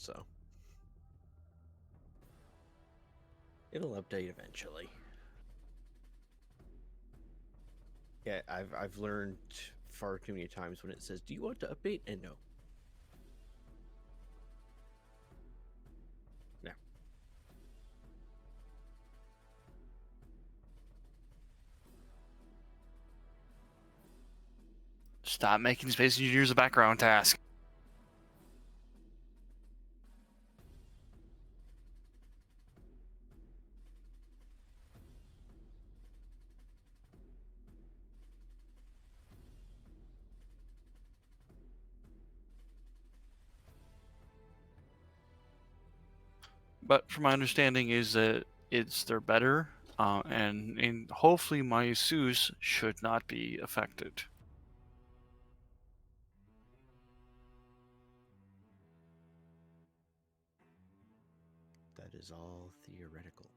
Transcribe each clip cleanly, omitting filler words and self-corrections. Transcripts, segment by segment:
so it'll update eventually. Yeah, I've learned far too many times when it says, "Do you want to update?" and no. No. Stop making Space Engineers a background task. But from my understanding is that they're better, and hopefully my Zeus should not be affected. That is all theoretical.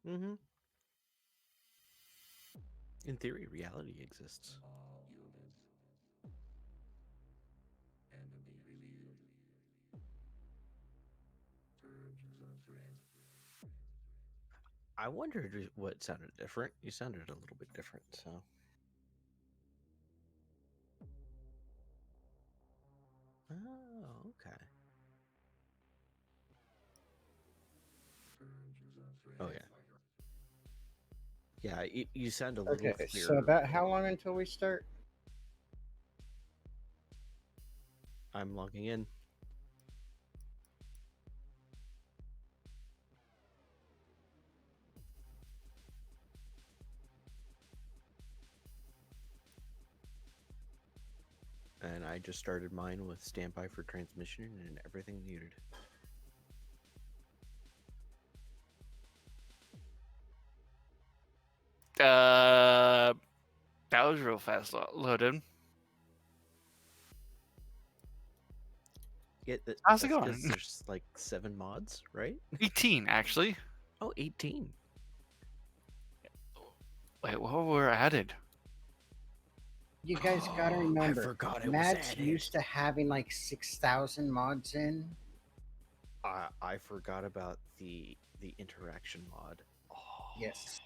Mm-hmm. In theory, reality exists. I wondered what sounded different. You sounded a little bit different, so. Oh, okay. Oh yeah. Yeah, you sound a little Okay, so clearer. about how long until we start? I'm logging in. And I just started mine with standby for transmission and everything muted. That was real fast loaded. Yeah, How's it that's because going? there's like 7 mods, right? 18, actually. Oh, 18. Wait, what were added? You guys gotta remember, I forgot it was Matt's added. used to having like 6,000 mods in. I forgot about the interaction mod. Oh. Yes.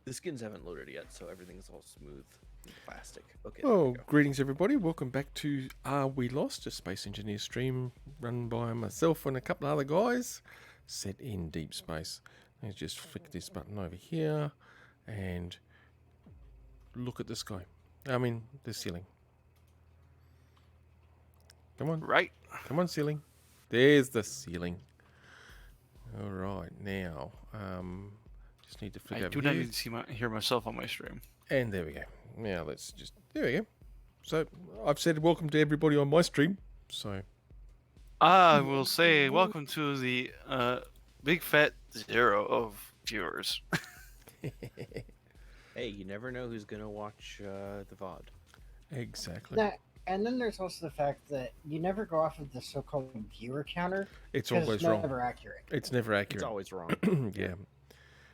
The skins haven't loaded yet, so everything's all smooth and plastic. Okay. Oh, greetings everybody. Welcome back to Are We Lost? A Space Engineer stream run by myself and a couple of other guys set in deep space. Let's just flick this button over here and look at the sky. I mean, the ceiling. Come on. Right. Come on, ceiling. There's the ceiling. All right, now, just need to flick I over do here. not need to hear myself on my stream. And there we go. Now let's just, there we go. So I've said welcome to everybody on my stream. So I will say welcome to the big fat 0 of viewers. Hey, you never know who's gonna watch the VOD. exactly. That, and then there's also the fact that you never go off of the so-called viewer counter. It's 'cause always it's wrong. never accurate. It's never It's accurate. always wrong. Yeah.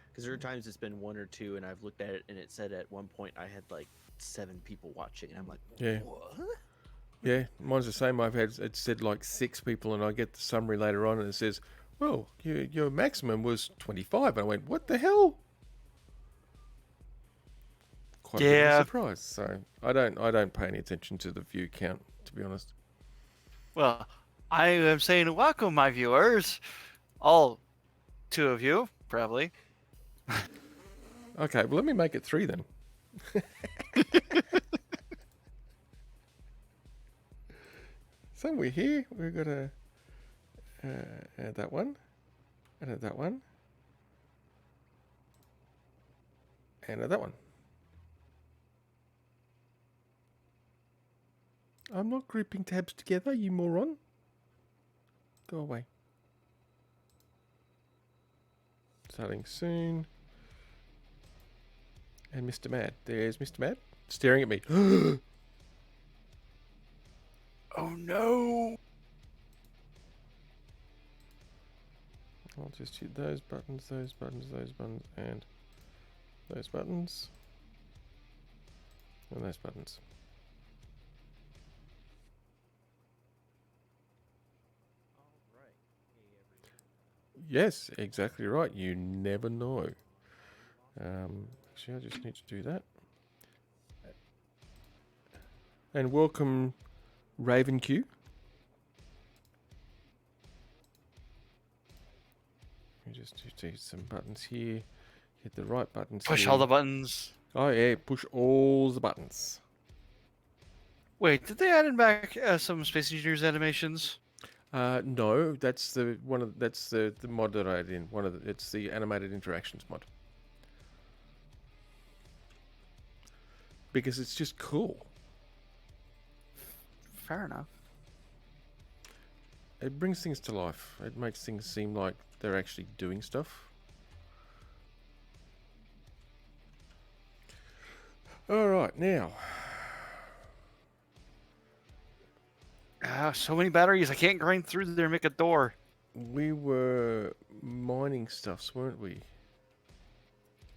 Because there are times it's been 1 or 2, and I've looked at it, and it said at one point I had like 7 people watching, and I'm like, Yeah. what? Yeah. Mine's the same. I've had it said like 6 people, and I get the summary later on, and it says, "Well, your maximum was 25." And I went, "What the hell?" Quite a bit of a Yeah. surprise. So I don't pay any attention to the view count, to be honest. Well, I am saying welcome, my viewers. All 2 of you, probably. Okay. Well, let me make it 3 then. So we're here. We've got to add that one, add that one, and add that one. I'm not grouping tabs together, you moron. Go away. Starting soon. And Mr. Mad. There's Mr. Mad staring at me. Oh no! I'll just hit those buttons, those buttons, those buttons, and those buttons. And those buttons. Yes, exactly right. You never know. Actually, I just need to do that. And welcome, Raven Q. We just hit some buttons here. Hit the right buttons. Push here. all the buttons. Oh yeah, push all the buttons. Wait, did they add in back some Space Engineers animations? No, that's the mod that I added in. It's the animated interactions mod. Because it's just cool. Fair enough. It brings things to life. It makes things seem like they're actually doing stuff. All right, now. So many batteries. I can't grind through there and make a door. We were mining stuffs, weren't we?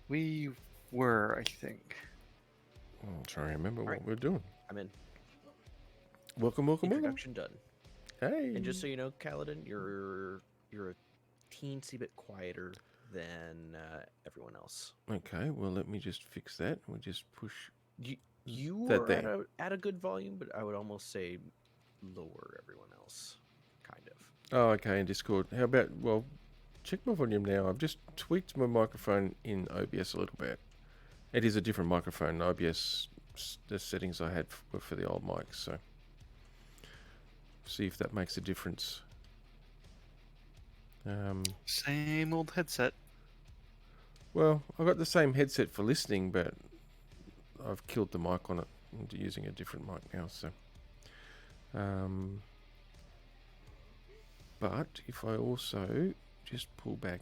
We were, I think. I'm trying to remember what Alright. we're doing. I'm in. Welcome, welcome, welcome. Introduction done. Hey. And just so you know, Kaladin, you're a teensy bit quieter than everyone else. Okay, well, let me just fix that. We'll just push. You That are there. at a good volume, but I would almost say lower everyone else, kind of. Oh, okay, in Discord. How about, well, check my volume now. I've just tweaked my microphone in OBS a little bit. It is a different microphone. OBS, the settings I had were for the old mics, so see if that makes a difference. Same old headset. Well, I've got the same headset for listening, but I've killed the mic on it. I'm using a different mic now, so. But if I also just pull back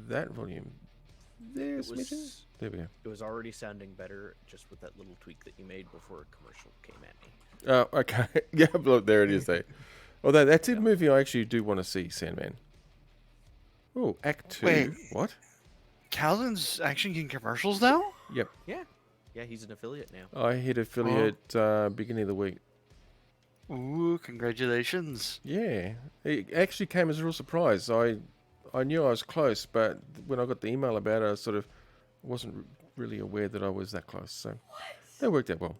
that volume, there's there we go. It was already sounding better just with that little tweak that you made before a commercial came at me. Oh, okay. Yeah, look, there it is there. Although that's a movie I actually do want to see, Sandman. Oh, Act 2. Wait. What? Calvin's actually getting commercials now? Yep. Yeah, he's an affiliate now. I hit affiliate beginning of the week. Ooh, congratulations. Yeah. It actually came as a real surprise. I knew I was close, but when I got the email about it, I sort of wasn't really aware that I was that close. So that worked out well.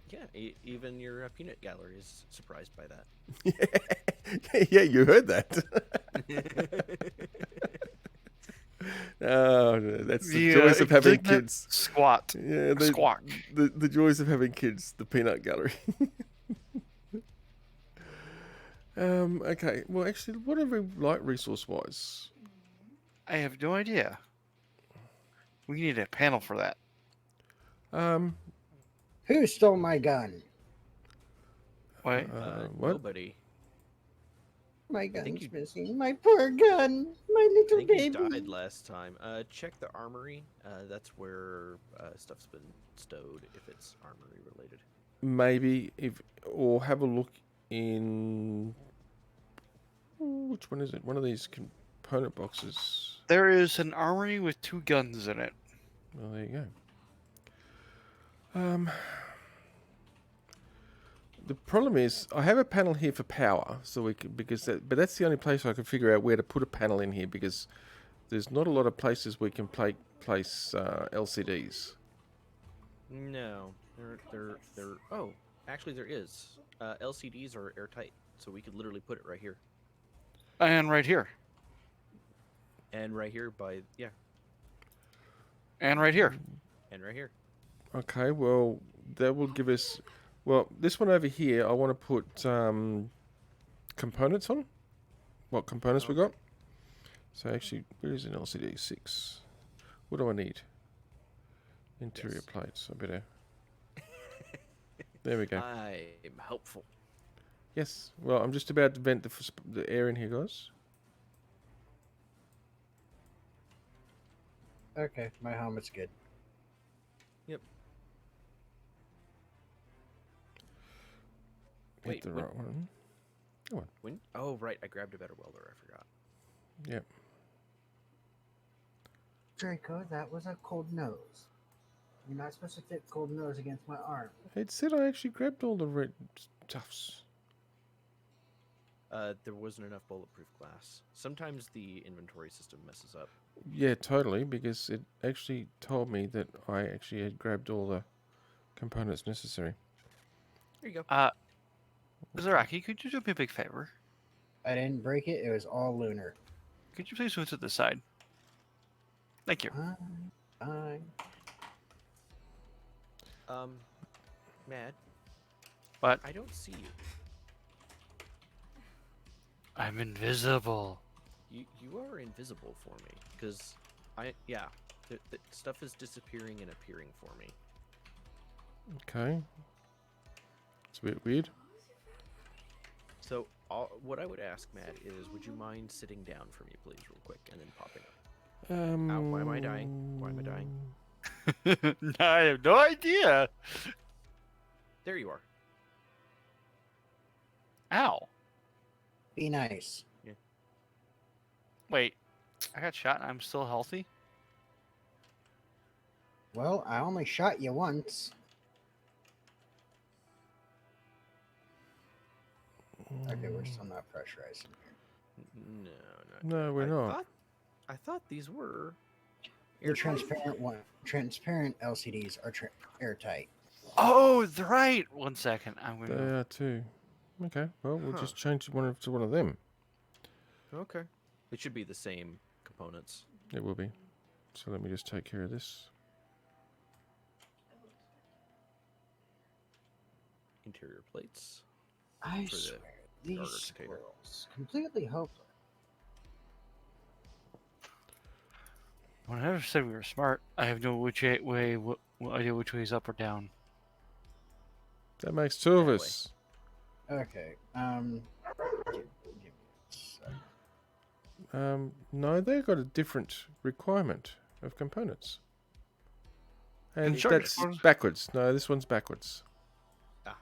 Yeah, even your peanut gallery is surprised by that. Yeah, you heard that. Oh, that's the joys of having kids. Squat. Yeah, Squawk. the joys of having kids. The peanut gallery. Okay. Well, actually, what are we like resource-wise? I have no idea. We need a panel for that. Who stole my gun? Wait. What? Nobody. My think gun's you- missing. My poor gun. My I little think he baby. died last time. Check the armory. That's where stuff's been stowed if it's armory related. Maybe or have a look in. Which one is it? One of these component boxes. There is an armory with 2 guns in it. Well, there you go. The problem is, I have a panel here for power, so we can, but that's the only place I can figure out where to put a panel in here because there's not a lot of places we can place LCDs. No, there. Oh, actually, there is. LCDs are airtight, so we could literally put it right here And right here. and right here And right here. and right here. Okay, well, that will give us. Well, this one over here, I want to put components on. What components we got? So actually, where is an LCD? 6. What do I need? Interior Yes. plates. I better. There we go. I'm helpful. Yes. Well, I'm just about to vent the air in here, guys. Okay, my helmet's good. Wait, Hit the what? right one. When? Oh, right. I grabbed a better welder. I forgot. Yep. Draco, that was a cold nose. You're not supposed to fit cold nose against my arm. It said I actually grabbed all the red stuffs. There wasn't enough bulletproof glass. Sometimes the inventory system messes up. Yeah, totally, because it actually told me that I actually had grabbed all the components necessary. There you go. Zaraki, could you do me a big favor? I didn't break it. It was all lunar. Could you please move to the side? Thank you. Fine. Mad. What? I don't see you. I'm invisible. You are invisible for me, because the stuff is disappearing and appearing for me. Okay. It's a bit weird. So what I would ask, Matt, is would you mind sitting down for me, please, real quick, and then popping up? Ow, why am I dying? Why am I dying? I have no idea. There you are. Ow. Be nice. Wait, I got shot and I'm still healthy? Well, I only shot you once. Okay, we're still not pressurizing here. No, No, we're not. I thought these were The transparent LCDs are airtight. Oh, right. 1 second. I'm They gonna. are too. Okay, well, we'll Huh. just change to one of them. Okay. It should be the same components. It will be. So let me just take care of this. Interior plates. I For the swear, these starter container. squirrels completely hopeless. When I never said we were smart, I have no idea which way is up or down. That makes two of That way. us. Okay. Give me a second. No, they've got a different requirement of components. And Construction that's forms- backwards. No, this one's backwards.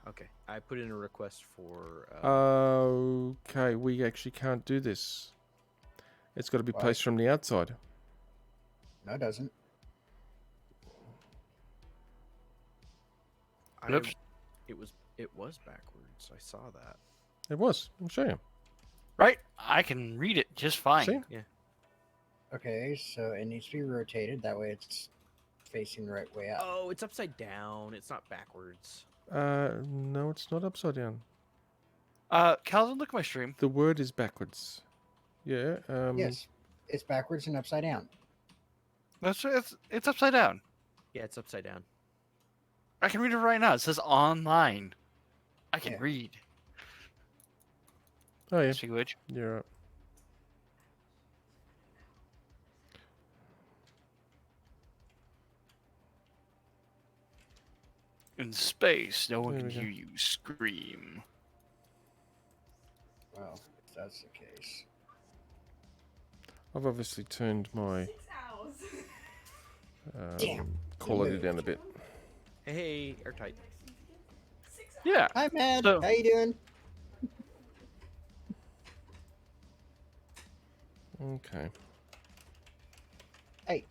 Okay. I put in a request for. Okay, we actually can't do this. It's got to be Why? placed from the outside. No, it doesn't. Oops. It was backwards. I saw that. It was. I'll show you. Right? I can read it just fine. See? Okay, so it needs to be rotated. That way it's facing the right way up. Oh, it's upside down. It's not backwards. No, it's not upside down. Calvin, look at my stream. The word is backwards. Yeah. Yes, it's backwards and upside down. It's upside down. Yeah, it's upside down. I can read it right now. It says online. I can Yeah. read. Oh yeah. Speaking of which, You're right. in space, no one There can we go. hear you scream. Well, if that's the case. I've obviously turned my 6 hours. Damn. quality down a bit. Hey, airtight. 6 hours. Yeah. Hi, man. So- How you doing? Okay. Hey.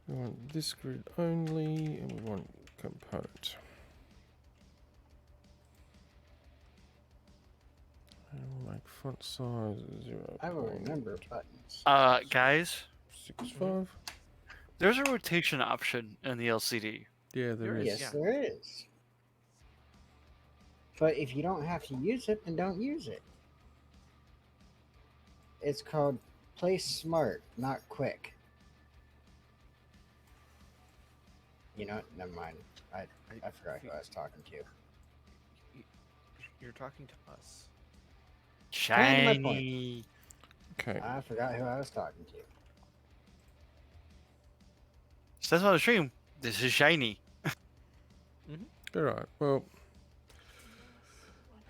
We want this grid only, and we want component. And we'll make font size 0. I will remember buttons. Guys, 0.65. there's a rotation option in the LCD. Yeah, there is. Yes, yeah. there is. But if you don't have to use it, then don't use it. It's called play smart, not quick. You know, never mind. I forgot who I was talking to. You're talking to us. Kind of my point. Shiny. Okay. I forgot who I was talking to. Says on the stream, this is shiny. All right. Well,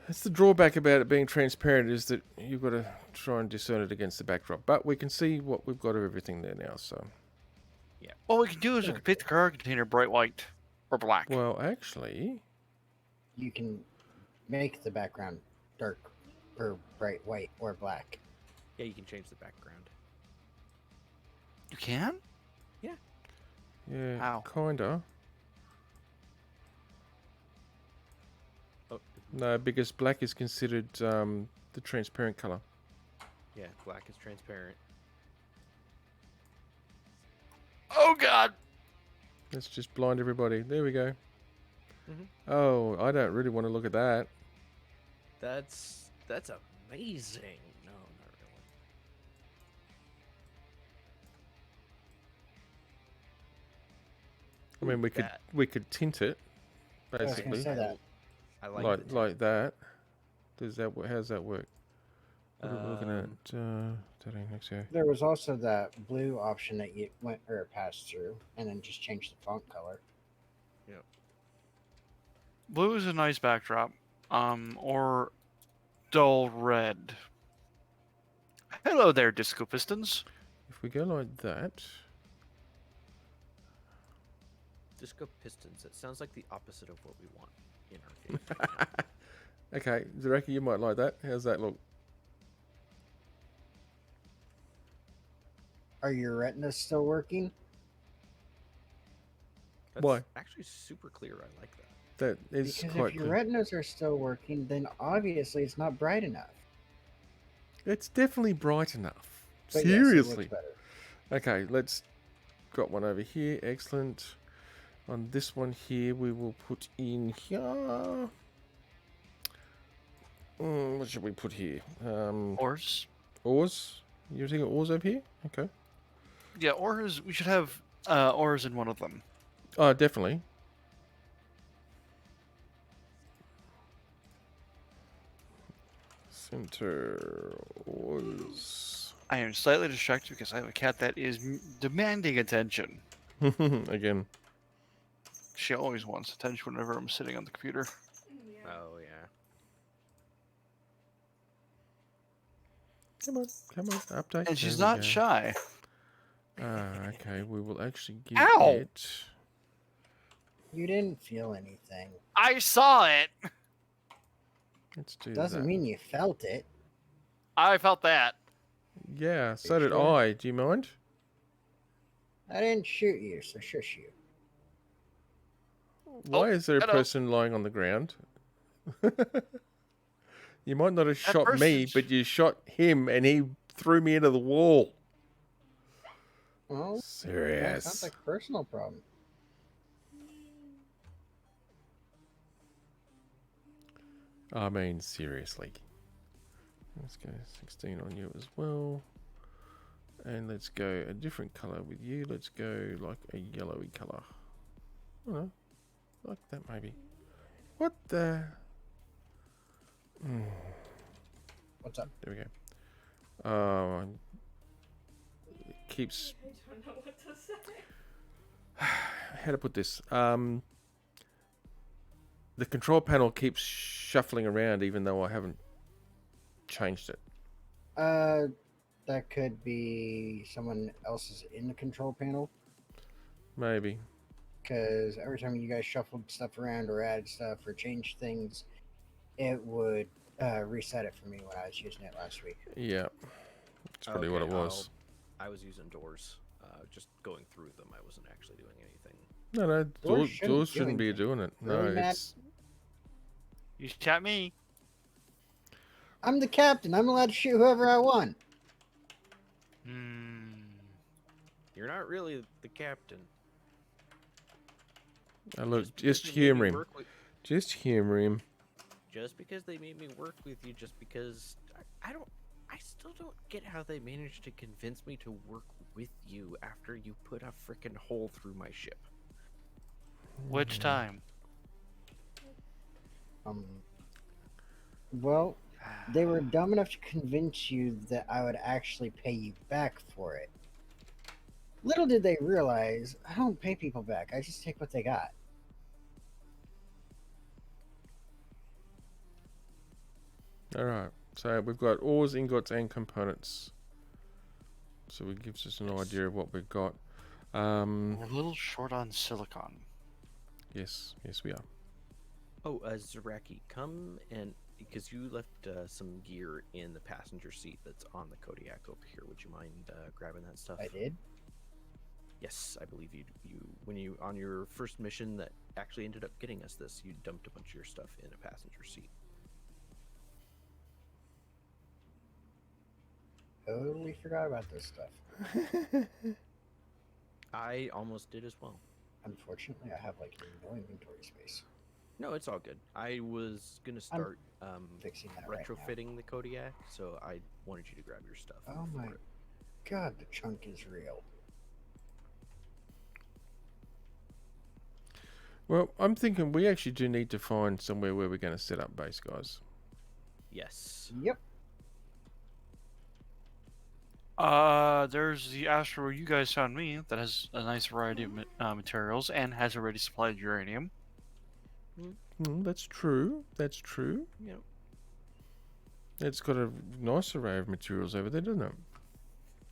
that's the drawback about it being transparent is that you've got to try and discern it against the backdrop. But we can see what we've got of everything there now. So What we can do is we Sure. can paint the cargo container bright white or black. Well, actually, You can make the background dark or bright white or black. Yeah, you can change the background. You can? yeah, How? kinda. Oh, No, because black is considered the transparent color. yeah, black is transparent. Oh God! Let's just blind everybody. There we go. Mhm. Oh, I don't really want to look at that. That's amazing. No, not really. I mean, we That- could tint it, I was gonna basically, say that. I like the like that. Does that? How's that work? What are we looking Um, at? Today, next year. There was also that blue option that you went or passed through, and then just change the font color. Blue is a nice backdrop. Or dull red. Hello there, Disco Pistons. If we go like that, Disco Pistons. It sounds like the opposite of what we want in our game. right now. okay, Zareki, you might like that. How's that look? Are your retinas still working? That's Why? actually super clear. I like that. That is Because quite if your clear. retinas are still working, then obviously it's not bright enough. It's definitely bright enough. But yes, it looks Seriously. better. Okay, let's got one over here. Excellent. On this one here, we will put in here. What should we put here? Ors. Ores. You're thinking ores over here? Okay. Yeah, ors. We should have ors in one of them. Oh, definitely. Center ores. I am slightly distracted because I have a cat that is demanding attention. Again. She always wants attention whenever I'm sitting on the computer. Oh yeah. Come on, update. And she's There we not go. shy. Okay, we will actually give Ow! it. You didn't feel anything. I saw it. Let's do Doesn't that. mean you felt it. I felt that. Yeah, so did sure? I. Do you mind? I didn't shoot you, so shush you. Why is there a hello. person lying on the ground? You might not have That shot me, person's- but you shot him and he threw me into the wall. Well, that Serious. sounds like a personal problem. I mean, seriously. Let's go 16 on you as well. And let's go a different color with you. Let's go like a yellowy color. I don't know. Like that maybe. What the? What's up? There we go. It keeps. I don't know what to say. How to put this? The control panel keeps shuffling around even though I haven't changed it. That could be someone else's in the control panel. Maybe. Because every time you guys shuffled stuff around or added stuff or changed things, it would reset it for me when I was using it last week. Yeah. That's probably what it Okay, was. I was using doors, just going through them. I wasn't actually doing anything. No, Doors shouldn't doors do shouldn't be anything. doing it. Really, No, Matt? it's. You shot me. I'm the captain. I'm allowed to shoot whoever I want. You're not really the captain. Look, because just they made me humor him. work with- Just humor him. Just because they made me work with you, just because I still don't get how they managed to convince me to work with you after you put a freaking hole through my ship. Which time? Well, they were dumb enough to convince you that I would actually pay you back for it. Little did they realize, I don't pay people back. I just take what they got. Alright, so we've got ores, ingots, and components. So it gives us an idea of what we've got. We're a little short on silicon. Yes, yes, we are. Oh, Zaraki, come and because you left some gear in the passenger seat that's on the Kodiak over here. Would you mind grabbing that stuff? I did. Yes, I believe you. When you on your first mission that actually ended up getting us this, you dumped a bunch of your stuff in a passenger seat. Totally forgot about this stuff. I almost did as well. Unfortunately, I have like no inventory space. No, it's all good. I was gonna start Fixing that right now. retrofitting the Kodiak, so I wanted you to grab your stuff. Oh before my it- god, the chunk is real. Well, I'm thinking we actually do need to find somewhere where we're going to set up base, guys. Yes. Yep. There's the asteroid you guys found me that has a nice variety of materials and has already supplied uranium. That's true. That's true. Yep. It's got a nice array of materials over there, doesn't it?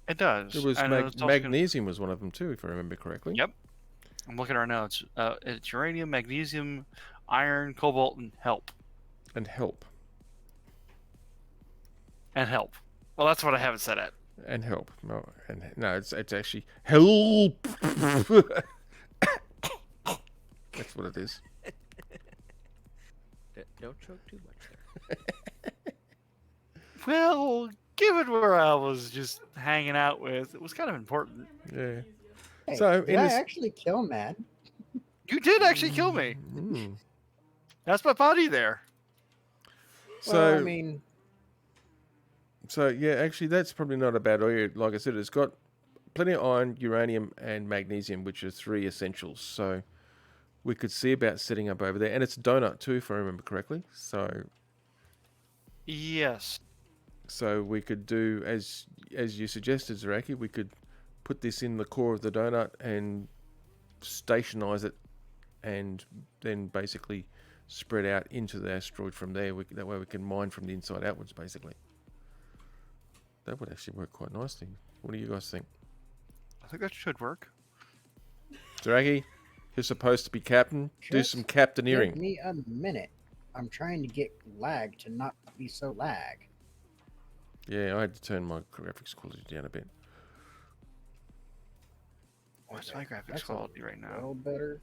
It does. It was And it's also gonna- magnesium was one of them too, if I remember correctly. Yep. I'm looking right now. It's uranium, magnesium, iron, cobalt, and help. And help. And help. Well, that's what I have it set at. And help. No, it's actually help. That's what it is. Don't choke too much there. Well, given where I was just hanging out with, it was kind of important. Yeah. Hey, So, did in I this- actually kill Mad? You did actually kill me. Mm. That's my body there. So, Well, I mean, so yeah, actually, that's probably not a bad idea. Like I said, it's got plenty of iron, uranium, and magnesium, which are 3 essentials. So we could see about setting up over there, and it's a donut too, if I remember correctly. Yes. So we could do as you suggested, Zaraki. We could put this in the core of the donut and stationize it, and then basically spread out into the asteroid from there. That way we can mine from the inside outwards, basically. That would actually work quite nicely. What do you guys think? I think that should work. Zaraki, you're supposed to be captain. Do Just some give captaineering. me a minute. I'm trying to get lag to not be so lag. Yeah, I had to turn my graphics quality down a bit. What's Okay, my graphics that's a quality right now? little better.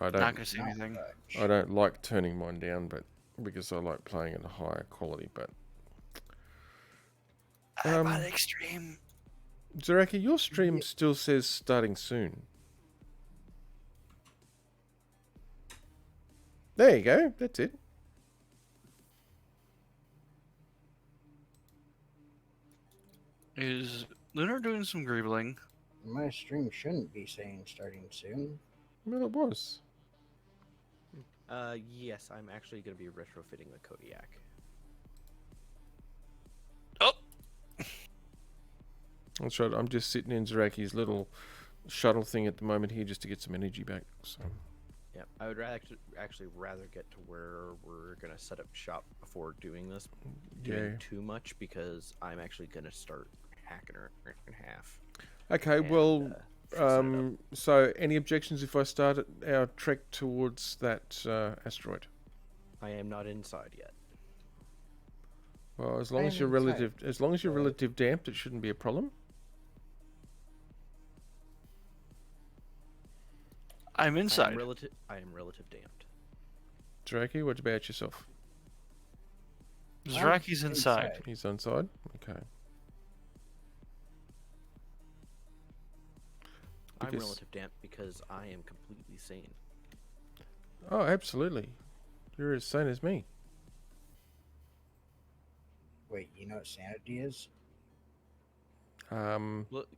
I Not don't gonna say Not anything. much. I don't like turning mine down, but because I like playing at a higher quality. But I'm Um, on extreme. Zaraki, your stream still says starting soon. There you go. That's it. Is Lunar doing some greebling? My stream shouldn't be saying starting soon. Well, it was. Yes, I'm actually going to be retrofitting the Kodiak. Oh, That's right. I'm just sitting in Zaraki's little shuttle thing at the moment here just to get some energy back. So. Yeah, I would actually rather get to where we're going to set up shop before doing this, doing Yeah. too much, because I'm actually going to start hacking her in half. Okay, and, well, fixing it up. so any objections if I start our trek towards that asteroid? I am not inside yet. Well, as long I as am you're inside. relative damped, it shouldn't be a problem. I'm inside. I am relative damped. Zaraki, what about yourself? Zaraki's inside. He's inside. Okay. I'm Because- relative damped because I am completely sane. Oh, absolutely. You're as sane as me. Wait, you know what sanity is? Look,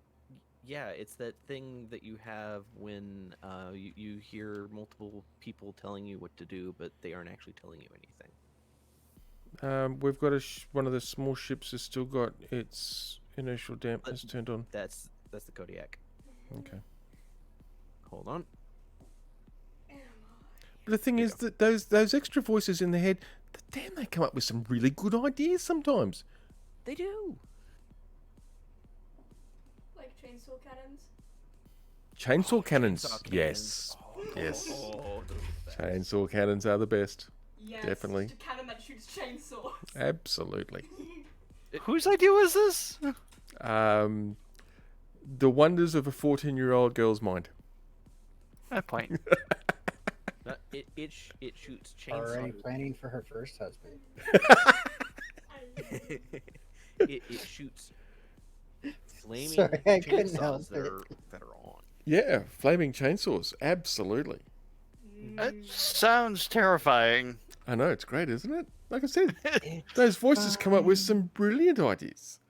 yeah, it's that thing that you have when you hear multiple people telling you what to do, but they aren't actually telling you anything. We've got one of the small ships has still got its inertial dampness turned on. That's the Kodiak. Okay. Hold on. But the thing is that those extra voices in the head, damn, they come up with some really good ideas sometimes. They do. Like chainsaw cannons? Chainsaw cannons. Chainsaw Yes. cannons. Yes. Oh, those are the best. Chainsaw cannons are the best. Yes. Definitely. Just a cannon that shoots chainsaws. Absolutely. Whose idea was this? The wonders of a 14-year-old girl's mind. That point. It shoots Already chainsaw. planning for her first husband. it shoots flaming Sorry, I couldn't help chainsaws that it. are on. Yeah, flaming chainsaws. Absolutely. That sounds terrifying. I know, it's great, isn't it? Like I said, those voices come up with some brilliant ideas.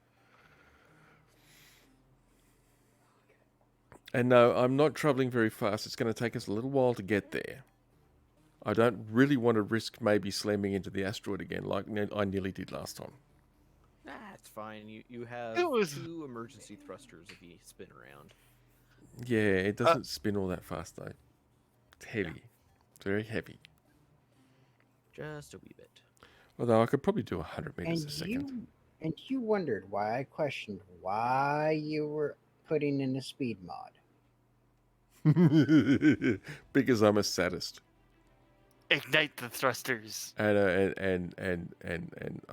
And no, I'm not traveling very fast. It's going to take us a little while to get there. I don't really want to risk maybe slamming into the asteroid again like I nearly did last time. That's fine. You have It was- 2 emergency thrusters if you spin around. Yeah, it doesn't spin all that fast though. It's heavy. It's very heavy. Just a wee bit. Although I could probably do 100 meters a second. You wondered why I questioned why you were putting in a speed mod. Because I'm a sadist. Ignite the thrusters. And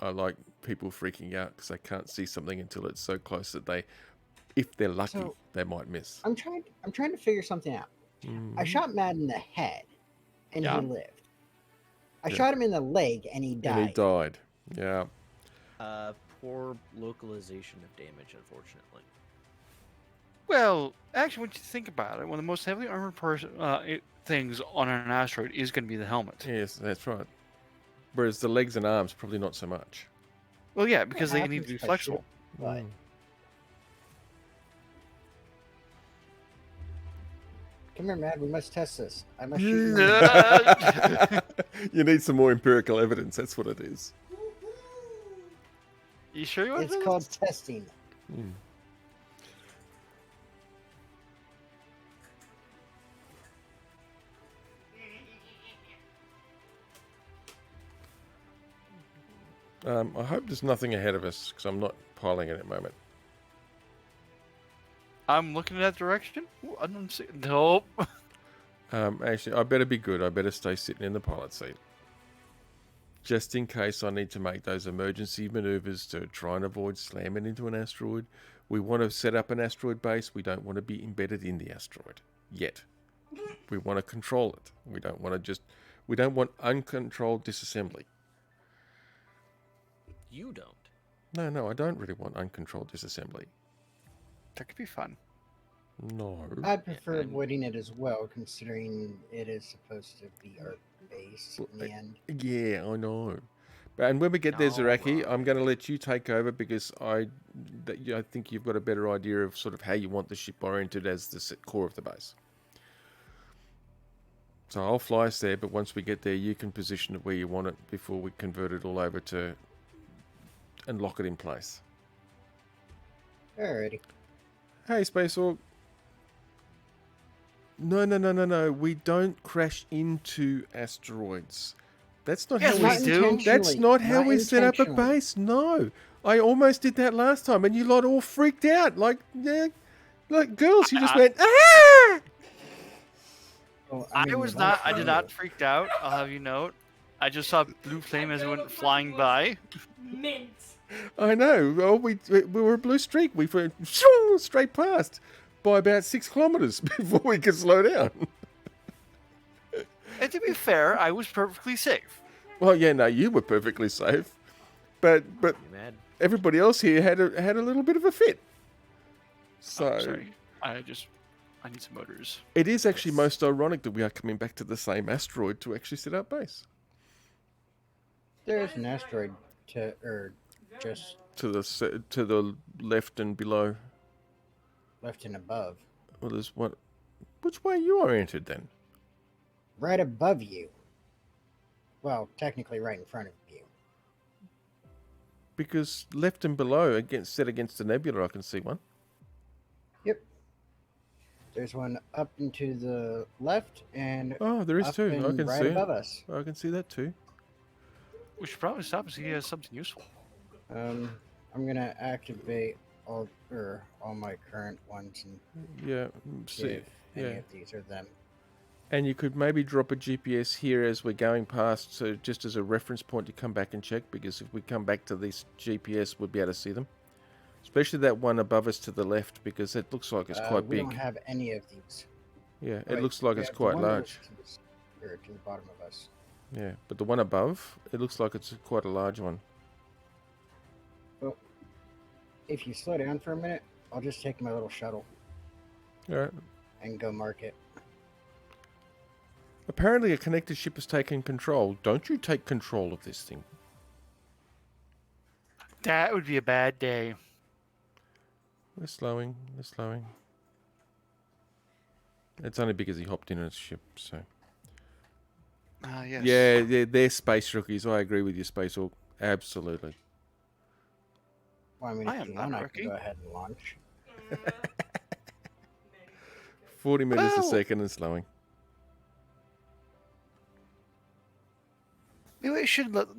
I like people freaking out because they can't see something until it's so close that they, if they're lucky, So- they might miss. I'm trying to figure something out. I shot Matt in the head, and Yeah. he lived. I Yeah. shot him in the leg, and he died. And he died. Yeah. Poor localization of damage, unfortunately. Well, actually, when you think about it, one of the most heavily armored things on an asteroid is going to be the helmet. Yes, that's right. Whereas the legs and arms, probably not so much. Well, yeah, because they happens need to be if I shoot flexible. But come here, Matt. We must test this. I must shoot you. in the- You need some more empirical evidence. That's what it is. You sure you want It's to do called this? testing. I hope there's nothing ahead of us because I'm not piling in at the moment. I'm looking in that direction. Ooh, I don't see. Nope. Actually, I better be good. I better stay sitting in the pilot seat. Just in case I need to make those emergency maneuvers to try and avoid slamming into an asteroid. We want to set up an asteroid base. We don't want to be embedded in the asteroid yet. We want to control it. We don't want uncontrolled disassembly. You don't. No, I don't really want uncontrolled disassembly. That could be fun. No. I'd prefer and- avoiding it as well, considering it is supposed to be our base in the end. Yeah, I know. And when we get there, No, Zaraki, Rob. I'm going to let you take over because I think you've got a better idea of sort of how you want the ship oriented as the core of the base. So I'll fly us there, but once we get there, you can position it where you want it before we convert it all over to and lock it in place. Alrighty. Hey, Space Orc. No. We don't crash into asteroids. That's not Yes, how we we do. That's not how Not we set up a intentionally. base. No. I almost did that last time and you lot all freaked out. Like girls, you just went, ah! Well, I mean, was we've not. all I did seen not it. freak out. I'll have you note. I just saw blue flame as it went flying by. Mint. I know. Well, we were a blue streak. We went straight past by about 6 kilometers before we could slow down. And to be fair, I was perfectly safe. Well, yeah, no, you were perfectly safe, but You mad? everybody else here had a little bit of a fit. So Oh, sorry. I need some motors. it is actually most ironic that we are coming back to the same asteroid to actually set up base. There is an asteroid just To the left and below. left and above. Well, there's one. Which way are you oriented then? Right above you. Well, technically right in front of you. Because left and below, set against the nebula, I can see one. Yep. There's one up and to the left and Oh, there is up two. I and can right see above it. us. I can see that too. We should probably stop and see if he has something useful. I'm gonna activate all my current ones and Yeah. see See, if any yeah. of these are them. And you could maybe drop a GPS here as we're going past, so just as a reference point to come back and check, because if we come back to this GPS, we'll be able to see them. Especially that one above us to the left, because it looks like it's quite We big. don't have any of these. Yeah, Oh, it wait, looks like we it's have the quite one that large. was to the bottom of us. Yeah, but the one above, it looks like it's quite a large one. Well, if you slow down for a minute, I'll just take my little shuttle All right. and go mark it. Apparently, a connected ship has taken control. Don't you take control of this thing? That would be a bad day. We're slowing. We're slowing. It's only because he hopped in a ship, so. Yes. Yeah, they're space rookies. I agree with you, Space Orc. Absolutely. Well, I mean, I if am you not want, a I rookie. can go ahead and launch. 40 meters a Well- second and slowing. Maybe I should let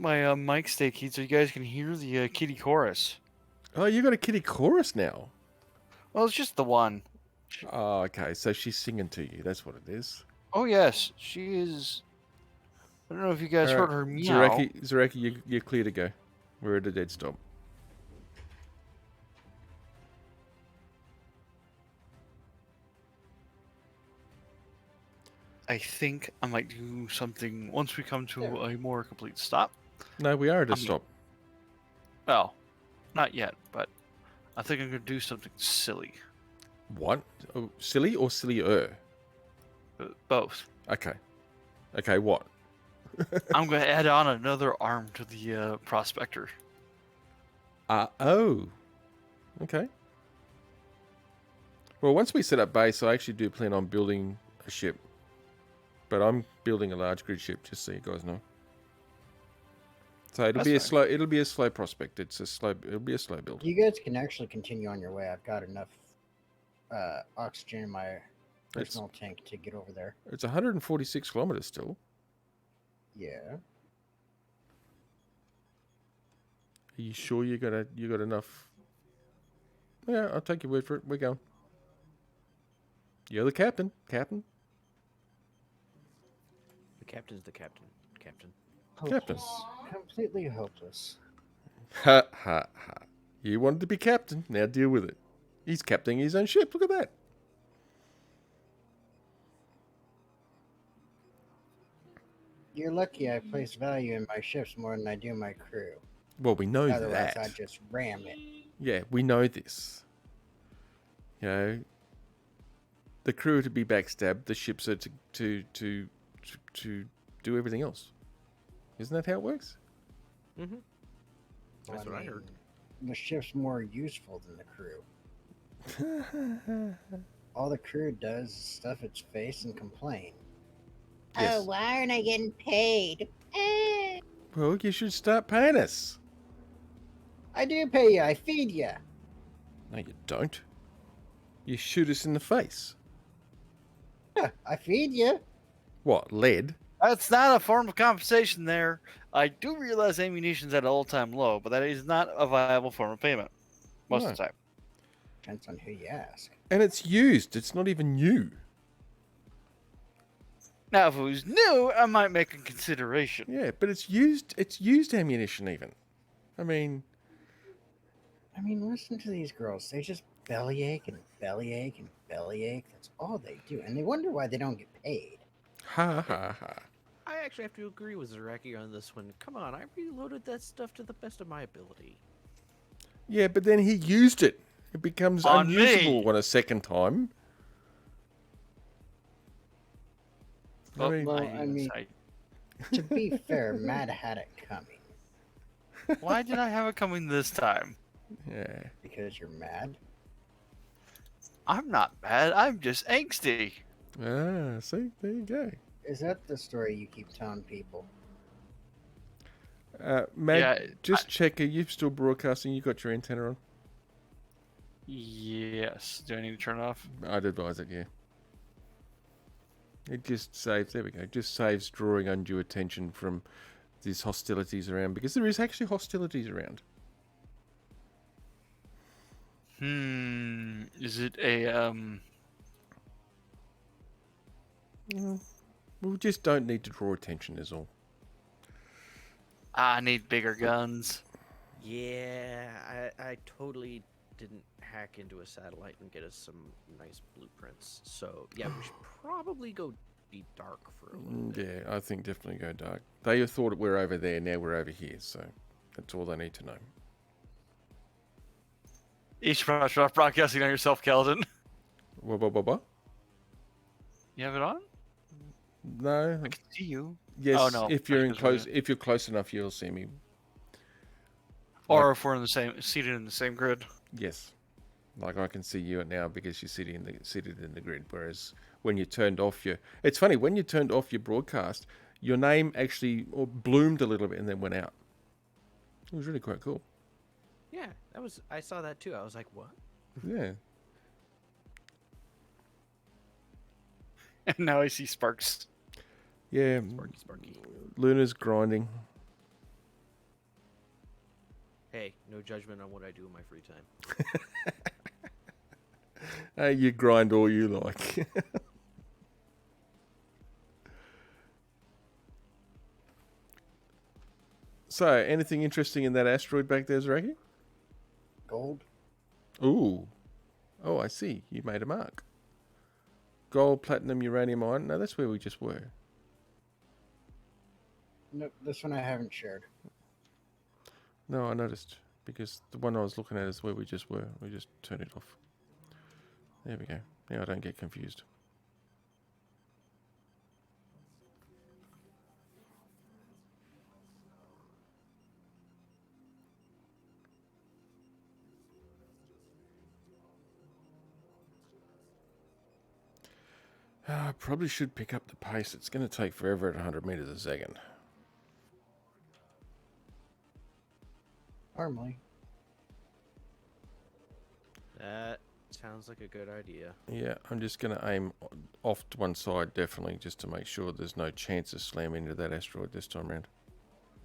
my mic stay keyed so you guys can hear the kitty chorus. Oh, you got a kitty chorus now. Well, it's just the one. Oh, okay. So she's singing to you. That's what it is. Oh yes, she is. I don't know if you guys All heard right, her meow. Zaraki, you're clear to go. We're at a dead stop. I think I might do something once we come to a more complete stop. No, we are at a I mean- stop. Well, not yet, but I think I'm gonna do something silly. What? Oh, silly or sillier? Both. Okay. Okay, what? I'm gonna add on another arm to the prospector. Oh. Okay. Well, once we set up base, I actually do plan on building a ship. But I'm building a large grid ship, just so you guys know. So it'll That's be a fine. slow. It'll be a slow prospect. It'll be a slow build. You guys can actually continue on your way. I've got enough oxygen in my personal tank to get over there. It's 146 kilometers still. Yeah. Are you sure you got enough? Yeah, I'll take your word for it. We're going. You're the captain, Captain. The captain's the captain. Captain. Captain. Hopeless. Completely hopeless. Ha ha ha! You wanted to be captain. Now deal with it. He's captaining his own ship. Look at that. You're lucky I place value in my ships more than I do my crew. Well, we know Otherwise, that. I'd just ram it. Yeah, we know this. You know, the crew are to be backstabbed. The ships are to do everything else. Isn't that how it works? Mm-hmm. Well, That's what I heard. The ship's more useful than the crew. All the crew does is stuff its face and complain. Yes. Oh, why aren't I getting paid? Well, you should start paying us. I do pay you. I feed you. No, you don't. You shoot us in the face. I feed you. What, lead? That's not a form of compensation there. I do realize ammunition's at an all-time low, but that is not a viable form of payment most of the time. Depends on who you ask. And it's used. It's not even new. Now, if it was new, I might make a consideration. Yeah, but it's used. It's used ammunition even. I mean, listen to these girls. They just bellyache and bellyache and bellyache. That's all they do. And they wonder why they don't get paid. ha ha ha. I actually have to agree with Zaraki on this one. Come on, I reloaded that stuff to the best of my ability. Yeah, but then he used it. It becomes On unusable me. on a second time. Oh, mean- Well, I I mean- To be fair, Matt had it coming. why did I have it coming this time? Yeah. Because you're mad? I'm not mad. I'm just angsty. Ah, see, there you go. Is that the story you keep telling people? Mag, Yeah, just check. Are you still broadcasting? You got your antenna on? Yes. Do I need to turn it off? I'd advise it, yeah. It just saves, there we go, just saves drawing undue attention from these hostilities around, because there is actually hostilities around. Is it a Mm, we just don't need to draw attention, is all. I need bigger guns. Yeah, I totally didn't hack into a satellite and get us some nice blueprints. So yeah, we should probably go be dark for a little bit. Yeah, I think definitely go dark. They thought we're over there, now we're over here, so that's all they need to know. You should probably start broadcasting on yourself, Keldon. What? You have it on? No. I can see you. Yes, Oh, no. if you're I in suppose close, we're- if you're close enough, you'll see me. Or if we're in the same, seated in the same grid. Yes, like I can see you now because you're seated in the grid. Whereas when you turned off your, it's funny when you turned off your broadcast, your name actually bloomed a little bit and then went out. It was really quite cool. Yeah, I saw that too. I was like, what? Yeah. And now I see sparks. Yeah. Sparky. Luna's grinding. Hey, no judgment on what I do in my free time. You grind all you like. So, anything interesting in that asteroid back there, Zraki? Gold. Ooh. Oh, I see. You made a mark. Gold, platinum, uranium, iron. No, that's where we just were. Nope, this one I haven't shared. No, I noticed. Because the one I was looking at is where we just were. We just turned it off. There we go. Now I don't get confused. I probably should pick up the pace. It's going to take forever at 100 meters a second. Normally. That sounds like a good idea. Yeah, I'm just going to aim off to one side, definitely, just to make sure there's no chance of slamming into that asteroid this time around.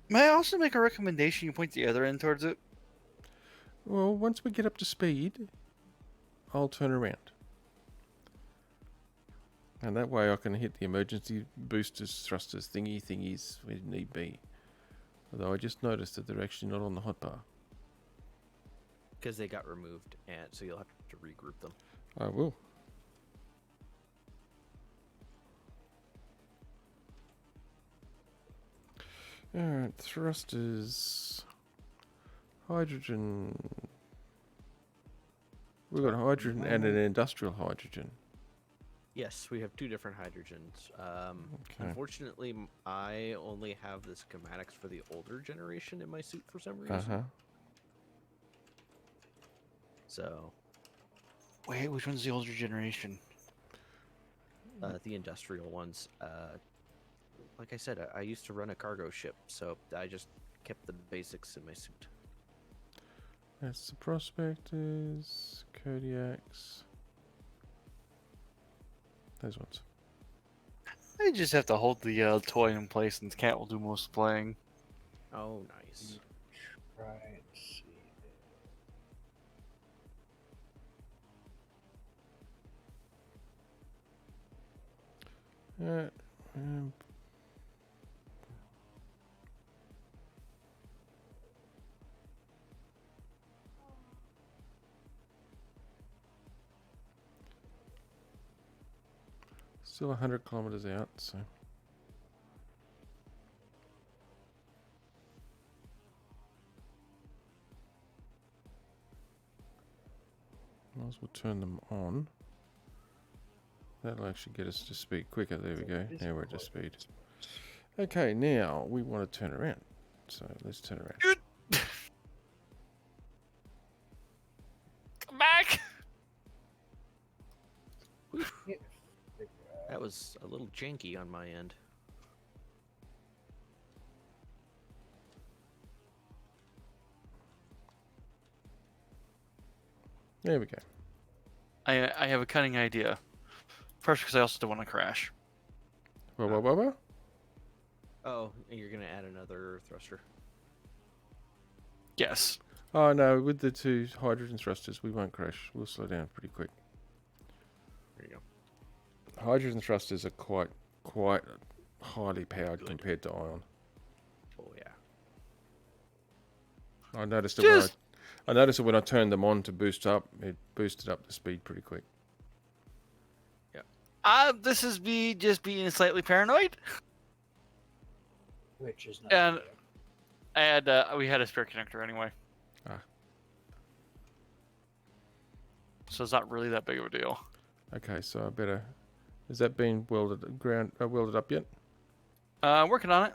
May I also make a recommendation? You point the other end towards it. Well, once we get up to speed, I'll turn around. And that way I can hit the emergency boosters, thrusters, thingies if need be. Although I just noticed that they're actually not on the hotbar. Because they got removed, and so you'll have to regroup them. I will. Alright, thrusters. Hydrogen. We've got hydrogen and an industrial hydrogen. Yes, we have two different hydrogens. Okay. Unfortunately, I only have the schematics for the older generation in my suit for some reason. Uh-huh. So, Wait, which one's the older generation? the industrial ones. Like I said, I used to run a cargo ship, so I just kept the basics in my suit. That's the prospectors, Kodiaks. Those ones. I just have to hold the toy in place, and the cat will do most of the playing. Oh, nice. Right. See. Um, Still 100 kilometers out, so. Might as well turn them on. That'll actually get us to speed quicker. There we go. Now we're at speed. Okay, now we want to turn around. So let's turn around. Come back! That was a little janky on my end. There we go. I have a cunning idea. First, because I also don't want to crash. Whoa. Oh, and you're gonna add another thruster. Yes. Oh no, with the 2 hydrogen thrusters, we won't crash. We'll slow down pretty quick. There you go. Hydrogen thrusters are quite highly powered Good. compared to ion. Oh yeah. I noticed it Just- I noticed it when I turned them on to boost up. It boosted up the speed pretty quick. This is me just being slightly paranoid, Which is not. and we had a spare connector anyway. Ah. So it's not really that big of a deal. Okay, so I better. Has that been welded up yet? Working on it.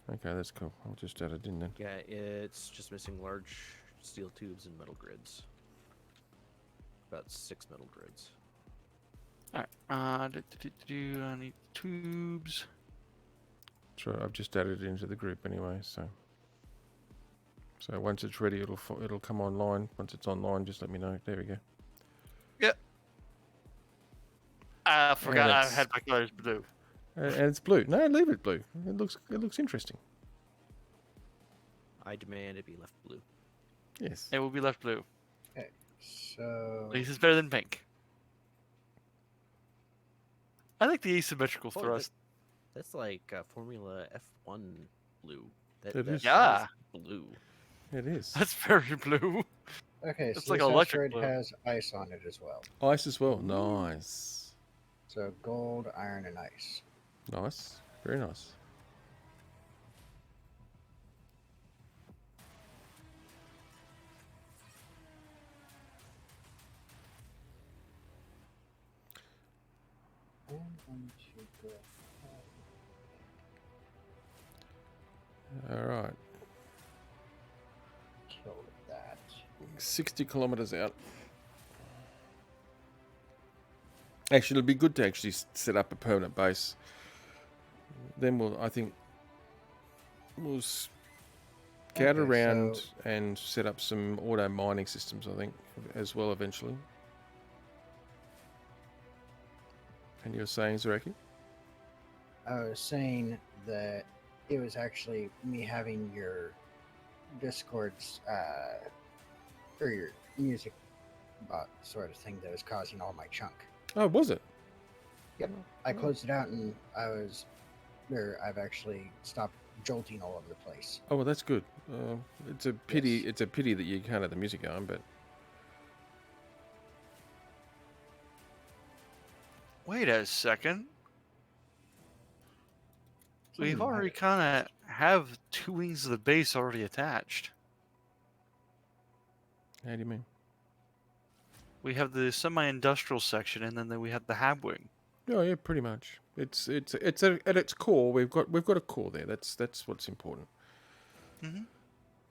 Okay, that's cool. I'll just add it in then. Yeah, it's just missing large steel tubes and metal grids. About 6 metal grids. Alright. I need tubes. So I've just added it into the group anyway. So once it's ready, it'll come online. Once it's online, just let me know. There we go. I forgot I it's- had my colors blue. And it's blue. No, leave it blue. It looks interesting. I demand it be left blue. Yes. It will be left blue. So At least it's better than pink. I like the asymmetrical Oh, thrust. That's like Formula F1 blue. It That is. Yeah. blue. It is. That's very blue. okay, It's so like this electric asteroid blue. has ice on it as well. Ice as well. Nice. So gold, iron, and ice. Nice. Very nice. I'm going to go ahead All right. and kill that. 60 kilometers out. Actually, it'll be good to actually set up a permanent base. Then I think we'll scout Okay, around so- and set up some auto mining systems, I think, as well eventually. And you're saying, Zaraki? I was saying that it was actually me having your Discord's or your music bot sort of thing that was causing all my chunk. Oh, was it? I closed it out and I've actually stopped jolting all over the place. Oh, well, that's good. It's a pity. Yes. It's a pity that you can't have the music going, but Wait a second. We've Hmm, already kind of have 2 wings of the base already attached. how do you mean? We have the semi-industrial section, and then we have the hab wing. Oh, yeah, pretty much. It's at its core. We've got a core there. That's what's important. Mhm.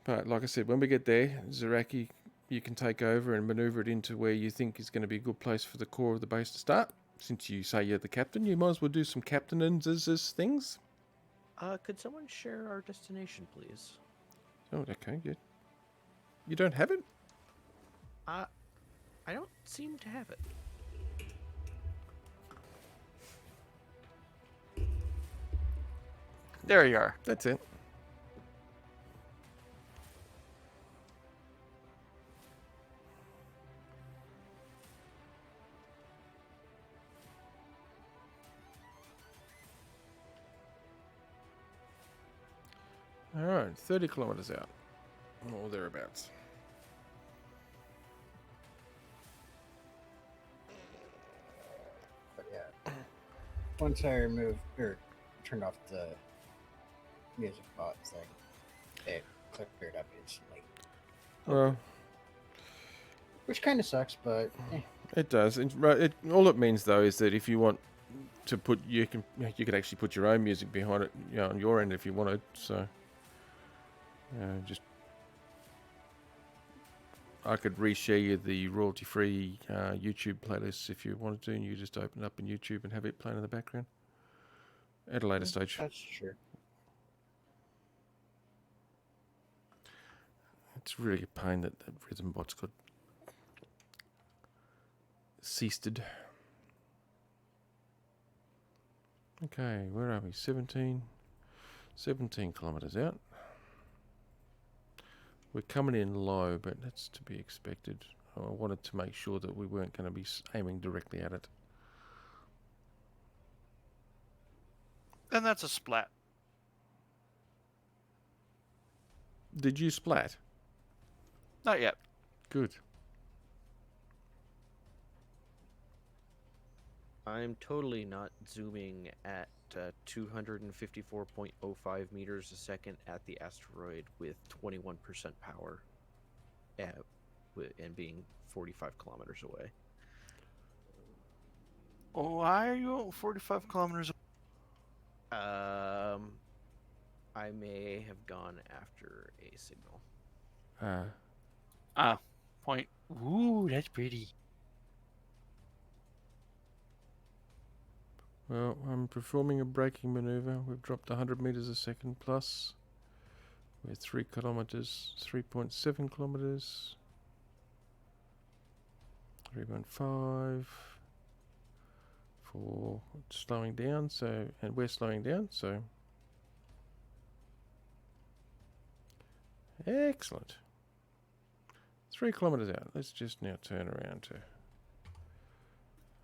But like I said, when we get there, Zaraki, you can take over and maneuver it into where you think is going to be a good place for the core of the base to start. Since you say you're the captain, you might as well do some captain's things. Could someone share our destination, please? Oh, okay, good. You don't have it? I don't seem to have it. There you are. That's it. All right, 30 kilometers out, or thereabouts. But yeah, once I removed or turned off the music bot thing, it cleared up instantly. Well, Which kind of sucks, but it does. All it means though is that if you want to put, you could actually put your own music behind it, on your end if you wanted. So, just I could reshare you the royalty-free YouTube playlists if you wanted to, and you just open it up in YouTube and have it playing in the background at a later stage. that's true. It's really a pain that the rhythm bot's got ceased. Okay, where are we? 17 kilometers out. We're coming in low, but that's to be expected. I wanted to make sure that we weren't going to be aiming directly at it. And that's a splat. Did you splat? Not yet. Good. I'm totally not zooming at 254.05 meters a second at the asteroid with 21% power and being 45 kilometers away. Why are you 45 kilometers? I may have gone after a signal. Point. Ooh, that's pretty. Well, I'm performing a braking maneuver. We've dropped 100 meters a second plus. We're 3 kilometers, 3.7 kilometers, 3.5, 4, slowing down, so, and we're slowing down, so. Excellent. 3 kilometers out. Let's just now turn around to.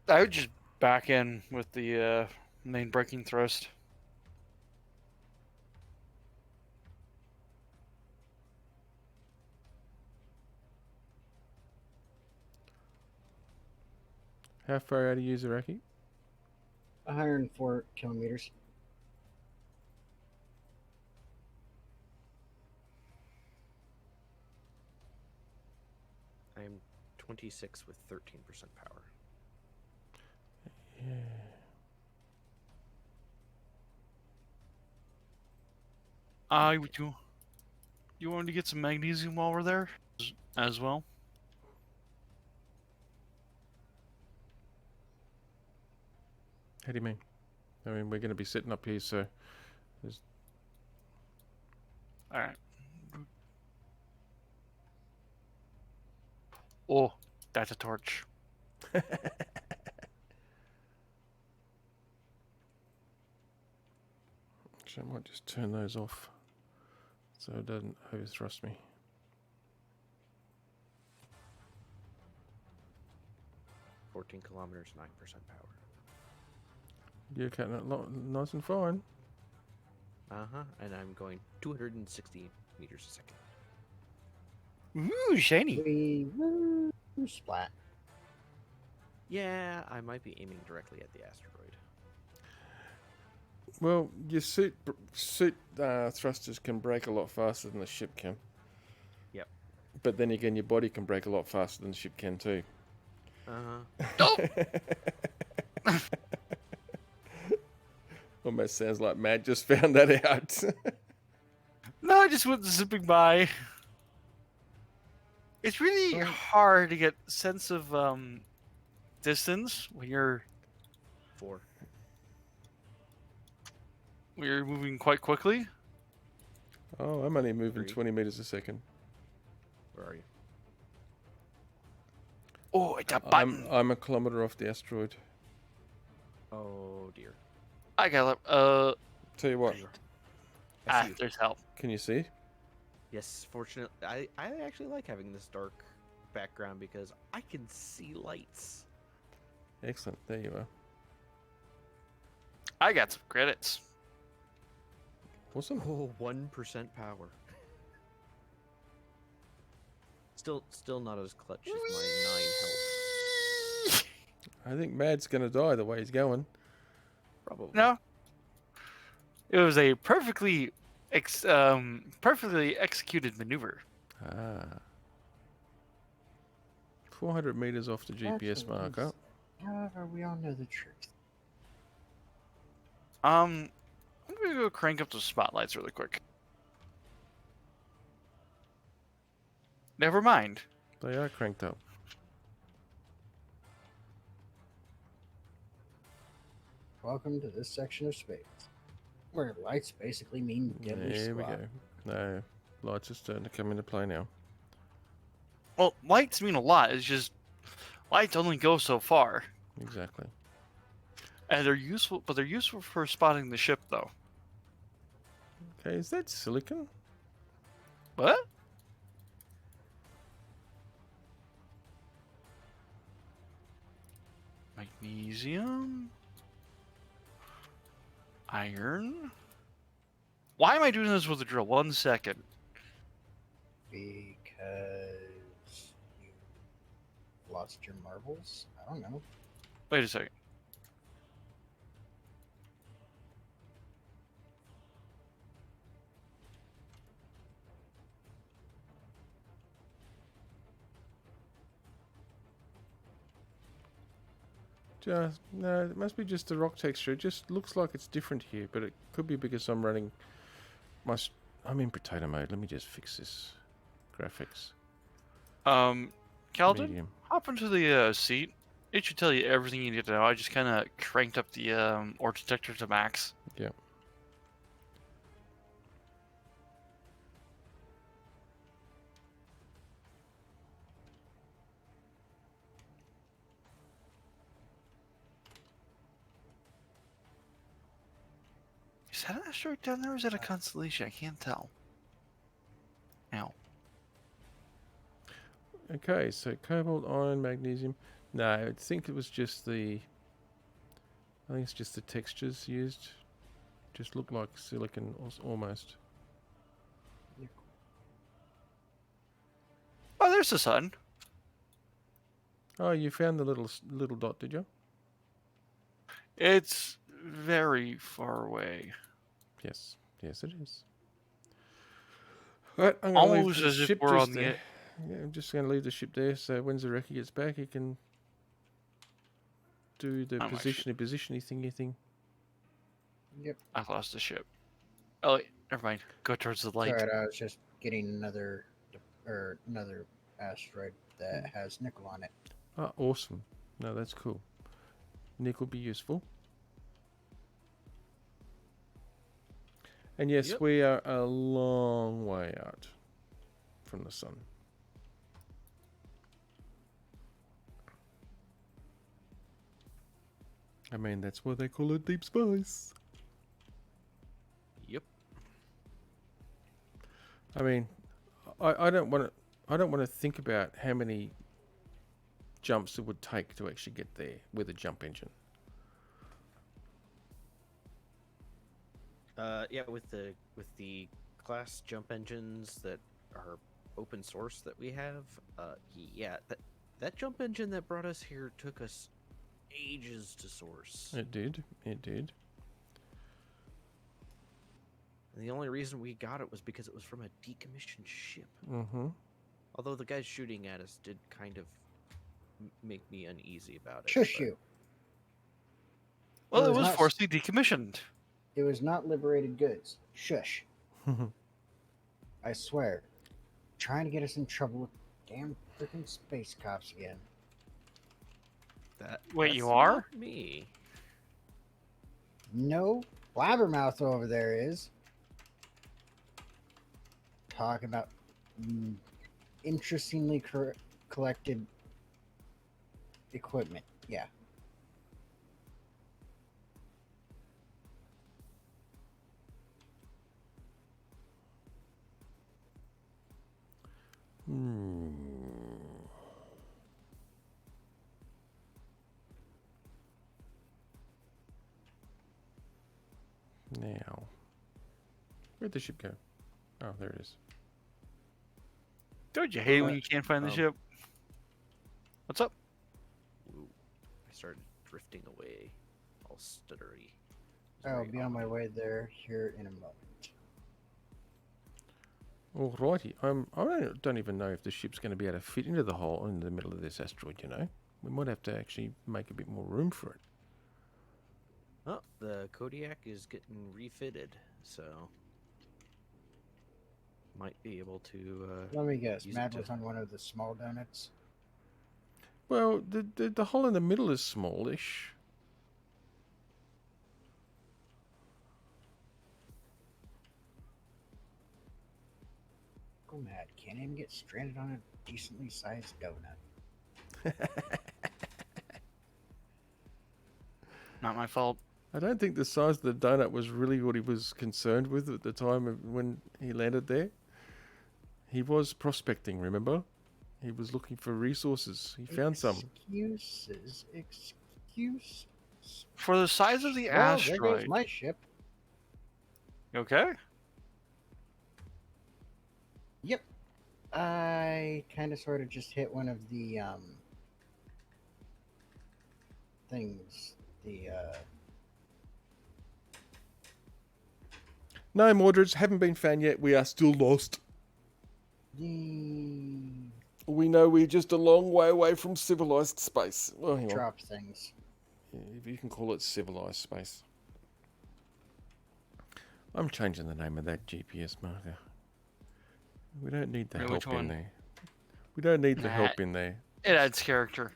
I would just back in with the main braking thrust. How far out are you, Zaraki? 104 kilometers. I'm 26 with 13% power. Yeah. You wanted to get some magnesium while we're there as well? How do you mean? I mean, we're going to be sitting up here, so there's. All right. Oh, that's a torch. Actually, I might just turn those off so it doesn't overthrust me. — 14 kilometers, 9% power. You're cutting it nice and fine. And I'm going 260 meters a second. Ooh, shiny. We splat. Yeah, I might be aiming directly at the asteroid. Well, your suit thrusters can brake a lot faster than the ship can. Yep. But then again, your body can brake a lot faster than the ship can too. Almost sounds like Matt just found that out. No, I just went zipping by. It's really hard to get sense of distance when you're 4. moving quite quickly. Oh, I'm only moving 3. 20 meters a second. Where are you? Oh, it's a button. I'm a kilometer off the asteroid. Oh dear. I got Tell you what, I see you. there's help. can you see? Yes, fortunately, I actually like having this dark background because I can see lights. Excellent, there you are. I got some credits. Awesome. Oh, 1% power. Still not as clutch as my 9 health. I think Mad's going to die the way he's going. Probably. No. It was a perfectly executed maneuver. 400 meters off the GPS That's what it marker. is. However, we all know the truth. I'm gonna go crank up the spotlights really quick. Never mind. They are cranked up. Welcome to this section of space, where lights basically mean deadly There we squad. go. No, lights are starting to come into play now. Well, lights mean a lot. It's just lights only go so far, Exactly. and they're useful. But they're useful for spotting the ship, though. Okay, is that silicon? What? Magnesium. Iron. Why am I doing this with a drill? 1 second. Because you lost your marbles? I don't know. Wait a second. Just no, it must be just the rock texture. It just looks like it's different here, but it could be because I'm running my. I'm in potato mode. Let me just fix this graphics. Calden, Medium. hop into the seat. It should tell you everything you need to know. I just kind of cranked up the ore detector to max. Yeah. Is that an asteroid down there or is that a constellation? I can't tell. Ow. Okay, so cobalt, iron, magnesium. No, I think it was just the. I think it's just the textures used. Just look like silicon almost. Oh, there's the sun. Oh, you found the little dot, did you? It's very far away. Yes, yes, it is. Right, I'm gonna leave Almost the as if ship we're just on the there. Yeah, I'm just going to leave the ship there, so when Zareki gets back, he can do the I'm positiony thingy thing. Yep. I lost the ship. Oh, wait, never mind. Go towards the light. Alright, I was just getting another asteroid that has nickel on it. Ah, awesome. No, that's cool. Nick will be useful. And yes, Yep. we are a long way out from the sun. I mean, that's why they call it deep space. Yep. I mean, I don't want to think about how many jumps it would take to actually get there with a jump engine. Yeah, with the class jump engines that are open source that we have, yeah, that jump engine that brought us here took us ages to source. It did. It did. And the only reason we got it was because it was from a decommissioned ship. Mm-hmm. Although the guys shooting at us did kind of make me uneasy about it. Shush but- you. Well, It it was was not- forcibly decommissioned. It was not liberated goods. Shush. I swear. Trying to get us in trouble with damn freaking space cops again. Wait, that's you are? not me. No, Blabbermouth over there is. Talking about interestingly collected equipment. Yeah. Now, where'd the ship go? Oh, there it is. Don't you hate when you can't find the Um, ship? What's up? Ooh, I started drifting away, all stuttery. It's I'll very be on my odd. way there here in a moment. Alrighty, I don't even know if the ship's going to be able to fit into the hole in the middle of this asteroid, you know? We might have to actually make a bit more room for it. Oh, the Kodiak is getting refitted, so might be able to. Let me guess. Use it Matt to- was on one of the small donuts. Well, the hole in the middle is smallish. Go Matt. Can't even get stranded on a decently sized donut. Not my fault. I don't think the size of the donut was really what he was concerned with at the time when he landed there. He was prospecting, remember? He was looking for resources. He found some. Excuses. you. For the size of the Well, there goes asteroid. my ship. You okay? Yep. I kind of sort of just hit one of the things. The No, Mordreds haven't been found yet. We are still lost. the We know we're just a long way away from civilized space. Well, hang on. drop things. Yeah, if you can call it civilized space. I'm changing the name of that GPS marker. We don't need the Wait, help which in one? there. We don't need the Nah. help in there. It adds character.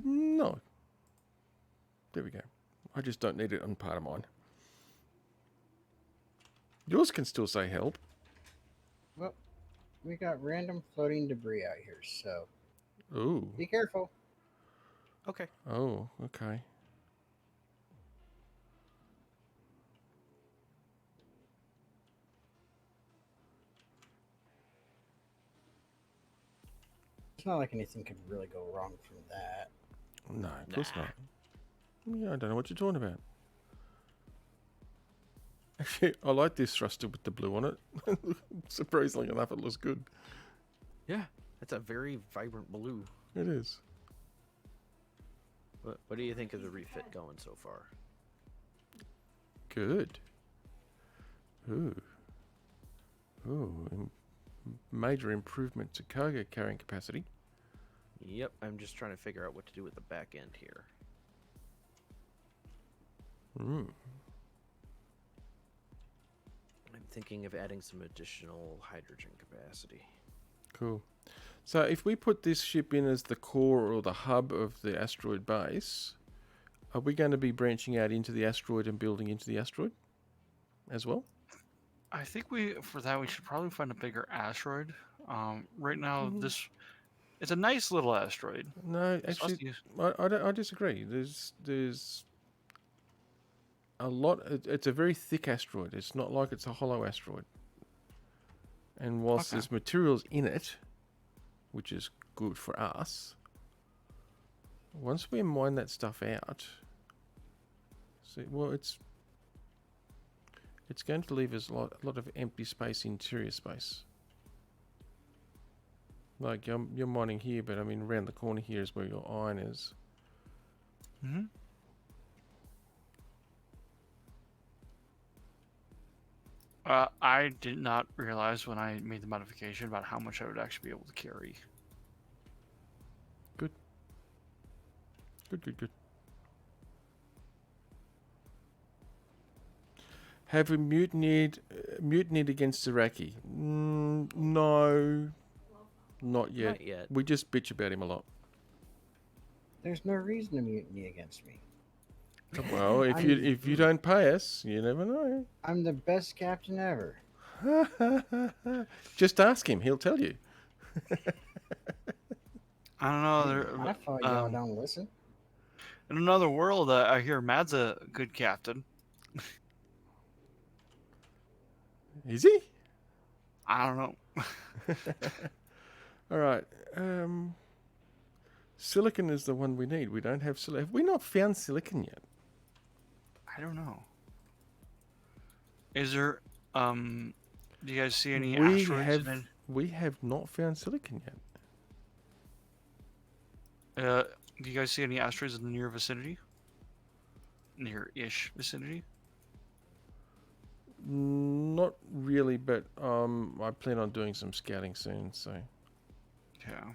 No. There we go. I just don't need it on part of mine. Yours can still say help. Well, we got random floating debris out here, so Ooh. be careful. Okay. Oh, okay. It's not like anything could really go wrong from that. No, of course Nah. not. Yeah, I don't know what you're talking about. Actually, I like this thruster with the blue on it. Surprisingly enough, it looks good. Yeah, that's a very vibrant blue. It is. What do you think of the refit going so far? Good. Ooh. Ooh. Major improvement to cargo carrying capacity. Yep, I'm just trying to figure out what to do with the back end here. Mm. I'm thinking of adding some additional hydrogen capacity. Cool. So if we put this ship in as the core or the hub of the asteroid base, are we going to be branching out into the asteroid and building into the asteroid as well? I think we should probably find a bigger asteroid. Right now, it's a nice little asteroid. No, It's supposed actually, to use- I disagree. There's a lot. It's a very thick asteroid. It's not like it's a hollow asteroid. And whilst Okay. there's materials in it, which is good for us, once we mine that stuff out, see, well, it's going to leave us a lot of empty space, interior space. Like you're mining here, but I mean around the corner here is where your iron is. Mhm. I did not realize when I made the modification about how much I would actually be able to carry. Good. Have we mutinied against Iraqi? No, not yet. Not yet. We just bitch about him a lot. There's no reason to mutiny against me. Well, if you don't pay us, you never know. I'm the best captain ever. Just ask him; he'll tell you. I don't know. I thought y'all don't listen. In another world, I hear Mad's a good captain. Is he? I don't know. All right. Silicon is the one we need. We don't have silicon. Have we not found silicon yet? I don't know. Is there? Do you guys see any We asteroids? we have not found silicon yet. Do you guys see any asteroids in the near vicinity? Near-ish vicinity? Not really, but I plan on doing some scouting soon. So Yeah.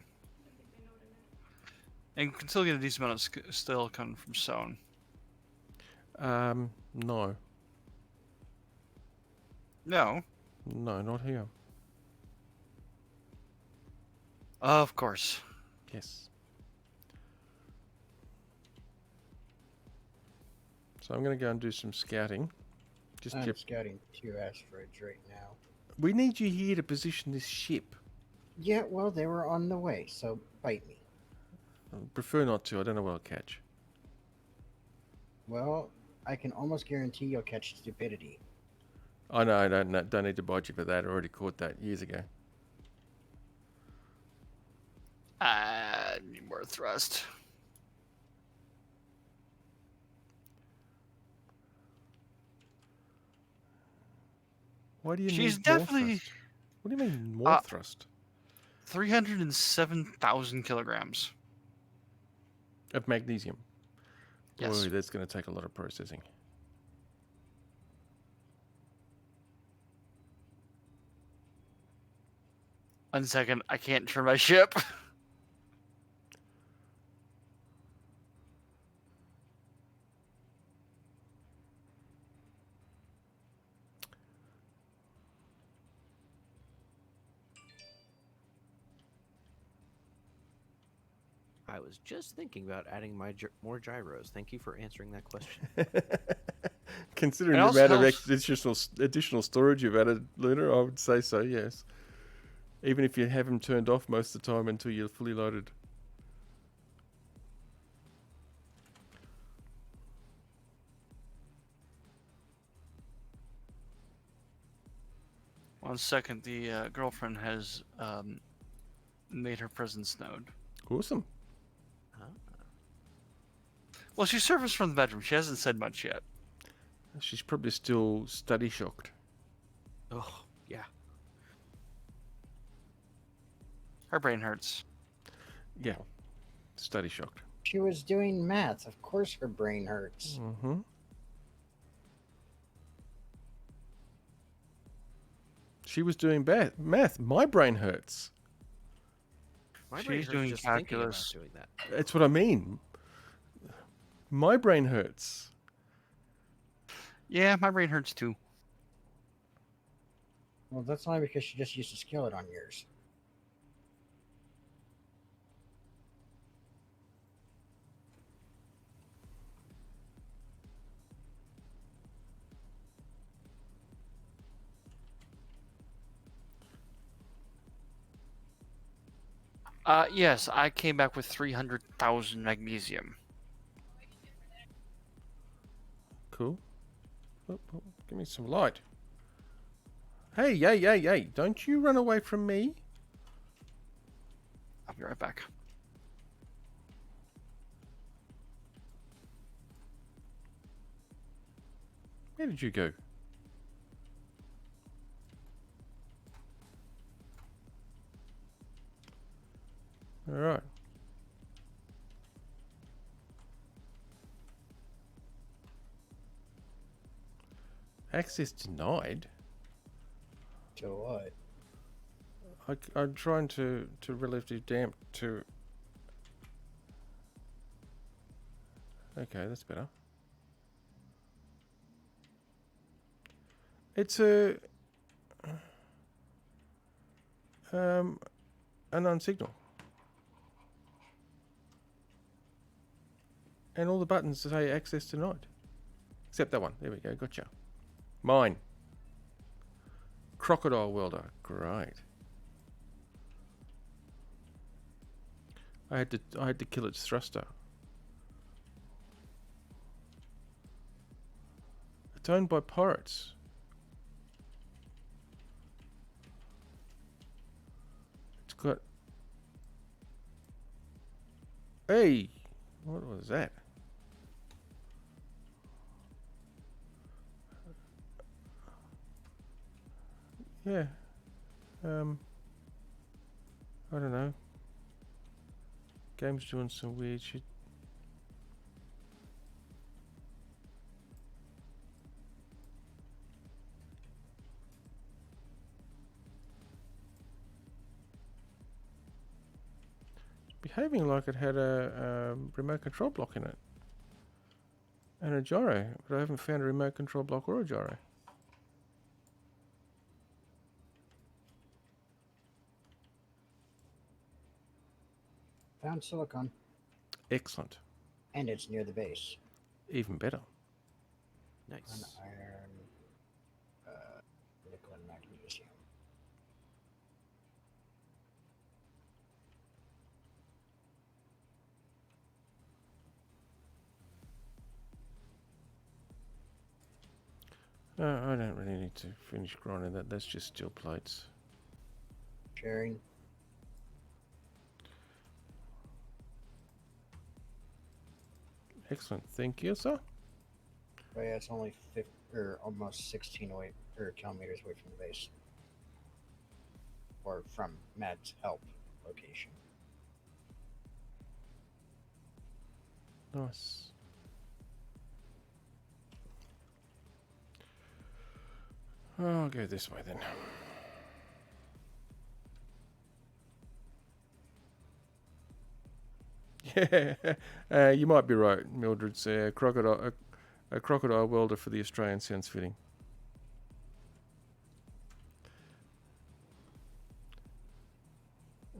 And you can still get a decent amount of silicon from stone. no, No. not here. Of course. Yes. So I'm going to go and do some scouting. Just I'm keep. scouting 2 asteroids right now. We need you here to position this ship. Yeah, well, they were on the way, so bite me. I prefer not to. I don't know what I'll catch. Well, I can almost guarantee you'll catch stupidity. I know. I don't need to bite you for that. I already caught that years ago. I need more thrust. Why do you She's need more definitely thrust? What do you mean more Uh, thrust? 307,000 kilograms. Of magnesium. Yes. Boy, that's going to take a lot of processing. One second, I can't turn my ship. I was just thinking about adding more gyros. Thank you for answering that question. Considering It the also amount of helps- additional storage you've added, Luna, I would say so, yes. Even if you have them turned off most of the time until you're fully loaded. One second, the girlfriend has made her presence known. Awesome. Well, she surfaced from the bedroom. She hasn't said much yet. She's probably still study shocked. Oh, yeah. Her brain hurts. Yeah. Study shocked. She was doing math. Of course her brain hurts. Mm-hmm. She was doing math. My brain hurts. My brain She's hurts doing just thinking about calculus. doing that. That's what I mean. My brain hurts. Yeah, my brain hurts too. Well, that's only because she just used a skillet on yours. Yes, I came back with 300,000 magnesium. Cool. Oh, give me some light. Hey, hey. Don't you run away from me. I'll be right back. Where did you go? All right. Access denied. To what? I'm trying to relative damp to. Okay, that's better. It's a unknown signal, and all the buttons say access denied, except that one. There we go. Gotcha. Mine. Crocodile welder. Great. I had to kill its thruster. It's owned by pirates. It's got. Hey, what was that? Yeah. I don't know. Game's doing some weird shit. Behaving like it had a remote control block in it. And a gyro, but I haven't found a remote control block or a gyro. Found silicon, Excellent. and it's near the base. Even better. An Nice. iron, nickel, and magnesium. I don't really need to finish grinding that. That's just steel plates. Sharing. Excellent. Thank you, sir. But yeah, it's only 50, or almost 16 away, or kilometers away from the base, or from Mad's help location. Nice. I'll go this way then. Yeah, you might be right, Mildred. A crocodile welder for the Australian sounds fitting.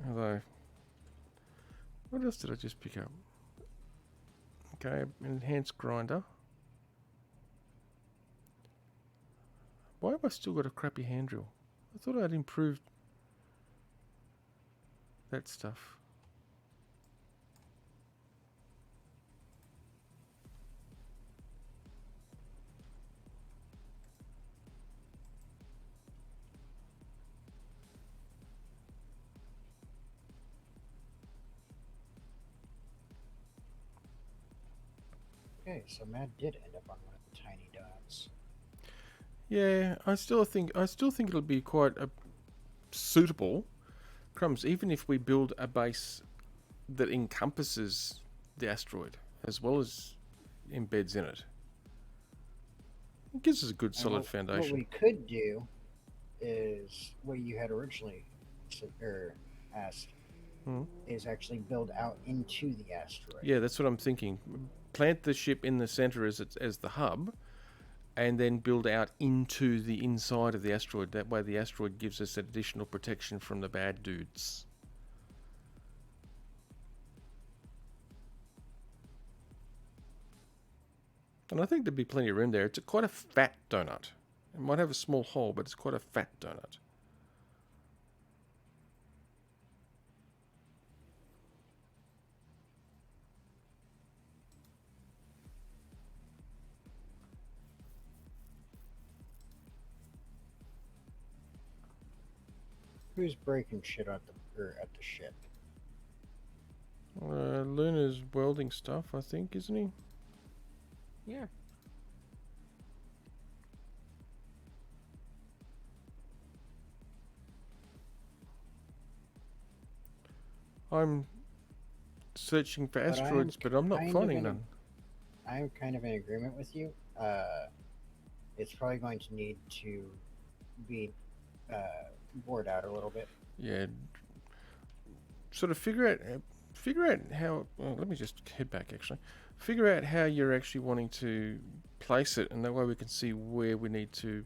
Although, what else did I just pick up? Okay, enhanced grinder. Why have I still got a crappy hand drill? I thought I'd improved that stuff. Okay, so Mad did end up on one of the tiny dots. Yeah, I still think it'll be quite suitable. Crumbs, even if we build a base that encompasses the asteroid as well as embeds in it. It gives us a good And solid what foundation. we could do is what you had originally asked Hmm. is actually build out into the asteroid. Yeah, that's what I'm thinking. Plant the ship in the center as the hub, and then build out into the inside of the asteroid. That way the asteroid gives us additional protection from the bad dudes. And I think there'd be plenty of room there. It's quite a fat donut. It might have a small hole, but it's quite a fat donut. Who's breaking shit at the ship? Luna's welding stuff, I think, isn't he? Yeah. I'm searching for But I am asteroids, but I'm not kind of finding in a- none. I'm kind of in agreement with you. It's probably going to need to be bored out a little bit. Yeah. Sort of figure out how. Well, let me just head back. Actually, figure out how you're actually wanting to place it, and that way we can see where we need to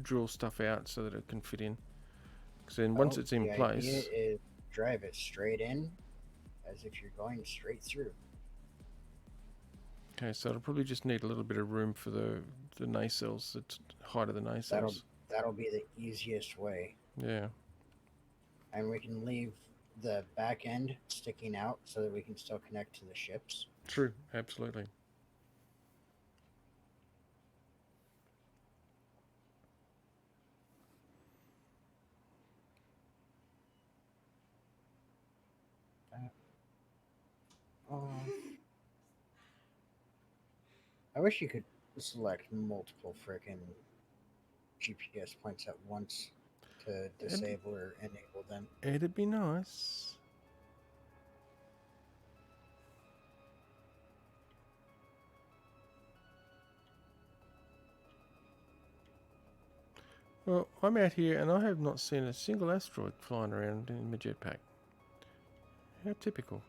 drill stuff out so that it can fit in. Because then once it's in the idea place, is drive it straight in, as if you're going straight through. okay, so it'll probably just need a little bit of room for the nacelles, the height of the nacelles. That'll be the easiest way, Yeah. and we can leave the back end sticking out so that we can still connect to the ships. True. Absolutely. I wish you could select multiple frickin' GPS points at once to disable or enable them. It'd be nice. Well, I'm out here and I have not seen a single asteroid flying around in my jetpack. How typical.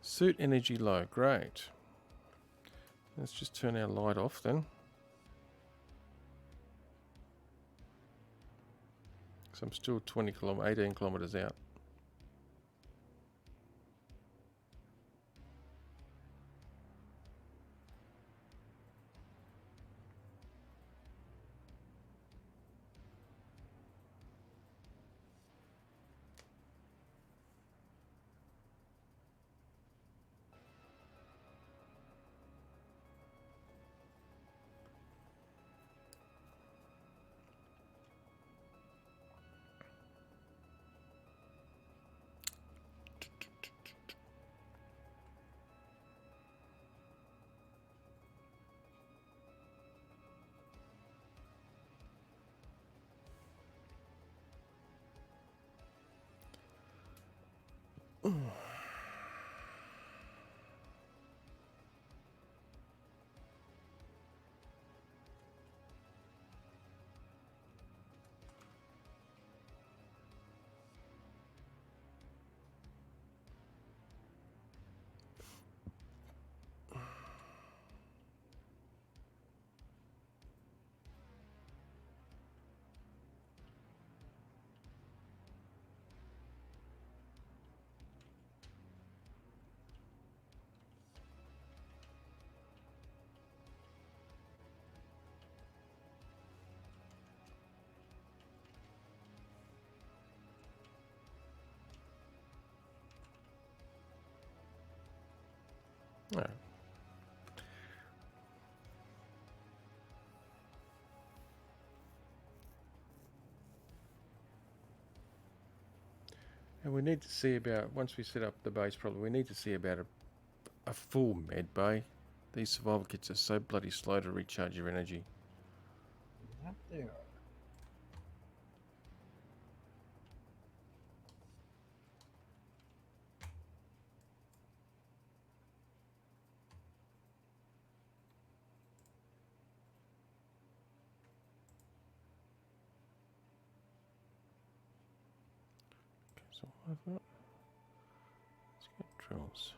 Suit energy low, great. Let's just turn our light off then. So I'm still 18 kilometers out. No. And we need to see about, once we set up the base, probably we need to see about a full med bay. These survival kits are so bloody slow to recharge your energy. Not there. Okay, so what I've got, let's get drills.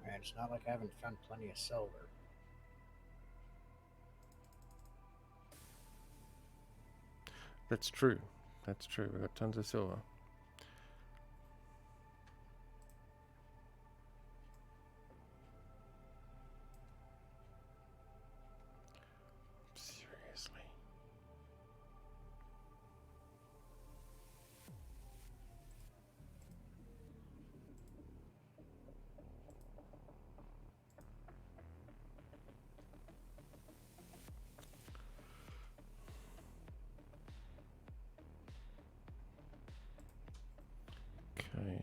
Man, it's not like I haven't found plenty of silver. That's true. That's true. We've got tons of silver. Seriously. Okay.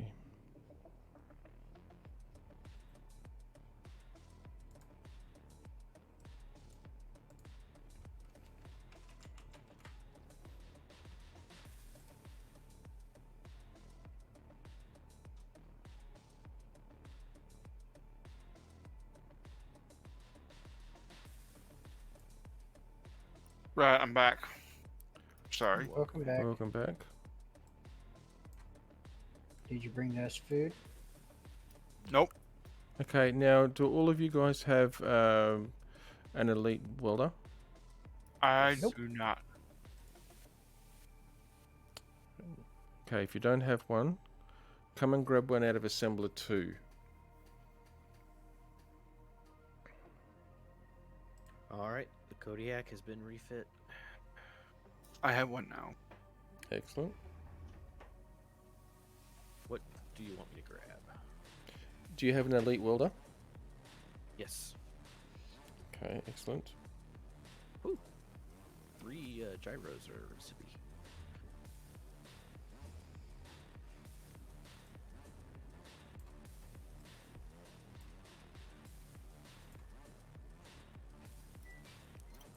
Right, I'm back. Sorry. Welcome back. Welcome back. Did you bring us food? Nope. Okay, now do all of you guys have an elite welder? I Nope. do not. Okay, if you don't have one, come and grab one out of Assembler 2. All right, the Kodiak has been refit. I have one now. Excellent. What do you want me to grab? Do you have an elite welder? Yes. Okay, excellent. 3 gyros are a recipe.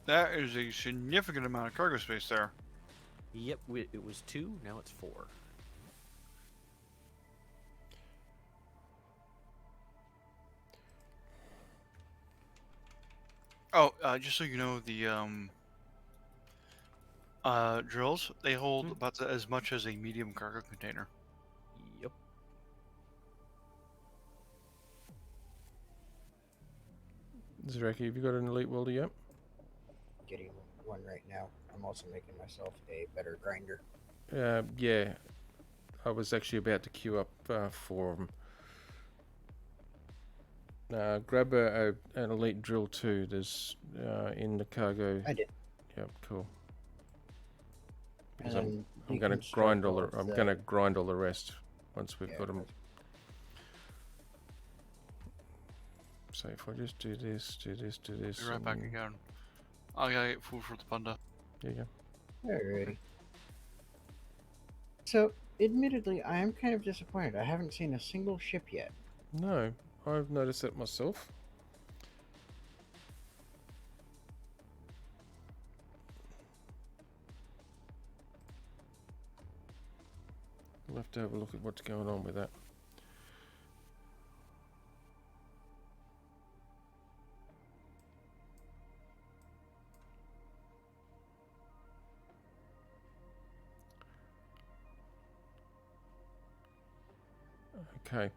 That is a significant amount of cargo space there. Yep, it was 2, now it's 4. Oh, just so you know, the drills, they hold about as much as a medium cargo container. Yep. Zaraki, have you got an elite welder yet? Getting one right now. I'm also making myself a better grinder. Yeah. I was actually about to queue up for them. Grab an elite drill too. There's in the cargo. I did. Yep, cool. And Because then I'm going to deconstruct grind all all of the, I'm the- going to grind all the rest once we've Yeah, got them. that's- So if I just do this, do this, do this. Be right back and- again. I gotta get food for the panda. There you go. Alrighty. So, admittedly, I am kind of disappointed. I haven't seen a single ship yet. No, I've noticed that myself. We'll have to have a look at what's going on with that. Okay.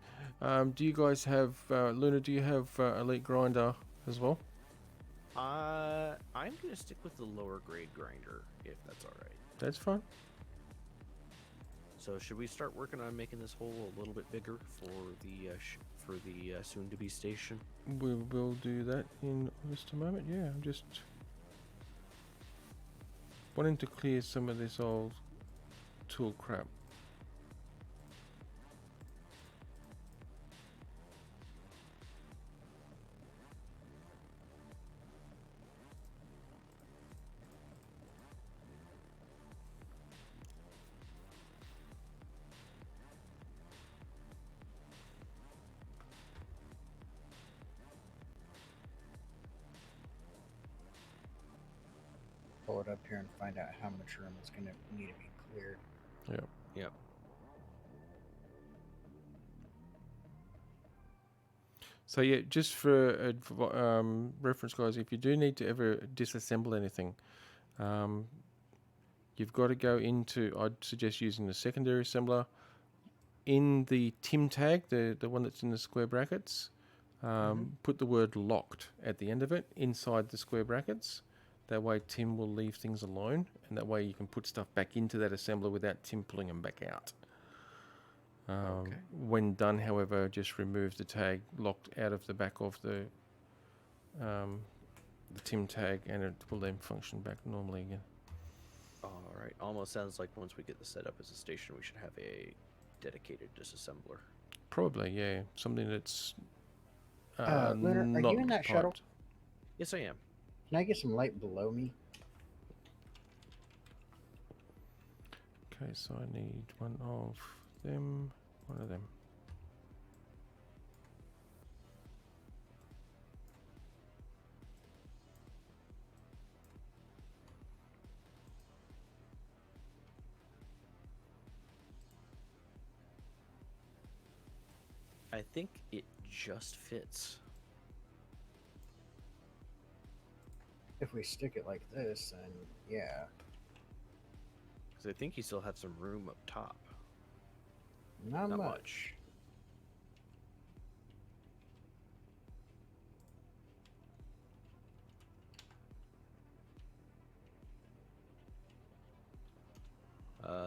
Do you guys have Luna? Do you have Elite Grinder as well? I'm gonna stick with the lower grade grinder if that's all right. That's fine. So should we start working on making this hole a little bit bigger for the soon-to-be station? We will do that in just a moment. Yeah, I'm just. wanting to clear some of this old tool crap. Pull it up here and find out how much room is going to need to be cleared. Yep. Yep. So yeah, just for reference, guys, if you do need to ever disassemble anything, you've got to go into. I'd suggest using the secondary assembler. In the TIM tag, the one that's in the square brackets, put the word locked at the end of it inside the square brackets. That way Tim will leave things alone, and that way you can put stuff back into that assembler without Tim pulling them back out. Okay. When done, however, just remove the tag locked out of the back of the TIM tag, and it will then function back normally again. All right. Almost sounds like once we get this set up as a station, we should have a dedicated disassembler. Probably, yeah. Something that's Lunar, are not you in that shuttle? piped. Yes, I am. Can I get some light below me? Okay, so I need one of them. One of them. I think it just fits. If we stick it like this, then yeah. Because I think you still have some room up top. Not Not much. much.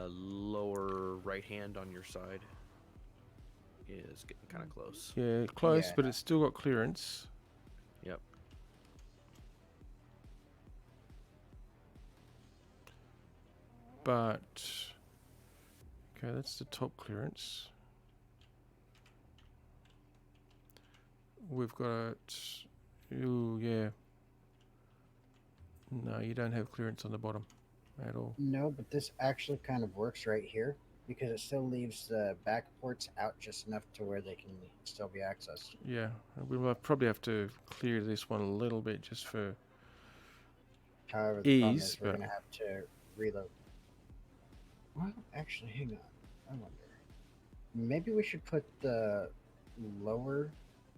Lower right hand on your side is getting kind of close. Yeah, close, but Yeah. it's still got clearance. Yep. But okay, that's the top clearance. We've got ooh, yeah. No, you don't have clearance on the bottom at all. No, but this actually kind of works right here because it still leaves the back ports out just enough to where they can still be accessed. Yeah, we'll probably have to clear this one a little bit just for However, the problem ease, is we're but going to have to reload. Well, actually, hang on. I wonder. Maybe we should put the lower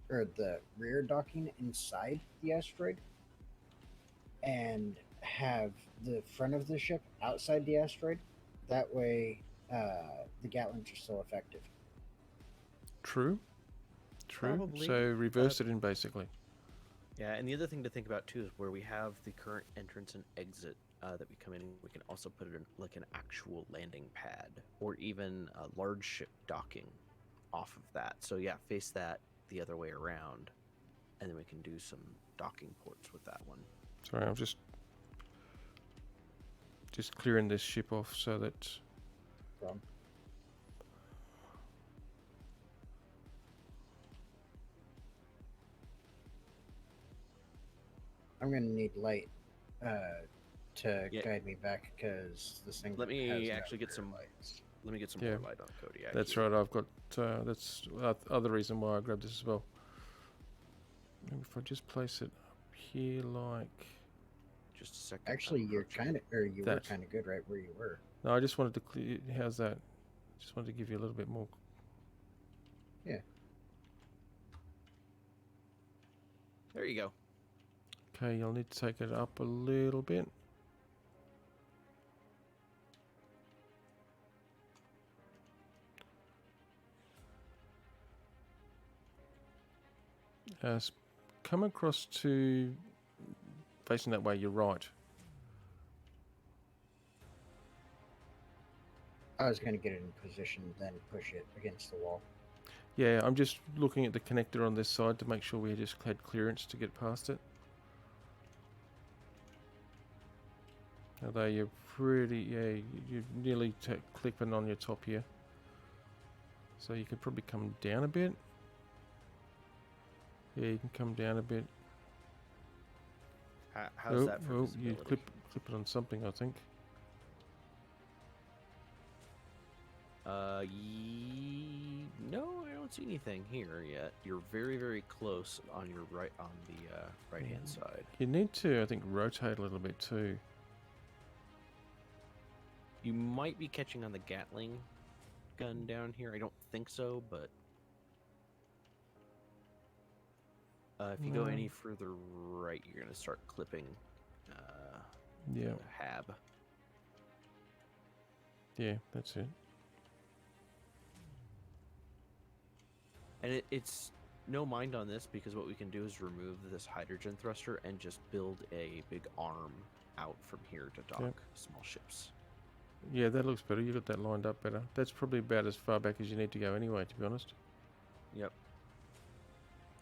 or the rear docking inside the asteroid and have the front of the ship outside the asteroid. That way, the Gatlins are still effective. true. Probably, So reverse it in basically. Yeah, and the other thing to think about too is where we have the current entrance and exit that we come in, we can also put it in like an actual landing pad or even a large ship docking off of that. So yeah, face that the other way around, and then we can do some docking ports with that one. Sorry, I'm just clearing this ship off so that From I'm gonna need light to Yeah. guide me back because this thing. Let me has no actually get rear some- lights. Let me get some Yeah. more light on Kodiak. that's here. right. I've got that's other reason why I grabbed this as well. Maybe if I just place it up here, like Just a second. Actually, I'm you're approaching. kind of, or you were That. kind of good right where you were. no, I just wanted to clear. How's that? Just wanted to give you a little bit more. There you go. Okay, you'll need to take it up a little bit. Come across to facing that way. You're right. I was gonna get it in position, then push it against the wall. Yeah, I'm just looking at the connector on this side to make sure we just had clearance to get past it. Although you're pretty, yeah, you're nearly clipping on your top here. So you could probably come down a bit. Yeah, you can come down a bit. How's that for you visibility? clip it on something, I think. No, I don't see anything here yet. You're very, very close on your right, on the right-hand side. You need to, I think, rotate a little bit too. You might be catching on the Gatling gun down here. I don't think so, but if you go any further right, you're gonna start clipping Yeah, Hab. yeah, that's it. And it's no mind on this, because what we can do is remove this hydrogen thruster and just build a big arm out from here to dock small ships. Yeah, that looks better. You got that lined up better. That's probably about as far back as you need to go anyway, to be honest. Yep.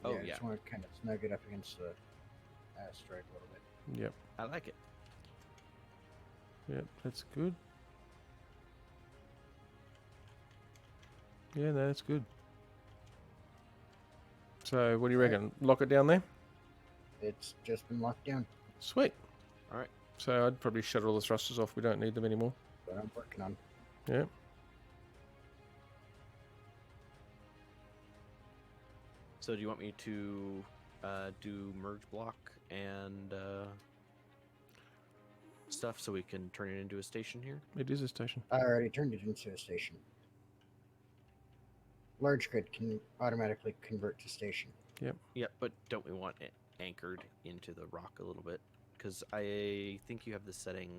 Yeah, Oh, I yeah. just want to kind of snug it up against the asteroid a little bit. Yep, I like it. yep, that's good. Yeah, no, that's good. So, what do you reckon? Lock it down there? It's just been locked down, Sweet. All right. So, I'd probably shut all the thrusters off. We don't need them anymore. but I'm working on. Yeah. So do you want me to do merge block and stuff so we can turn it into a station here? It is a station. I already turned it into a station. Large grid can automatically convert to station. Yep, but don't we want it anchored into the rock a little bit? Because I think you have the setting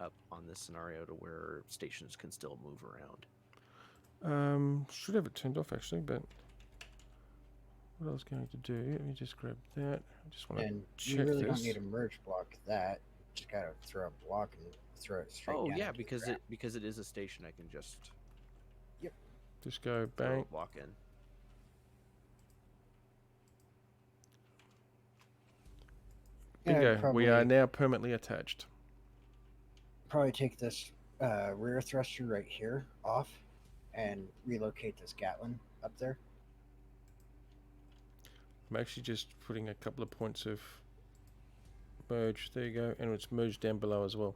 up on this scenario to where stations can still move around. Should have it turned off actually, but what I was going to do, let me just grab that. I just want to And check you really this. don't need a merge block that. Just gotta throw a block and throw it straight Oh down yeah, into the because ground. it is a station. I can just Just go throw bang. a block in. Yeah, Bingo. We are probably- now permanently attached. Probably take this rear thruster right here off and relocate this Gatlin up there. I'm actually just putting a couple of points of merge. There you go. And it's merged down below as well.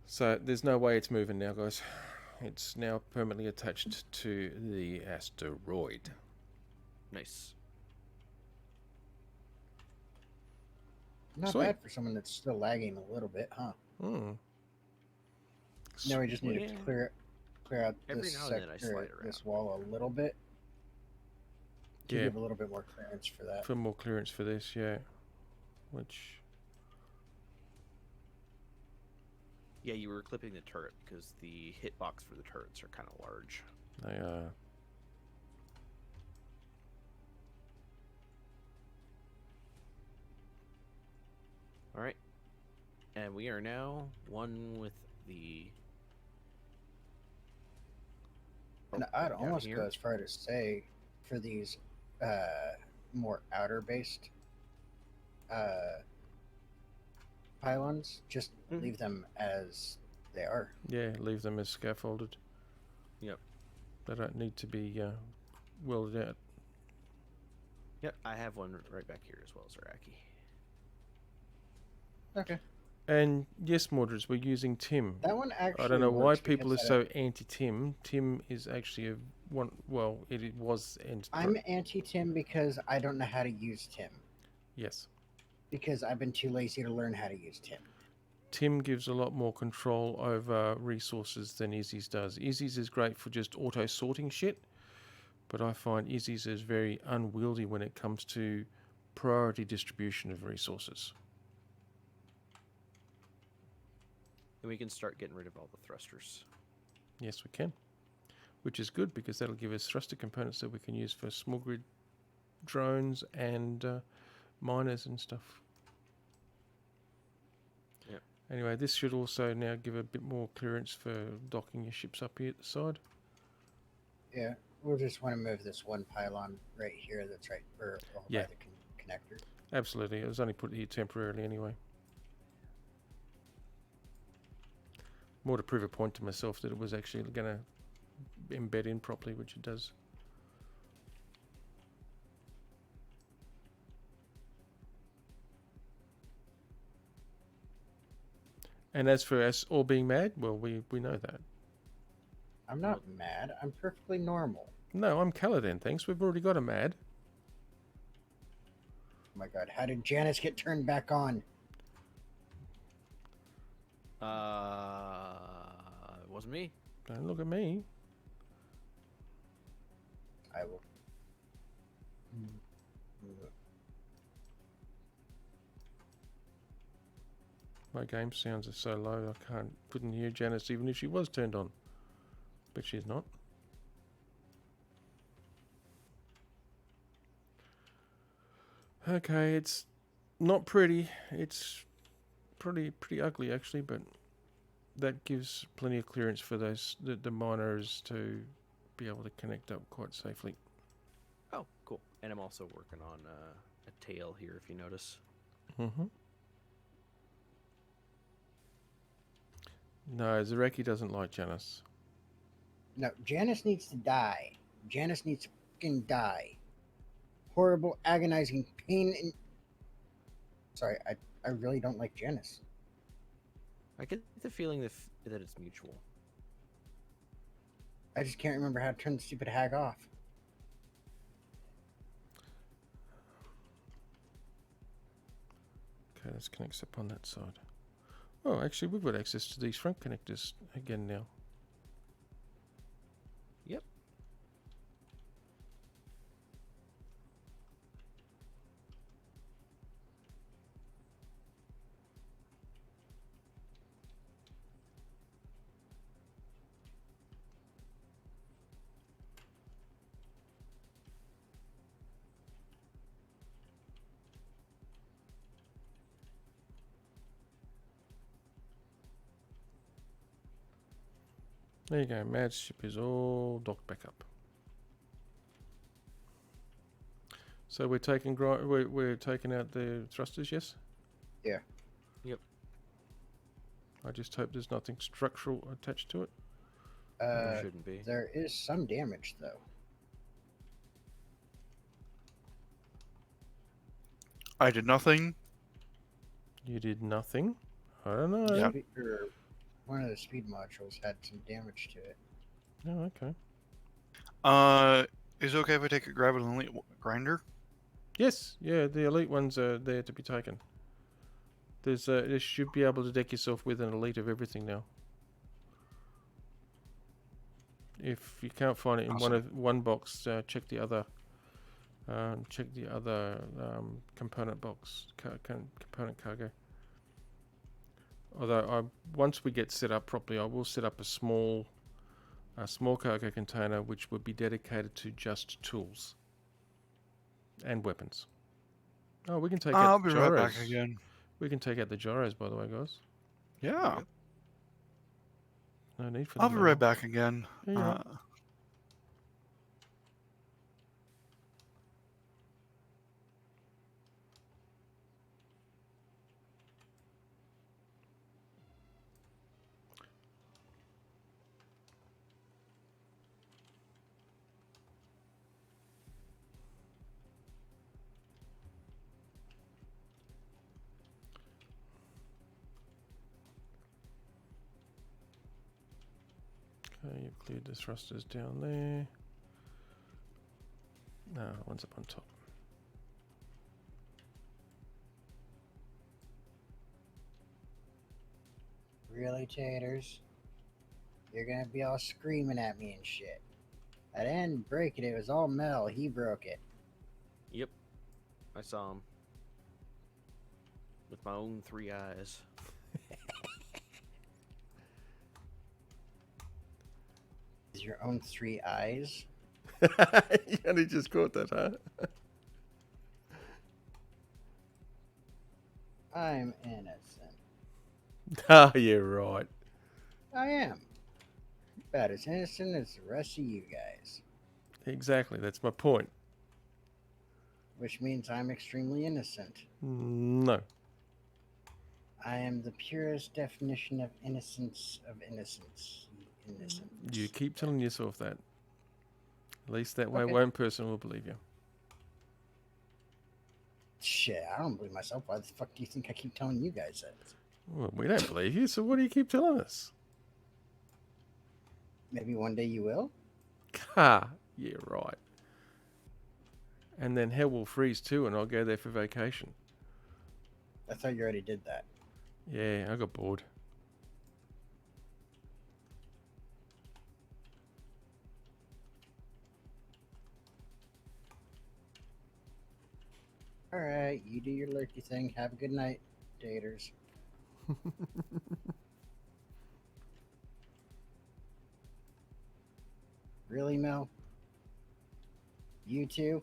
So there's no way it's moving now, guys. It's now permanently attached to the asteroid. Nice. Not Sweet. bad for someone that's still lagging a little bit, huh? Hmm. Now we just need Yeah. to clear out Every this now and then I slide this wall a little bit to Yeah. give a little bit more clearance for that. For more clearance for this, yeah. Which, Yeah, you were clipping the turret because the hitbox for the turrets are kind of large. they are. All right, and we are now one with the. And Oh, I'd down almost here. go as far to say for these more outer based pylons, just Mhm. leave them as they are. Yeah, leave them as scaffolded. Yep. They don't need to be welded out. Yep, I have one right back here as well, Zaraki. Okay. And yes, Mordreds, we're using Tim. That one actually. I don't know why works people are because so anti-Tim. Tim is actually a one. Well, it was. And I'm anti Tim because I don't know how to use Tim. yes, Because I've been too lazy to learn how to use Tim. Tim gives a lot more control over resources than Izzy's does. Izzy's is great for just auto sorting shit, but I find Izzy's is very unwieldy when it comes to priority distribution of resources. And we can start getting rid of all the thrusters. Yes, we can, which is good because that'll give us thruster components that we can use for small grid drones and miners and stuff. Yep. Anyway, this should also now give a bit more clearance for docking your ships up here at the side. Yeah, we'll just want to move this one pylon right here that's right Yeah. by the connector. Absolutely, it was only put here temporarily anyway. More to prove a point to myself that it was actually going to embed in properly, which it does. And as for us all being mad, well, we know that. I'm not mad. I'm perfectly normal. No, I'm Caladan, thanks. We've already got a mad. Oh my god, how did Janice get turned back on? It wasn't me. Don't look at me. I will. My game sounds are so low I couldn't hear Janice even if she was turned on. But she's not. Okay, it's not pretty. It's pretty ugly actually, but that gives plenty of clearance for the miners to be able to connect up quite safely. Oh, cool. And I'm also working on a tail here, if you notice. Mm-hmm. No, Zareki doesn't like Janice. No, Janice needs to die. Janice needs to fucking die. Horrible, agonizing pain and... Sorry, I really don't like Janice. I get the feeling that it's mutual. I just can't remember how to turn the stupid hag off. Okay, let's connect up on that side. Oh, actually, we've got access to these front connectors again now. Yep. There you go. Mad ship is all docked back up. So we're taking we're taking out the thrusters, yes? Yeah. Yep. I just hope there's nothing structural attached to it. There shouldn't be. There is some damage, though. I did nothing. You did nothing? I don't know. Yeah. One of the speed modules had some damage to it. Oh, okay. Is it okay if I take a grab an elite grinder? Yes, yeah, the elite ones are there to be taken. There's you should be able to deck yourself with an elite of everything now. If you can't find it in Awesome. one box, check the other. Component box, component cargo. Although once we get set up properly, I will set up a small cargo container which would be dedicated to just tools and weapons. Oh, we can take I'll out be gyros. right back again. We can take out the gyros, by the way, guys. Yeah. No need for I'll them be now. right back again. Yeah, you're right. Okay, you've cleared the thrusters down there. No, one's up on top. Really, Taters? You're gonna be all screaming at me and shit. I didn't break it, it was all metal. He broke it. Yep. I saw him. With my own 3 eyes. Is your own 3 eyes? You only just caught that, huh? I'm innocent. Ah, you're right. I am. About as innocent as the rest of you guys. Exactly, that's my point. Which means I'm extremely innocent. No. I am the purest definition of innocence of innocence. Innocence. You keep telling yourself that. At least that way Okay. one person will believe you. Shit, I don't believe myself. Why the fuck do you think I keep telling you guys that? Well, we don't believe you, so what do you keep telling us? Maybe one day you will? Ha! Yeah, right. And then hell will freeze too, and I'll go there for vacation. I thought you already did that. Yeah, I got bored. Alright, you do your lurky thing. Have a good night, daters. Really, Mel? You too?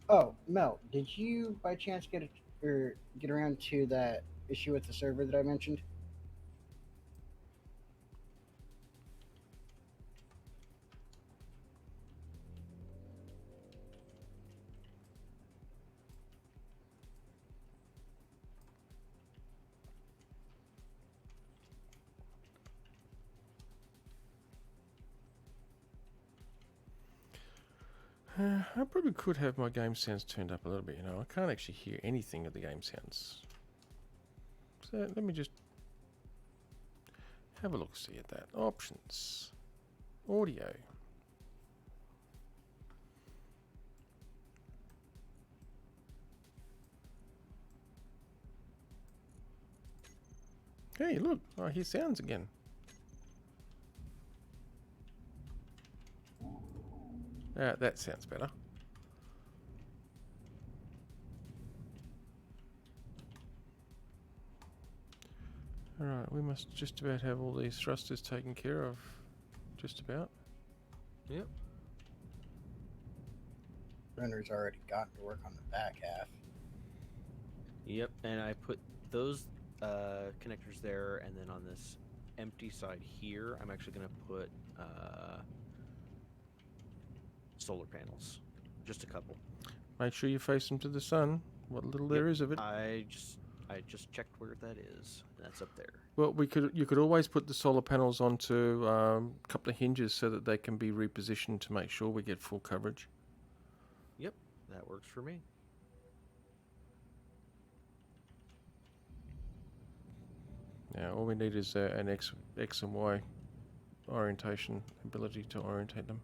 Oh, Mel, did you by chance get around to that issue with the server that I mentioned? I probably could have my game sounds turned up a little bit, you know. I can't actually hear anything of the game sounds. So let me just have a look, see at that. Options. Audio. Hey, look, I hear sounds again. That sounds better. Alright, we must just about have all these thrusters taken care of. Just about. Yep. Renner's already gotten to work on the back half. Yep, and I put those connectors there, and then on this empty side here, I'm actually going to put solar panels. Just a couple. Make sure you face them to the sun. What little there is of it. I just checked where that is. That's up there. Well, you could always put the solar panels onto a couple of hinges so that they can be repositioned to make sure we get full coverage. Yep, that works for me. Now, all we need is an X and Y orientation, ability to orientate them,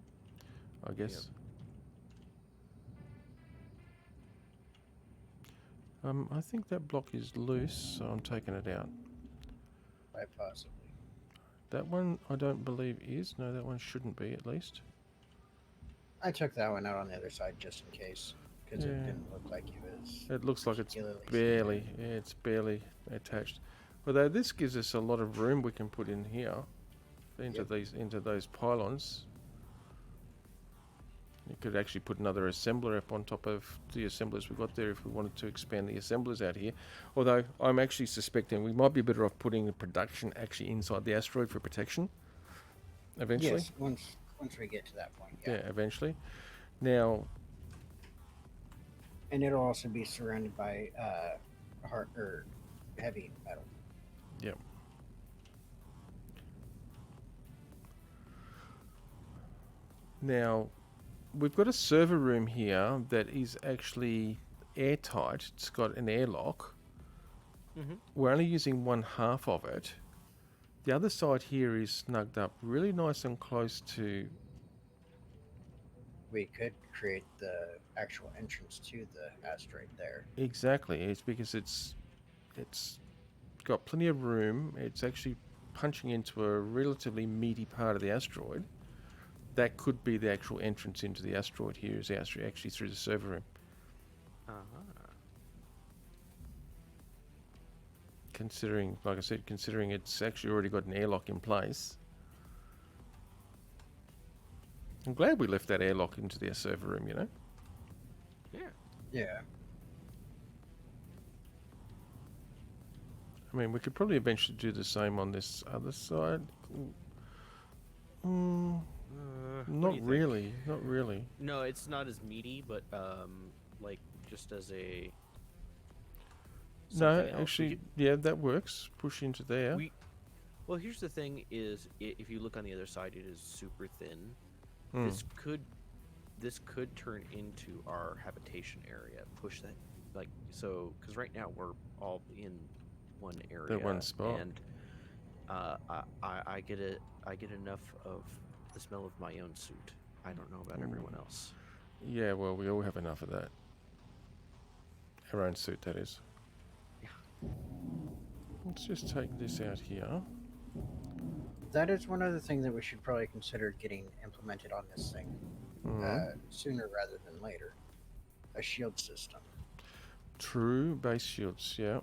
I guess. I think that block is loose, so I'm taking it out. Quite possibly. That one, I don't believe is. No, that one shouldn't be, at least. I took that one out on the other side just in case, because Yeah. it didn't look like it was. It looks like it's particularly barely, severe. yeah, it's barely attached. Although this gives us a lot of room we can put in here, into those pylons. You could actually put another assembler up on top of the assemblers we've got there if we wanted to expand the assemblers out here. Although I'm actually suspecting we might be better off putting the production actually inside the asteroid for protection. Eventually. Yes, once we get to that point. Yeah, eventually. Now, And it'll also be surrounded by hard or heavy metal. yep. Now, we've got a server room here that is actually airtight. It's got an airlock. Mm-hmm. We're only using one half of it. The other side here is snugged up really nice and close to... We could create the actual entrance to the asteroid there. Exactly. It's because it's got plenty of room. It's actually punching into a relatively meaty part of the asteroid. That could be the actual entrance into the asteroid here, is actually through the server room. Considering, like I said, considering it's actually already got an airlock in place. I'm glad we left that airlock into the server room, you know? Yeah. Yeah. I mean, we could probably eventually do the same on this other side. What do Not you think? really, not really. No, it's not as meaty, but like just as a. No, something else. actually, yeah, that works. Push into there. Well, here's the thing: is if you look on the other side, it is super thin. Hmm. This could turn into our habitation area. Push that, like, so, because right now we're all in one area. one spot. And I get enough of the smell of my own suit. I don't know about everyone else. Yeah, well, we all have enough of that. Our own suit, that is. Yeah. Let's just take this out here. That is one other thing that we should probably consider getting implemented on this thing sooner rather than later. A shield system. True, base shields, yeah.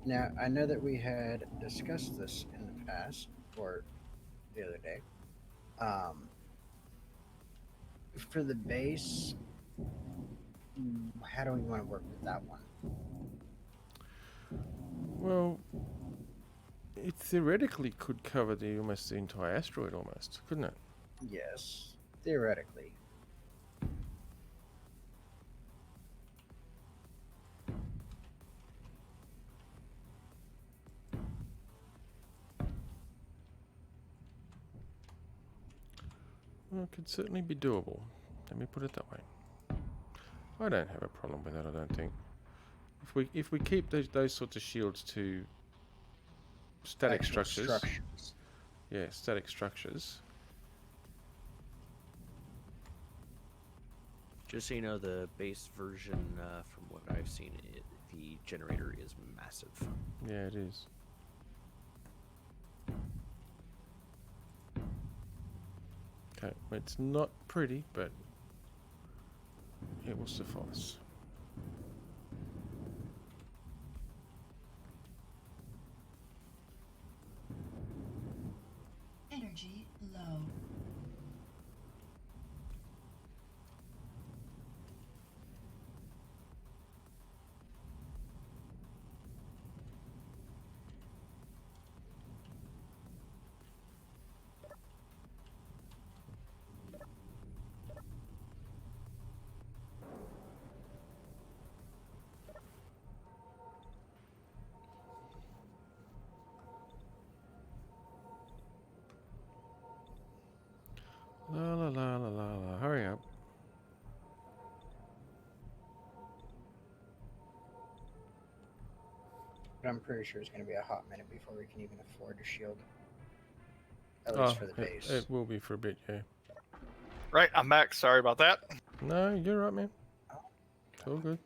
Now, I know that we had discussed this in the past, or the other day. For the base, how do we want to work with that one? Well, it theoretically could cover almost the entire asteroid, almost, couldn't it? Yes, theoretically. Well, it could certainly be doable. Let me put it that way. I don't have a problem with that, I don't think. If we keep those sorts of shields to static Actual structures. Yeah, static structures. Just so you know, the base version, from what I've seen, the generator is massive. Yeah, it is. Okay, it's not pretty, but it will suffice. Energy low. La la la la la la. Hurry up. But I'm pretty sure it's going to be a hot minute before we can even afford a shield. At least for the base. It will be for a bit, yeah. Right, I'm back. Sorry about that. No, you're right, man. It's all good.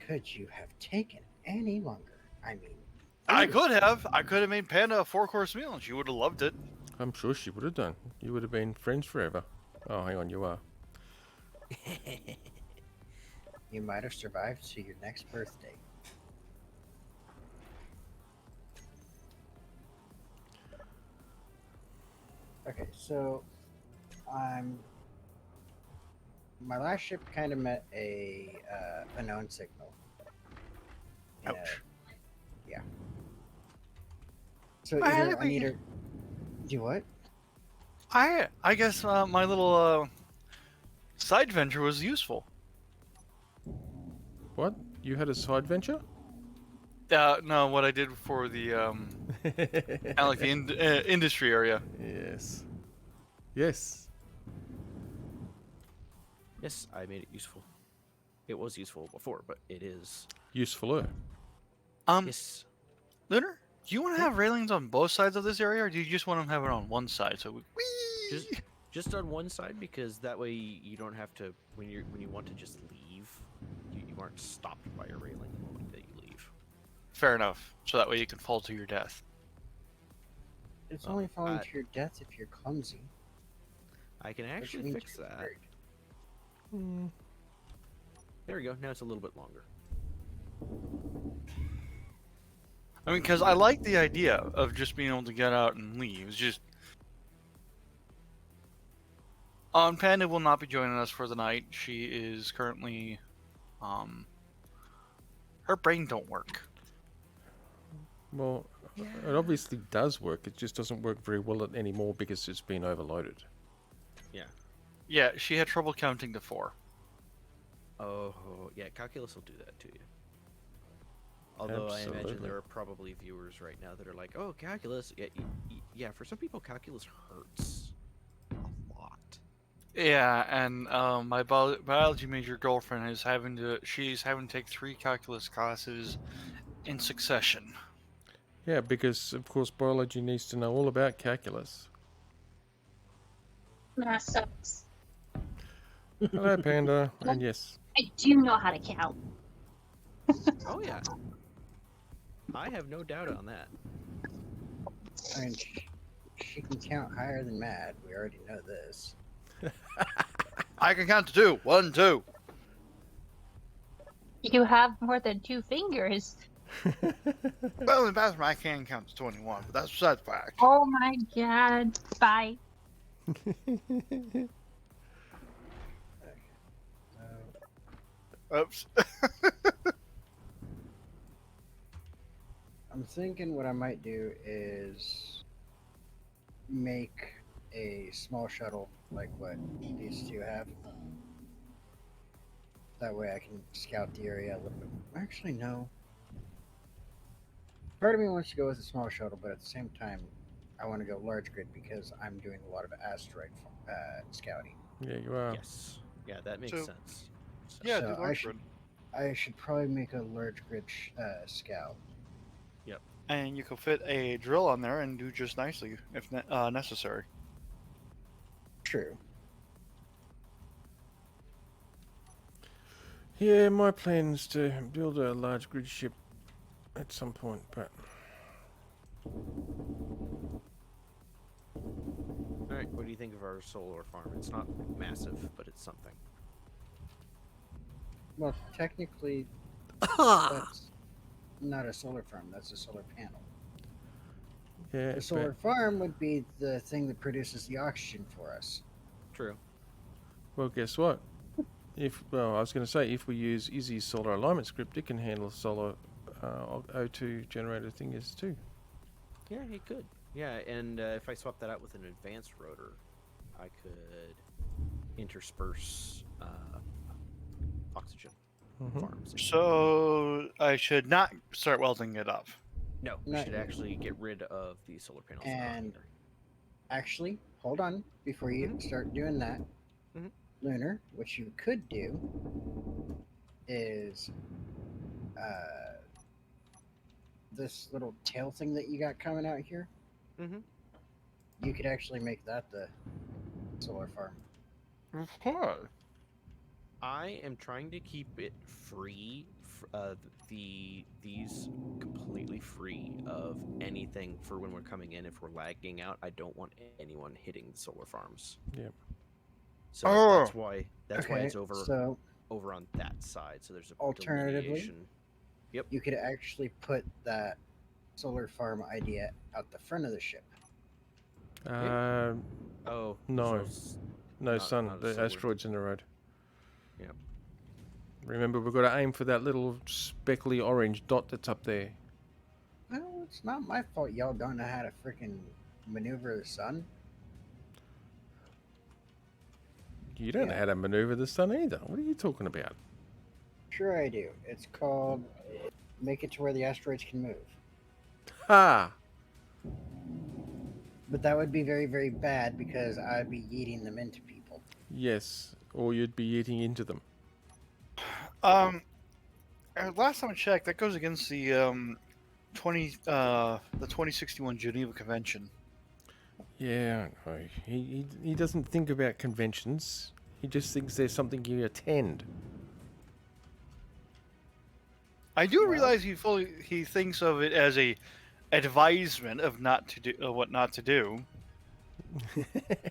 Could you have taken any longer? I mean, I could have. I could have made Panda a 4-course meal, and she would have loved it. I'm sure she would have done. You would have been friends forever. Oh, hang on, you are. you might have survived to your next birthday. Okay, so my last ship kind of met a unknown signal. Ouch. Yeah. So I had either to I need be- her. Do what? I guess my little side venture was useful. What? You had a side venture? No, what I did for the kind of like the industry area. Yes. Yes. Yes, I made it useful. It was useful before, but it is. Usefuler. Yes. Lunar, do you want to have railings on both sides of this area, or do you just want to have it on one side? So we. Just on one side, because that way you don't have to when you want to just leave, you aren't stopped by a railing the moment that you leave. Fair enough. So that way you can fall to your death. It's Oh, only falling I- to your death if you're clumsy. I can which actually means fix you're that. hurt. There we go. Now it's a little bit longer. I mean, because I like the idea of just being able to get out and leave. It's just. Panda will not be joining us for the night. She is currently. Her brain don't work. Well, it obviously does work. It just doesn't work very well anymore because it's been overloaded. Yeah. Yeah, she had trouble counting to 4. Oh, yeah, calculus will do that to you. Although I imagine Absolutely. there are probably viewers right now that are like, "Oh, calculus." Yeah, yeah. For some people, calculus hurts a lot. Yeah, and my biology major girlfriend is she's having to take 3 calculus classes in succession. Yeah, because of course biology needs to know all about calculus. Math sucks. Hello, Panda. And yes, I do know how to count. Oh yeah, I have no doubt on that. I mean, she can count higher than Mad. We already know this. I can count to 2. 1, 2. You have more than 2 fingers. Well, in the bathroom, I can count to 21, but that's beside the fact. Oh my god. Bye. Oops. I'm thinking what I might do is make a small shuttle like what these two have. That way I can scout the area a little bit. Actually, no. Part of me wants to go with a small shuttle, but at the same time, I want to go large grid because I'm doing a lot of asteroid scouting. yeah, you are. Yes, yeah, that makes So- sense. So- Yeah, So do I large should- grid. I should probably make a large grid scout. And you can fit a drill on there and do just nicely if necessary. True. Yeah, my plan is to build a large grid ship at some point, but All right, what do you think of our solar farm? It's not massive, but it's something. Well, technically, that's not a solar farm. That's a solar panel. yeah, The solar farm would be the thing that produces the oxygen for us. True. well, guess what? I was going to say, if we use Izzy's solar alignment script, it can handle solar O2 generator thingies too. Yeah, it could. Yeah, and if I swap that out with an advanced rotor, I could intersperse oxygen Mhm. farms. So I should not start welding it up. No, we Not should yet. actually get rid of the solar panels. that are on And- here. Actually, hold on. Before you start doing that, Mhm. Lunar, what you could do is this little tail thing that you got coming out here. Mhm. You could actually make that the solar farm. Of course. I am trying to keep it free, these completely free of anything for when we're coming in. If we're lagging out, I don't want anyone hitting the solar farms. Yep. So Oh. that's why Okay, it's over so on that side. So there's a Alternatively- delineation. you could actually put that solar farm idea out the front of the ship. Oh No. so No, Not- son, not a the solar. asteroid's in the road. Yep. Remember, we've got to aim for that little speckly orange dot that's up there. Well, it's not my fault y'all don't know how to freaking maneuver the sun. You don't know Yeah. how to maneuver the sun either. What are you talking about? Sure I do. It's called make it to where the asteroids can move. Ha! But that would be very, very bad because I'd be yeeting them into people. Yes, or you'd be eating into them. Last time I checked, that goes against the 2061 Geneva Convention. Yeah, I know. He doesn't think about conventions. He just thinks there's something you attend. I do Well- realize he thinks of it as a advisement of not to do what not to do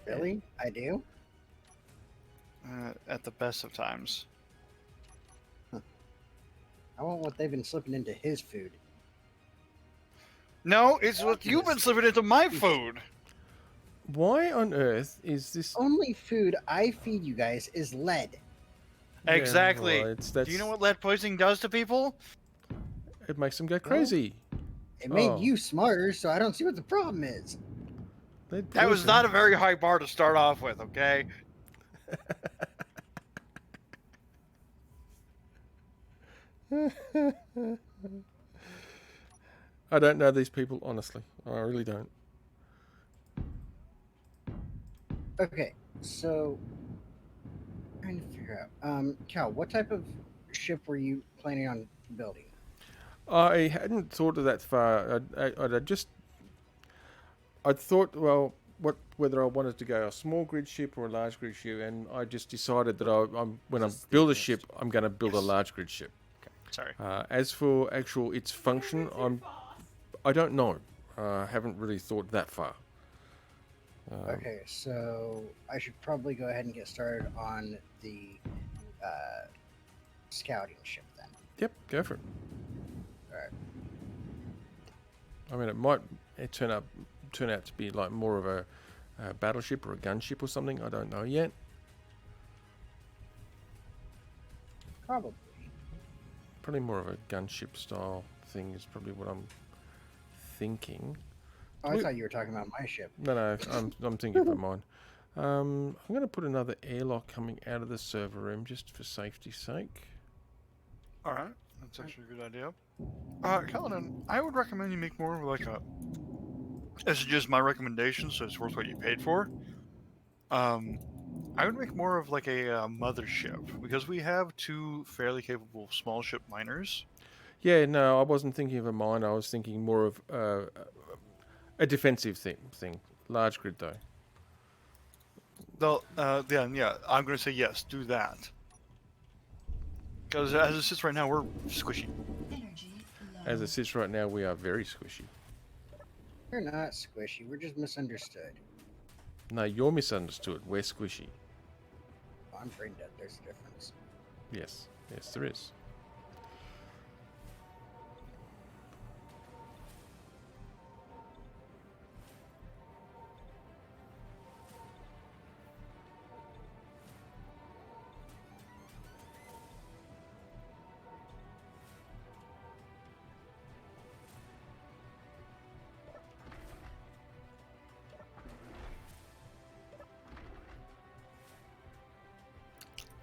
Really? I do? at the best of times. I want what they've been slipping into his food. No, it's what you've been slipping into my food. Why on earth is this? Only food I feed you guys is lead. Yeah, Exactly. well, Do you know what lead poisoning does to people? It makes them go crazy. It made Oh. you smarter, so I don't see what the problem is. Lead That was poison. not a very high bar to start off with, okay? I don't know these people, honestly. I really don't. Okay, so trying to figure out. Cal, what type of ship were you planning on building? I hadn't thought of that far. I thought, well, whether I wanted to go a small grid ship or a large grid ship, and I just decided that when I Is this the build a advanced? ship, I'm going to build a Yes. large grid ship. Sorry. As for actual its function, I don't know. I haven't really thought that far. Okay, so I should probably go ahead and get started on the scouting ship then. Yep, go for it. Alright. I mean, it might turn out to be like more of a battleship or a gunship or something. I don't know yet. Probably. Probably more of a gunship style thing is probably what I'm thinking. Oh, I thought you were talking about my ship. No, I'm thinking about mine. I'm going to put another airlock coming out of the server room just for safety's sake. All right, that's actually a good idea. Kaladin, I would recommend you make more of like a. This is just my recommendation, so it's worth what you paid for. I would make more of like a mothership because we have two fairly capable small ship miners. Yeah, no, I wasn't thinking of a mine. I was thinking more of a defensive thing. Large grid, though. Then yeah, I'm going to say yes, do that. Because as it sits right now, we're squishy. As it sits right now, we are very squishy. We're not squishy. We're just misunderstood. No, you're misunderstood. We're squishy. Oh, I'm brain dead. There's a difference. Yes, yes, there is.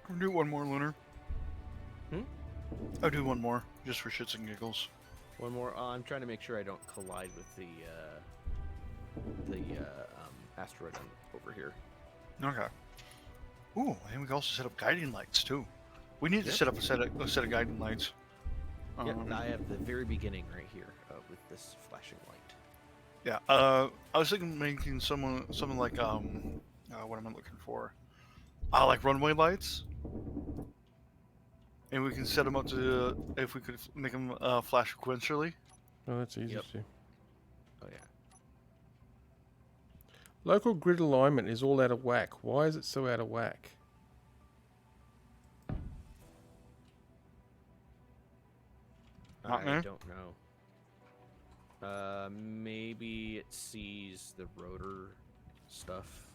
I'll do one more, Lunar. Hmm? I'll do one more, just for shits and giggles. One more. I'm trying to make sure I don't collide with the asteroid over here. Okay. Ooh, and we can also set up guiding lights too. We need to Yep. set up a set of guiding lights. Yep, I have the very beginning right here with this flashing light. Yeah. I was thinking making something like what am I looking for? Like runway lights. And we can set them up to if we could make them flash sequentially. Oh, that's easy Yep. to do. Oh yeah. Local grid alignment is all out of whack. Why is it so out of whack? Not I me. don't know. Maybe it sees the rotor stuff.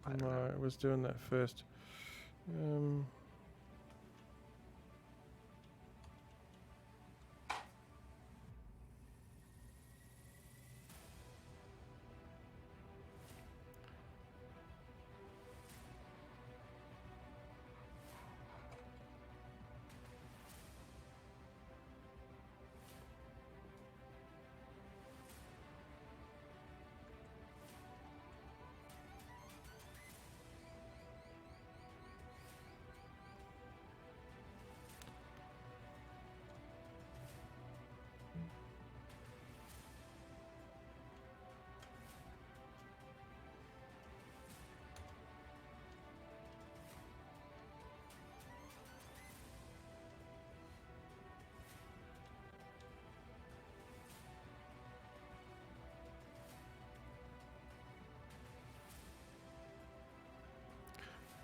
I don't No, know. it was doing that first.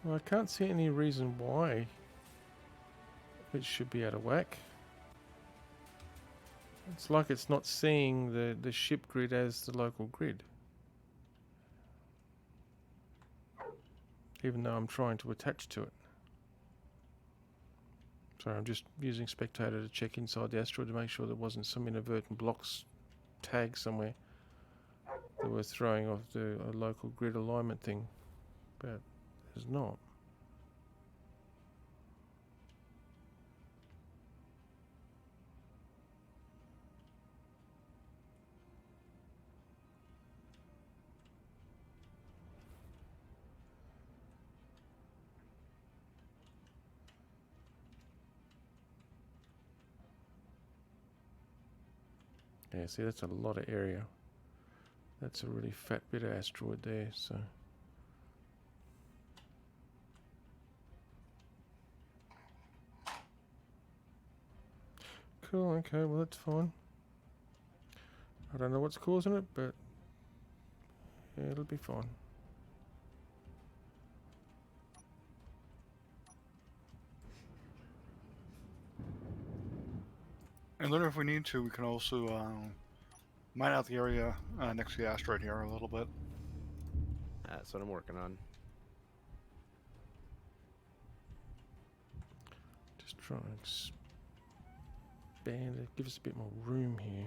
Well, I can't see any reason why it should be out of whack. It's like it's not seeing the ship grid as the local grid. Even though I'm trying to attach to it. Sorry, I'm just using Spectator to check inside the asteroid to make sure there wasn't some inadvertent blocks tag somewhere that was throwing off the local grid alignment thing. But there's not. Yeah, see, that's a lot of area. That's a really fat bit of asteroid there, so. Cool, okay, well that's fine. I don't know what's causing it, but yeah, it'll be fine. And then if we need to, we can also mine out the area next to the asteroid here a little bit. That's what I'm working on. Just try and expand it, give us a bit more room here.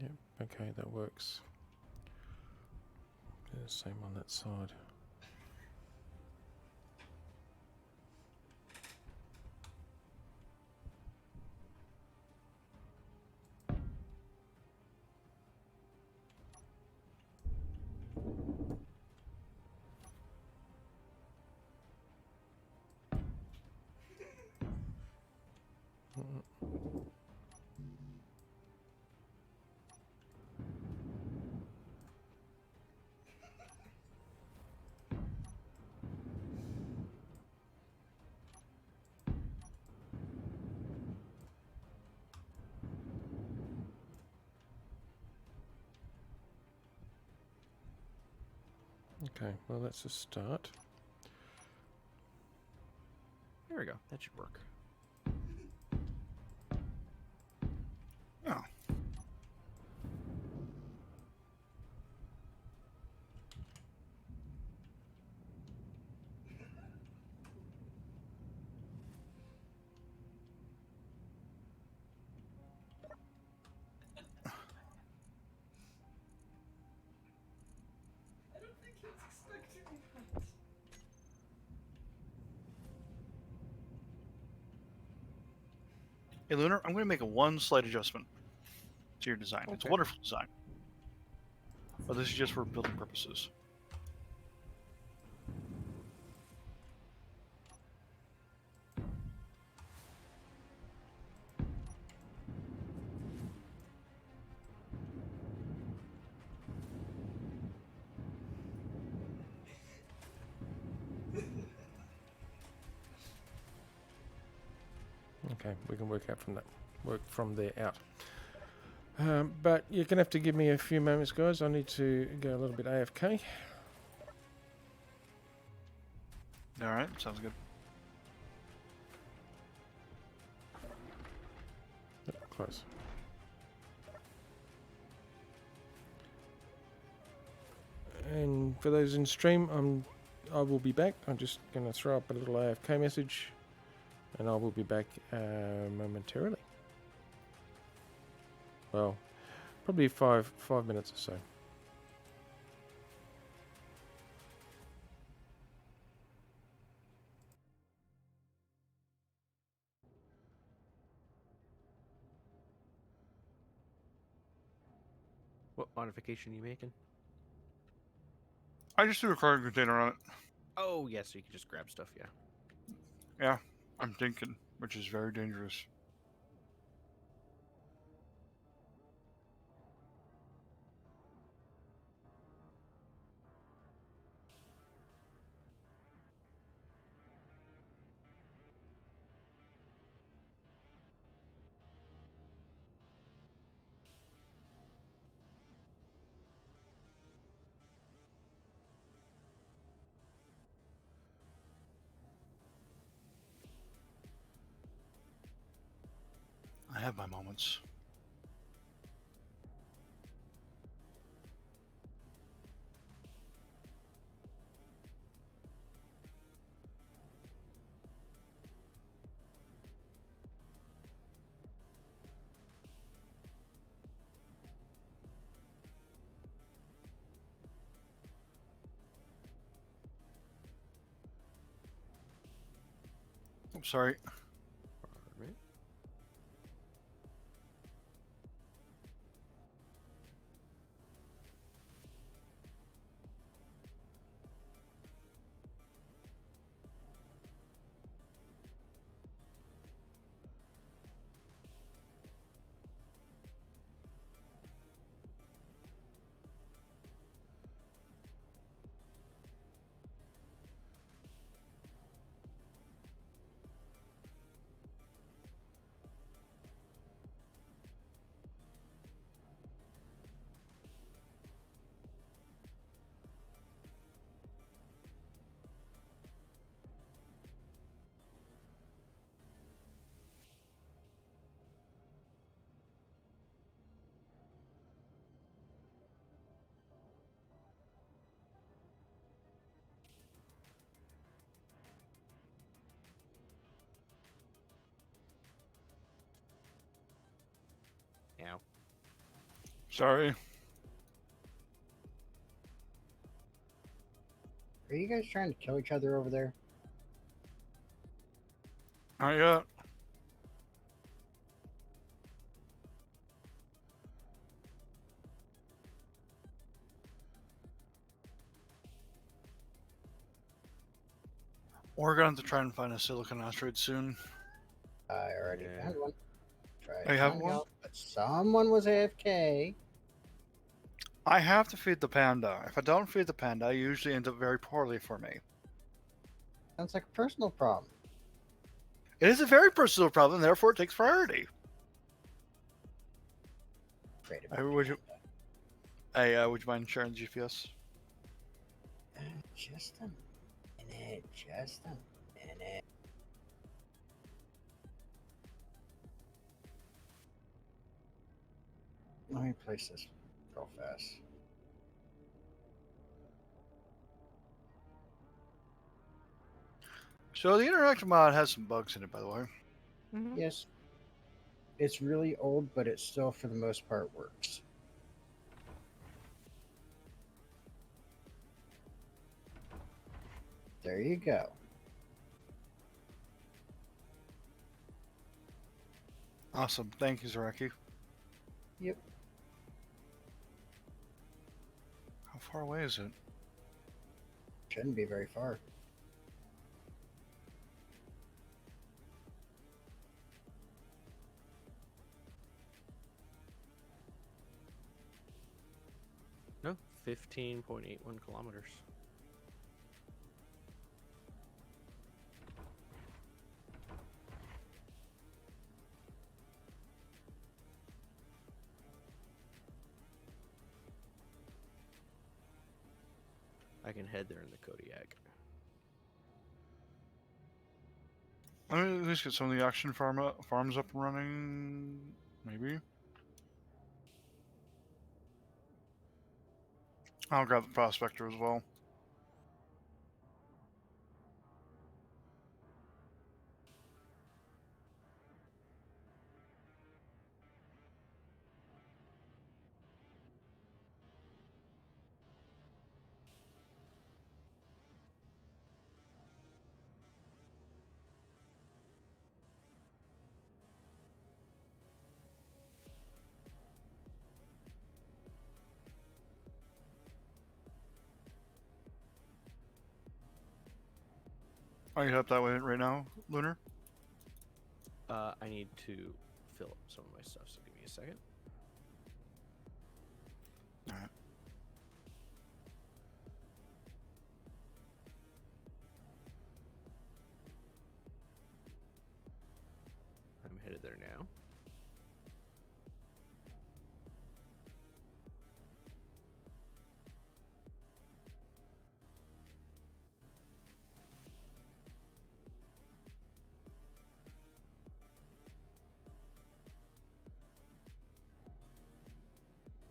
Yep, okay, that works. Yeah, same on that side. Okay, well that's a start. There we go. That should work. Oh. I don't think he was expecting that. Hey, Lunar, I'm going to make one slight adjustment to your design. It's a Okay. wonderful design. But this is just for building purposes. Okay, we can work from there out. But you're gonna have to give me a few moments, guys. I need to go a little bit AFK. Alright, sounds good. Yep, close. And for those in stream, I will be back. I'm just gonna throw up a little AFK message, and I will be back momentarily. Well, probably five minutes or so. What modification are you making? I just threw a cargo container on it. Oh, yes, so you can just grab stuff, yeah. Yeah, I'm thinking, which is very dangerous. I have my moments. I'm sorry. Alright. Now. Sorry. Are you guys trying to kill each other over there? Not yet. We're going to try and find a silicon asteroid soon. I already Yeah. found one. Tried Oh, you have finding one? out, but someone was AFK. I have to feed the panda. If I don't feed the panda, it usually ends up very poorly for me. Sounds like a personal problem. It is a very personal problem, therefore it takes priority. Afraid of Hey, it, would you- Panda. Hey, would you mind sharing the GPS? Just a minute. Just a minute. Let me place this real fast. So the interactive mod has some bugs in it, by the way. Yes. It's really old, but it still, for the most part, works. There you go. Awesome. Thank you, Zaraki. Yep. How far away is it? Shouldn't be very far. No, 15.81 kilometers. I can head there in the Kodiak. Let me at least get some of the action farms up and running. Maybe. I'll grab the prospector as well. Are you up that way right now, Lunar? I need to fill up some of my stuff, so give me a second. Alright. I'm headed there now.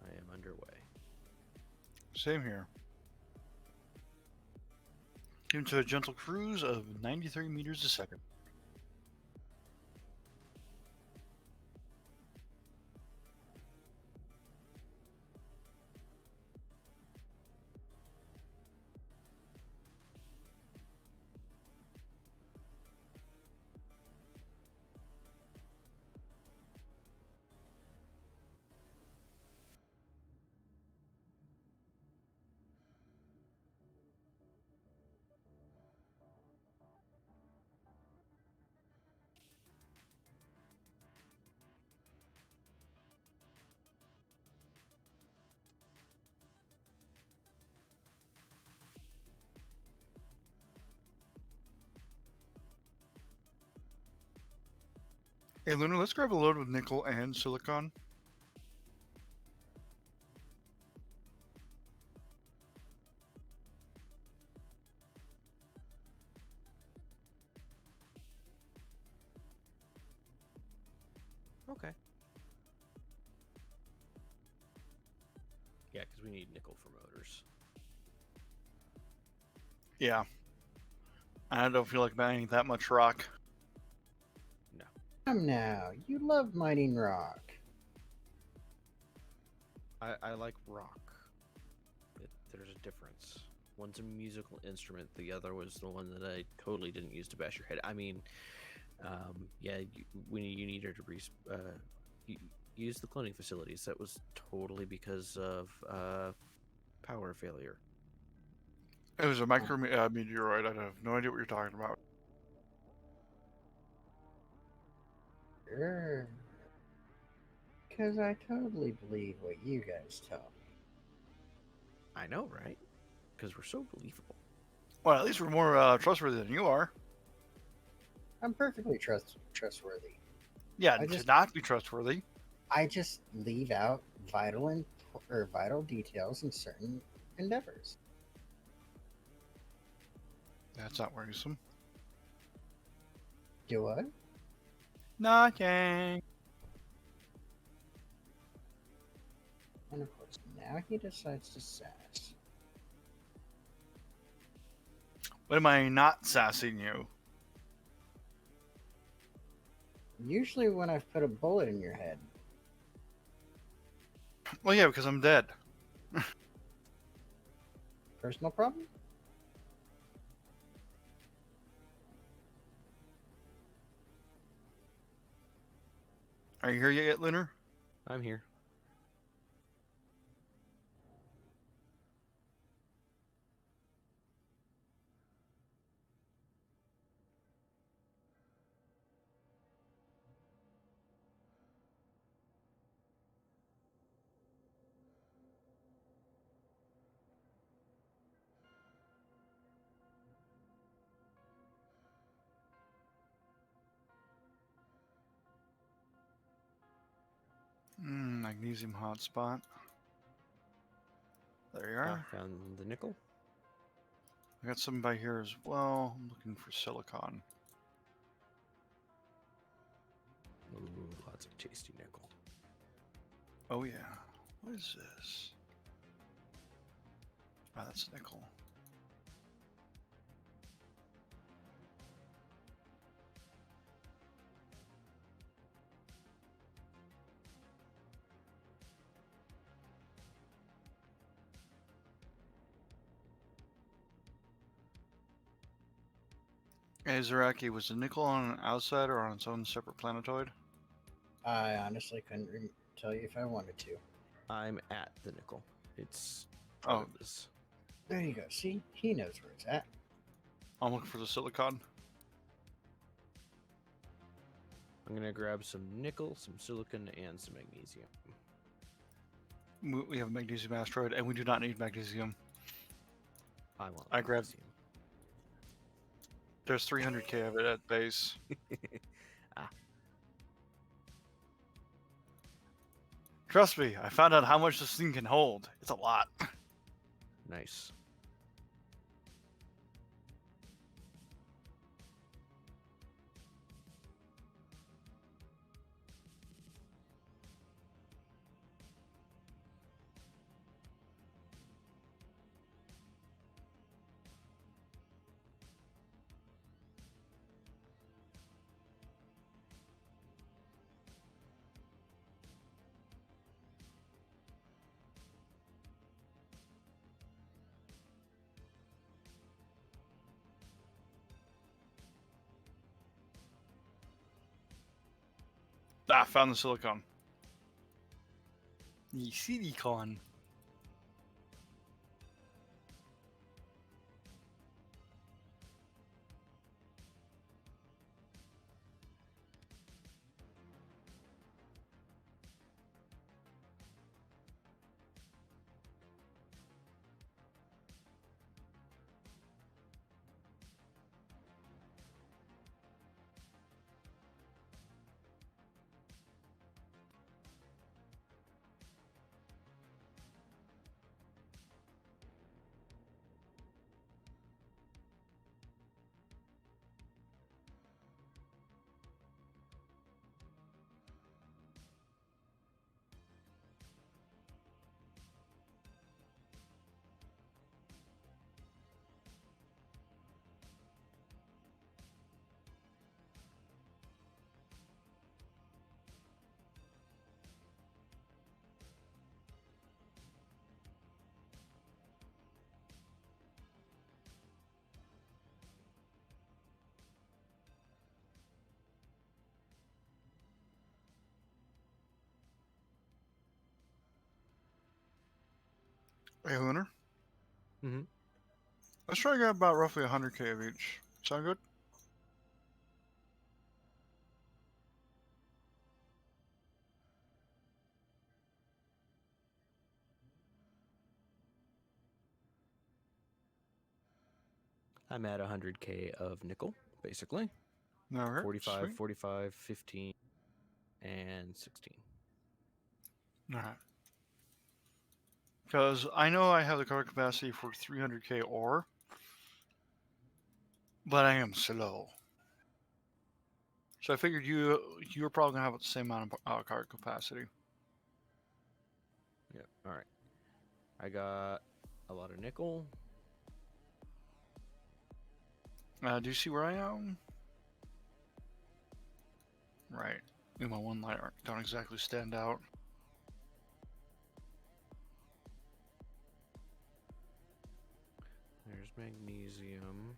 I am underway. Same here. Into a gentle cruise of 93 meters a second. Hey, Luna, let's grab a load with nickel and silicon. Okay. Yeah, because we need nickel for motors. Yeah. I don't feel like mining that much rock. Come now, you love mining rock. I like rock. There's a difference. One's a musical instrument. The other was the one that I totally didn't use to bash your head. I mean, yeah, when you needed to use the cloning facilities, that was totally because of power failure. It was a micro meteoroid. I have no idea what you're talking about. Sure. Because I totally believe what you guys tell me. I know, right? Because we're so believable. Well, at least we're more trustworthy than you are. I'm perfectly trustworthy. Yeah, I to just- not be trustworthy. I just leave out vital details in certain endeavors. That's not worrisome. Do what? Nothing. And of course, now he decides to sass. When am I not sassing you? Usually when I've put a bullet in your head. Well, yeah, because I'm dead. Personal problem? Are you here yet, Lunar? I'm here. Magnesium hotspot. There you are. Found the nickel. I got some by here as well. I'm looking for silicon. Ooh, lots of tasty nickel. Oh yeah. What is this? Oh, that's nickel. Hey, Zaraki, was the nickel on an outside or on its own separate planetoid? I honestly couldn't tell you if I wanted to. I'm at the nickel. It's part of this. There you go. See? He knows where it's at. I'm looking for the silicon. I'm gonna grab some nickel, some silicon, and some magnesium. We have a magnesium asteroid, and we do not need magnesium. I want. I grabbed- magnesium. There's 300k of it at base. Ah. Trust me, I found out how much this thing can hold. It's a lot. Nice. Ah, found the silicon. The silicon. Hey, Lunar. Mhm. Let's try to get about roughly 100k of each. Sound good? I'm at 100k of nickel, basically. Okay, 45, sweet. 45, 15, and 16. Alright. Because I know I have the card capacity for 300k ore, but I am slow. So I figured you were probably gonna have the same amount of card capacity. Yep. All right. I got a lot of nickel. Do you see where I am? Right. My one light don't exactly stand out. There's magnesium.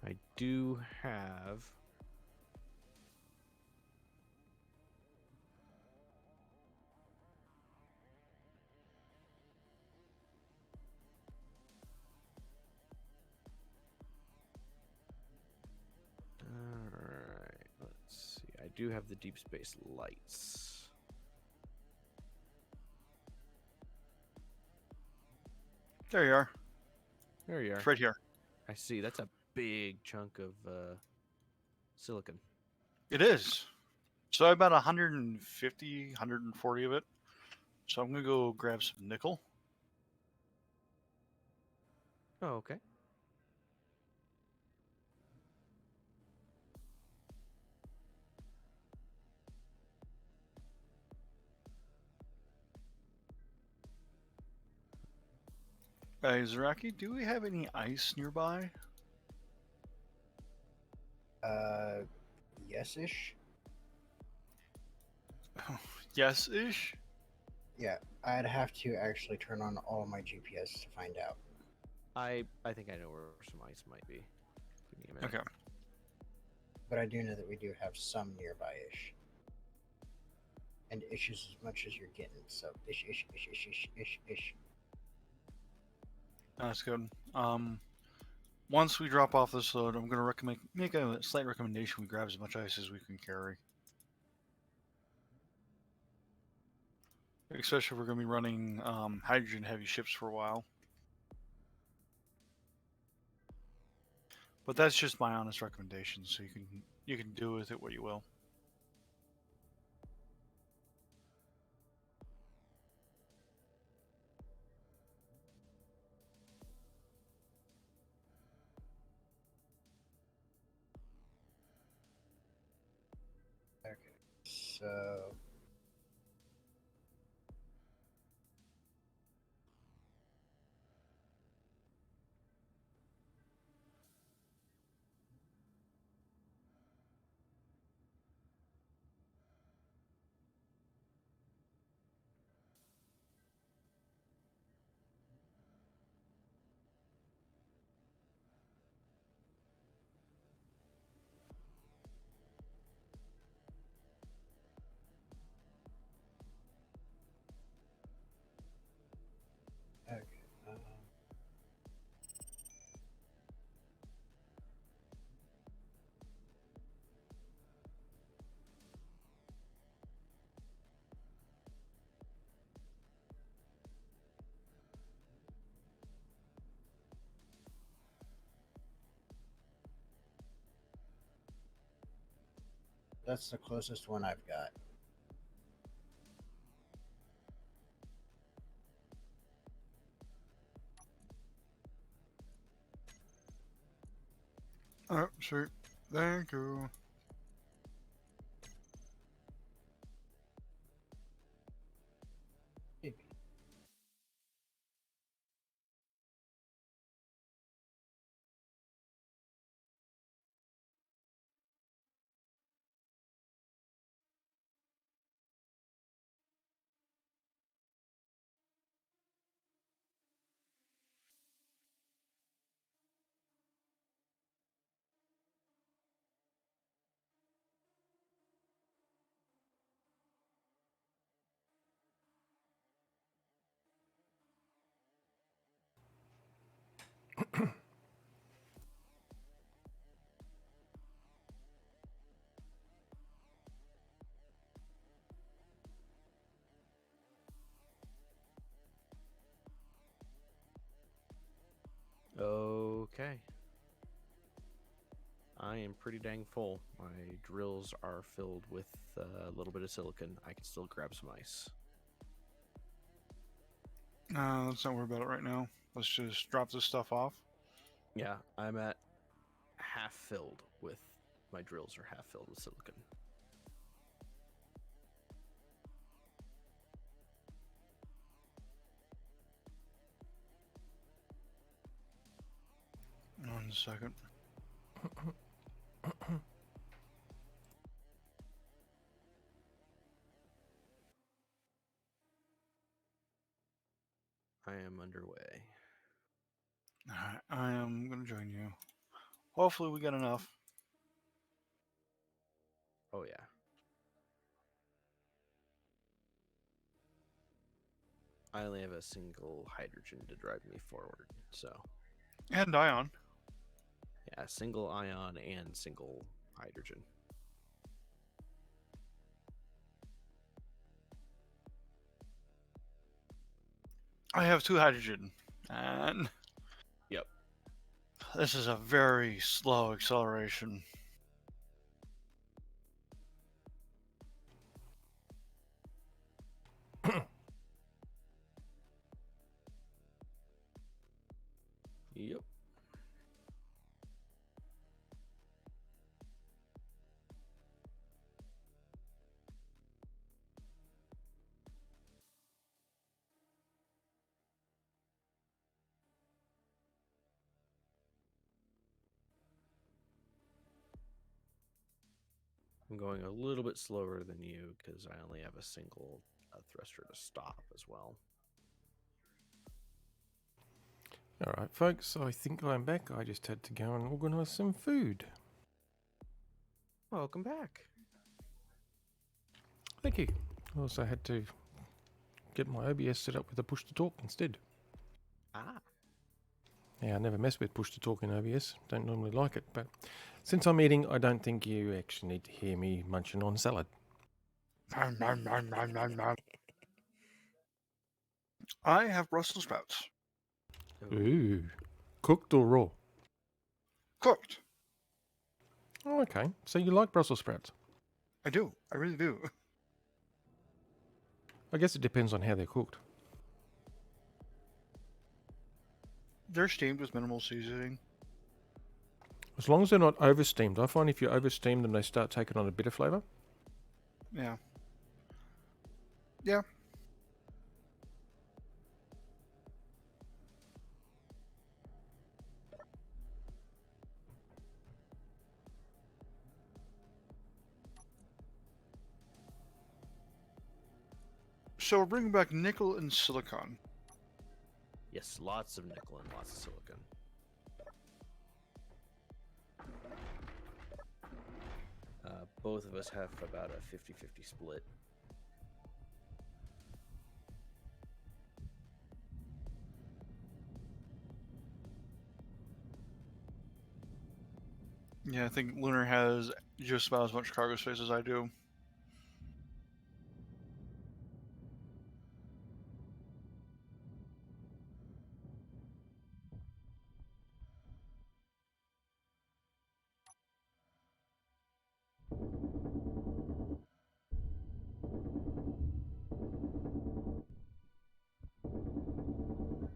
I do have. Alright, let's see. I do have the deep space lights. There you are. There you are. It's right here. I see. That's a big chunk of silicon. It is. So I have about 150, 140 of it. So I'm gonna go grab some nickel. Oh, okay. Hey, Zaraki, do we have any ice nearby? Yes-ish. Yes-ish. Yeah, I'd have to actually turn on all my GPS to find out. I think I know where some ice might be. Give me a minute. Okay. But I do know that we do have some nearby-ish. And ish is as much as you're getting, so ish. That's good. Once we drop off this load, I'm gonna make a slight recommendation. We grab as much ice as we can carry, especially if we're gonna be running hydrogen-heavy ships for a while. But that's just my honest recommendation, so you can do with it what you will. Okay, so okay. That's the closest one I've got. Oh, sure. Thank you. Okay. I am pretty dang full. My drills are filled with a little bit of silicon. I can still grab some ice. Let's not worry about it right now. Let's just drop this stuff off. Yeah, I'm at half filled with my drills are half filled with silicon. One second. I am underway. Alright, I am gonna join you. Hopefully we get enough. Oh yeah. I only have a single hydrogen to drive me forward, so And ion. yeah, single ion and single hydrogen. I have 2 hydrogen. And Yep. this is a very slow acceleration. Yep. I'm going a little bit slower than you because I only have a single thruster to stop as well. All right, folks, I think I'm back. I just had to go and organise some food. Welcome back. Thank you. I also had to get my OBS set up with a push to talk instead. Ah. Yeah, I never mess with push to talk in OBS. Don't normally like it, but since I'm eating, I don't think you actually need to hear me munching on salad. I have Brussels sprouts. Ooh, cooked or raw? Cooked. Oh, okay. So you like Brussels sprouts? I do. I really do. I guess it depends on how they're cooked. They're steamed with minimal seasoning. As long as they're not over steamed. I find if you over steam them, they start taking on a bitter flavour. Yeah. Yeah. So we're bringing back nickel and silicon. Yes, lots of nickel and lots of silicon. Both of us have about a 50-50 split. Yeah, I think Lunar has just about as much cargo space as I do.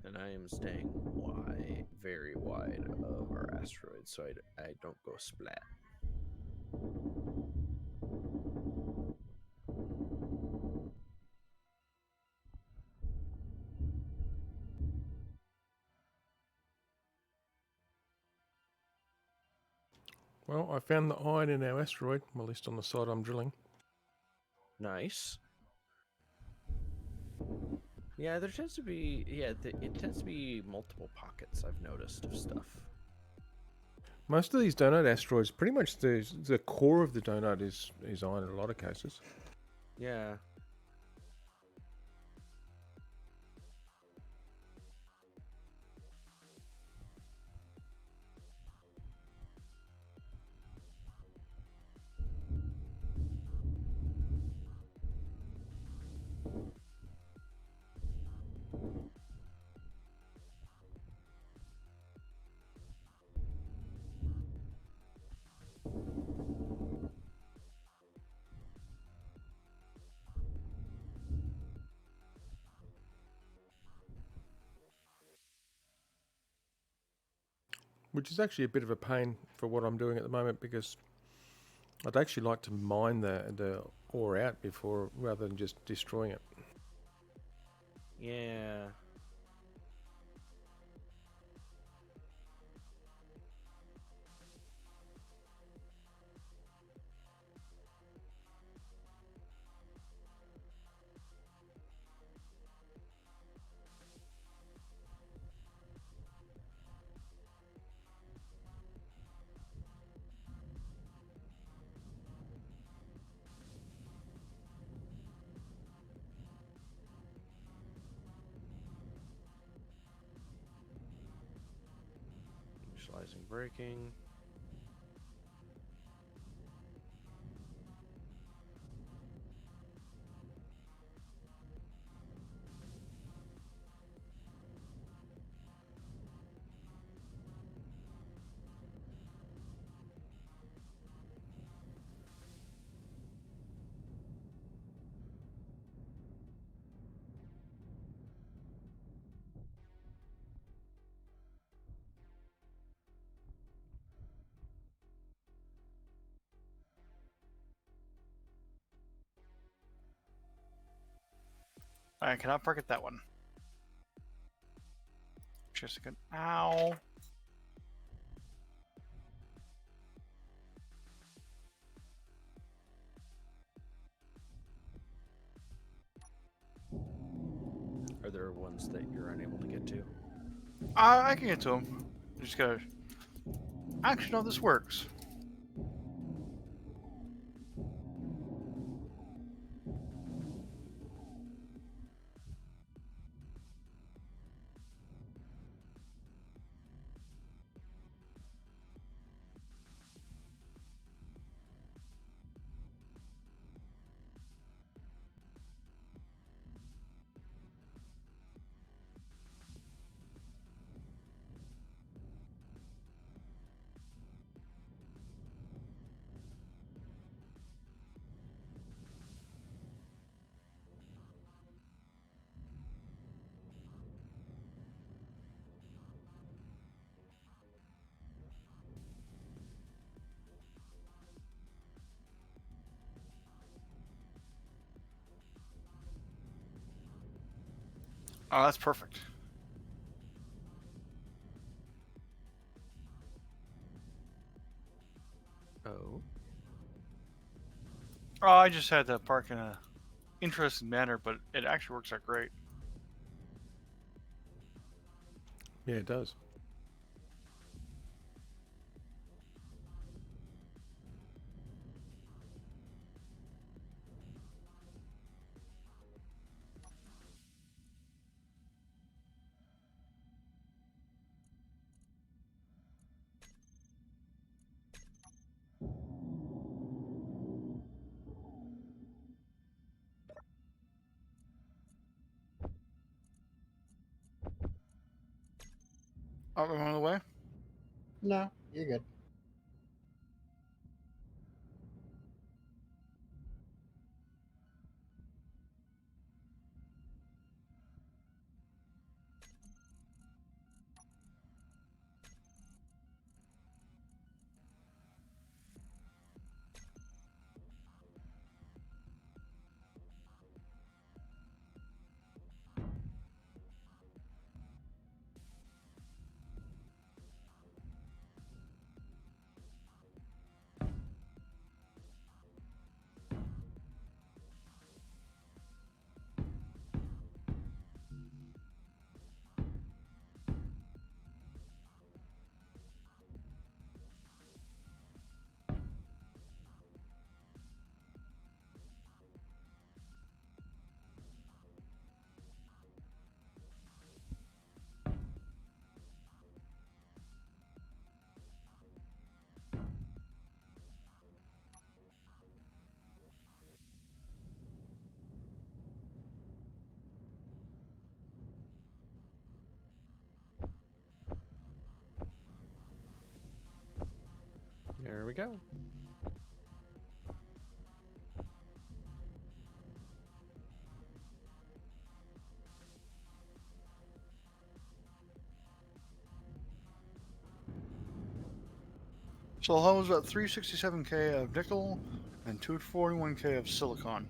And I am staying wide, very wide of our asteroid, so I don't go splat. Well, I found the iron in our asteroid, well, at least on the side I'm drilling. Nice. Yeah, there tends to be it tends to be multiple pockets. I've noticed of stuff. Most of these donut asteroids, pretty much the core of the donut is iron in a lot of cases. Yeah. which is actually a bit of a pain for what I'm doing at the moment because I'd actually like to mine the ore out before, rather than just destroying it. Yeah. Initializing braking. I cannot park at that one. Just a second. Ow. Are there ones that you're unable to get to? I can get to them. Just gotta. Actually, no, this works. Oh, that's perfect. Oh. Oh, I just had to park in a interesting manner, but it actually works out great. Yeah, it does. Oh, I'm on the way. No, you're good. There we go. So the hull was about 367k of nickel and 241k of silicon.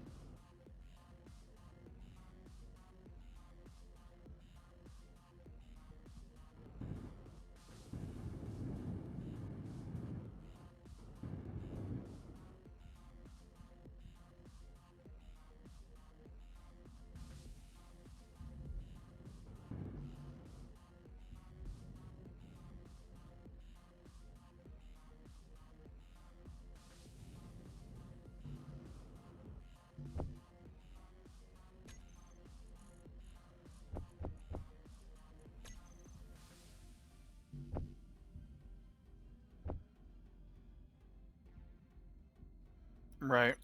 Right.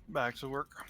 Back to work.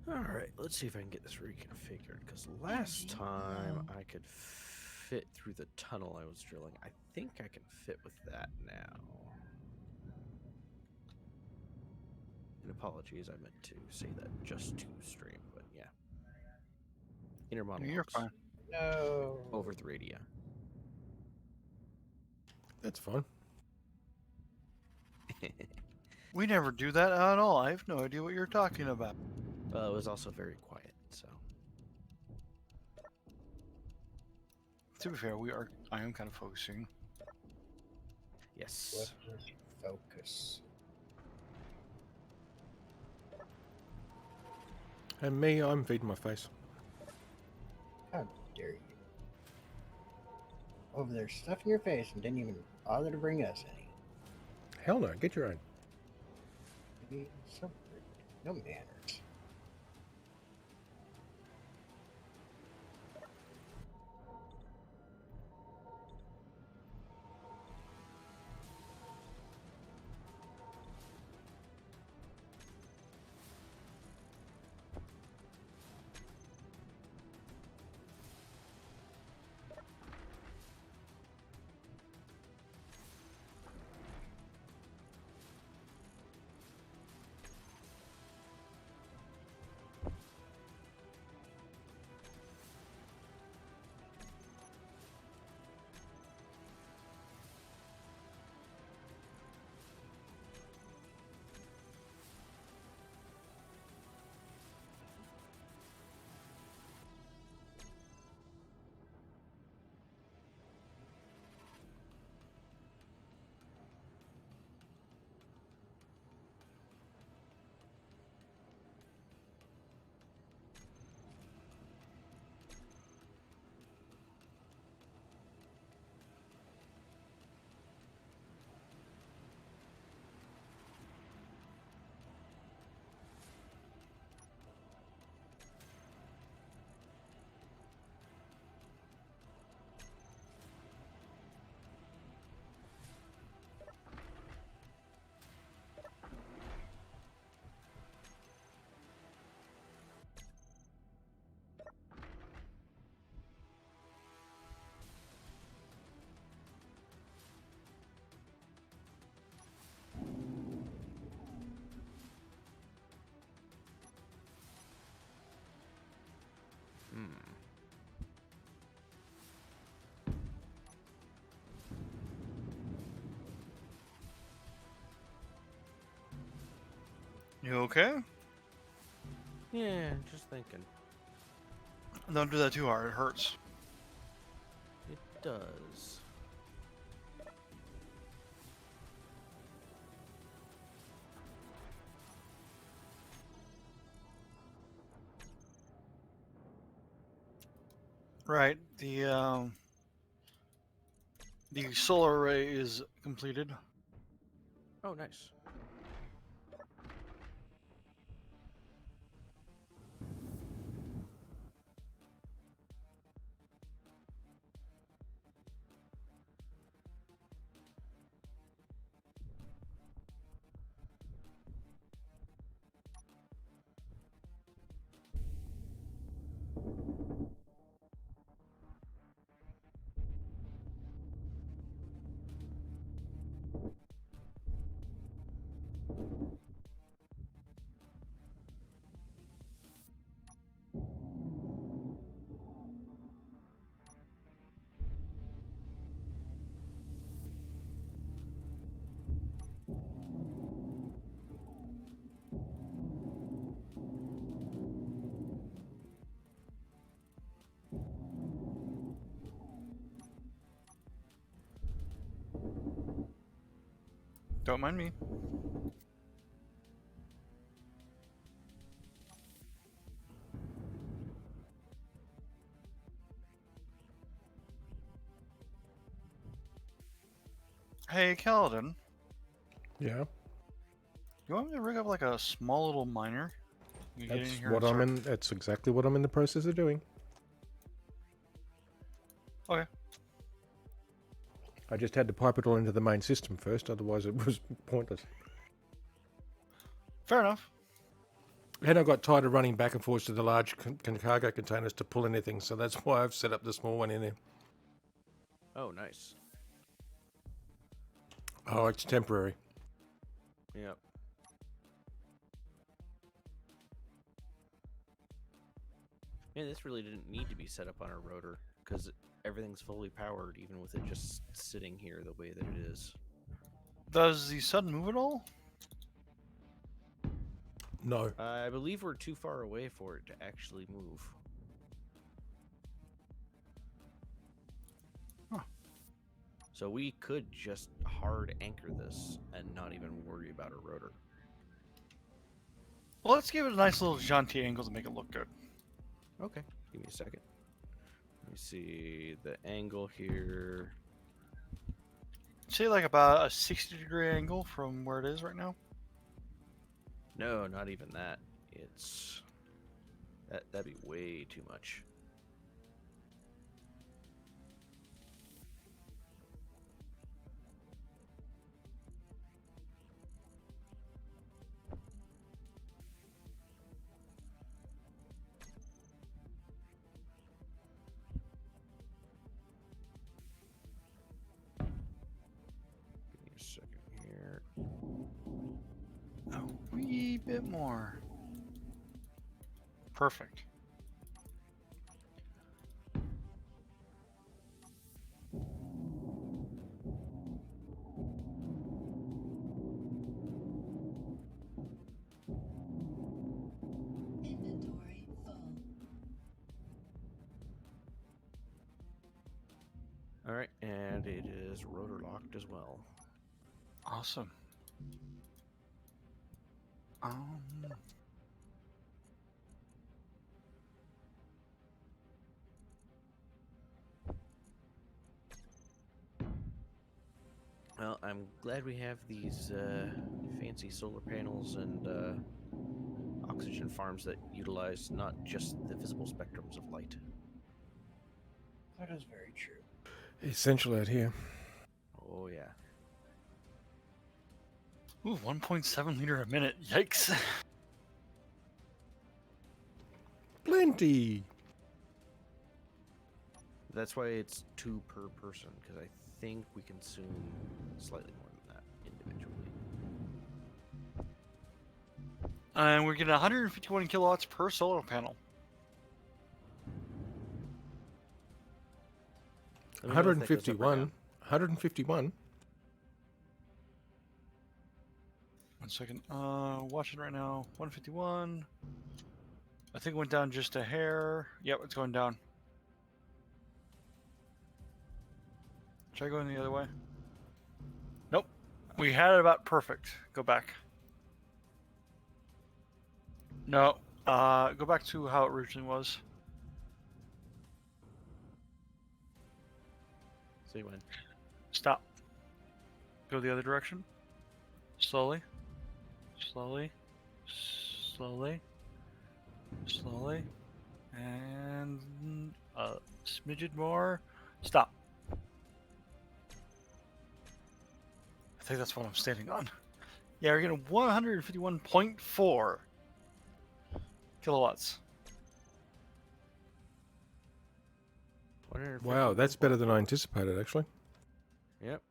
Alright, let's see if I can get this reconfigured, because last time I could fit through the tunnel I was drilling. I think I can fit with that now. And apologies, I meant to say that just to stream, but yeah. Inner monologues. You're fine. No. Over the radio. That's fine. We never do that at all. I have no idea what you're talking about. Well, it was also very quiet, so. To be fair, I am kind of focusing. Yes. Let us focus. And me, I'm feeding my face. How dare you? Over there stuffing your face and didn't even bother to bring us any. Hell no, get your own. Be so rude. No manners. You okay? Yeah, just thinking. Don't do that too hard. It hurts. It does. Right. The solar array is completed. Oh, nice. Don't mind me. Hey, Kaladin. Yeah, You want me to rig up like a small little miner? You get in that's here what and I'm start- in. That's exactly what I'm in the process of doing. Okay. I just had to pipe it all into the main system first, otherwise it was pointless. Fair enough. And I got tired of running back and forth to the large cargo containers to pull anything, so that's why I've set up the small one in there. Oh, nice. Oh, it's temporary. Yep. Yeah, this really didn't need to be set up on a rotor, because everything's fully powered, even with it just sitting here the way that it is. Does the sun move at all? No. I believe we're too far away for it to actually move. Huh. So we could just hard anchor this and not even worry about a rotor. Well, let's give it a nice little jaunty angle to make it look good. Okay, give me a second. Let me see the angle here. Say like about a 60-degree angle from where it is right now. No, not even that. It's that'd be way too much. Give me a second here. A wee bit more. Perfect. Inventory full. All right, and it is rotor locked as well. Awesome. Well, I'm glad we have these fancy solar panels and oxygen farms that utilize not just the visible spectrums of light. That is very true. Essential out here. Oh yeah. Ooh, 1.7 liter a minute. Yikes. Plenty. That's why it's 2 per person, because I think we consume slightly more than that individually. And we're getting 151 kilowatts per solar panel. Let me know if that goes up or 151. down. 151. 1 second. Watching right now. 151. I think it went down just a hair. Yep, it's going down. Try going the other way. Nope. We had it about perfect. Go back. No. Go back to how it originally was. So you went. Stop. Go the other direction. Slowly. Slowly. Slowly. Slowly. And a smidgen more. Stop. I think that's what I'm standing on. Yeah, we're getting 151.4 kilowatts. Wow, that's better than I anticipated, actually. Yep.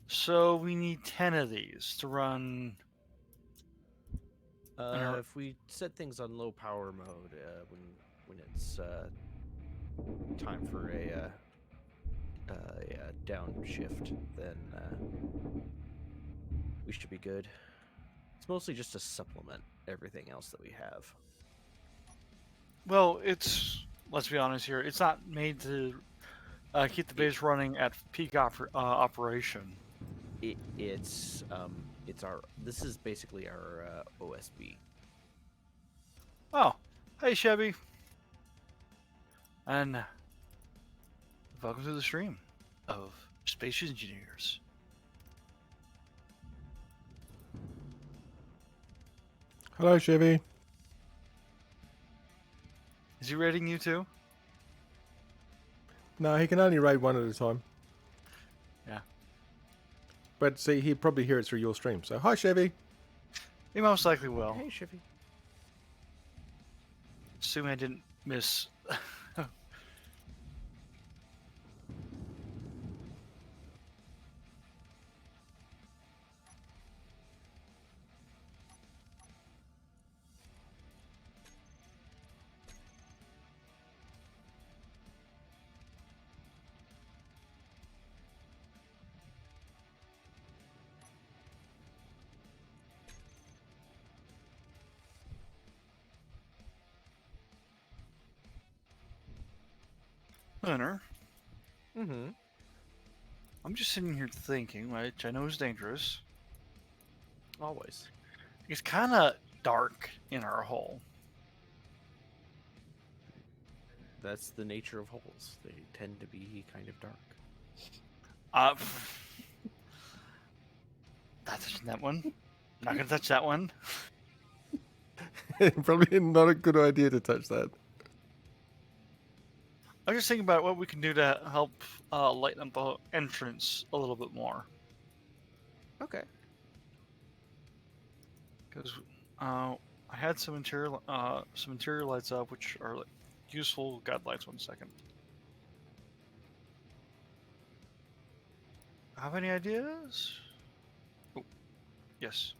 So we need 10 of these to run. If we set things on low power mode, when it's time for a downshift, then we should be good. It's mostly just to supplement everything else that we have. Well, let's be honest here, it's not made to keep the base running at peak operation. It's this is basically our OSB. Oh, hey Chevy. And welcome to the stream of Space Engineers. Hello, Chevy. Is he rating you too? No, he can only raid one at a time. Yeah. But see, he'd probably hear it through your stream. So, hi, Chevy. He most likely will. Hey, Chevy. Assuming I didn't miss. Winner. Mm-hmm. I'm just sitting here thinking, which I know is dangerous. Always. It's kind of dark in our hole. That's the nature of holes. They tend to be kind of dark. Not touching that one. Not gonna touch that one. Probably not a good idea to touch that. I'm just thinking about what we can do to help lighten up the entrance a little bit more. Okay. Because I had some interior lights up, which are like, useful guide lights. 1 second. Have any ideas? Oh, yes.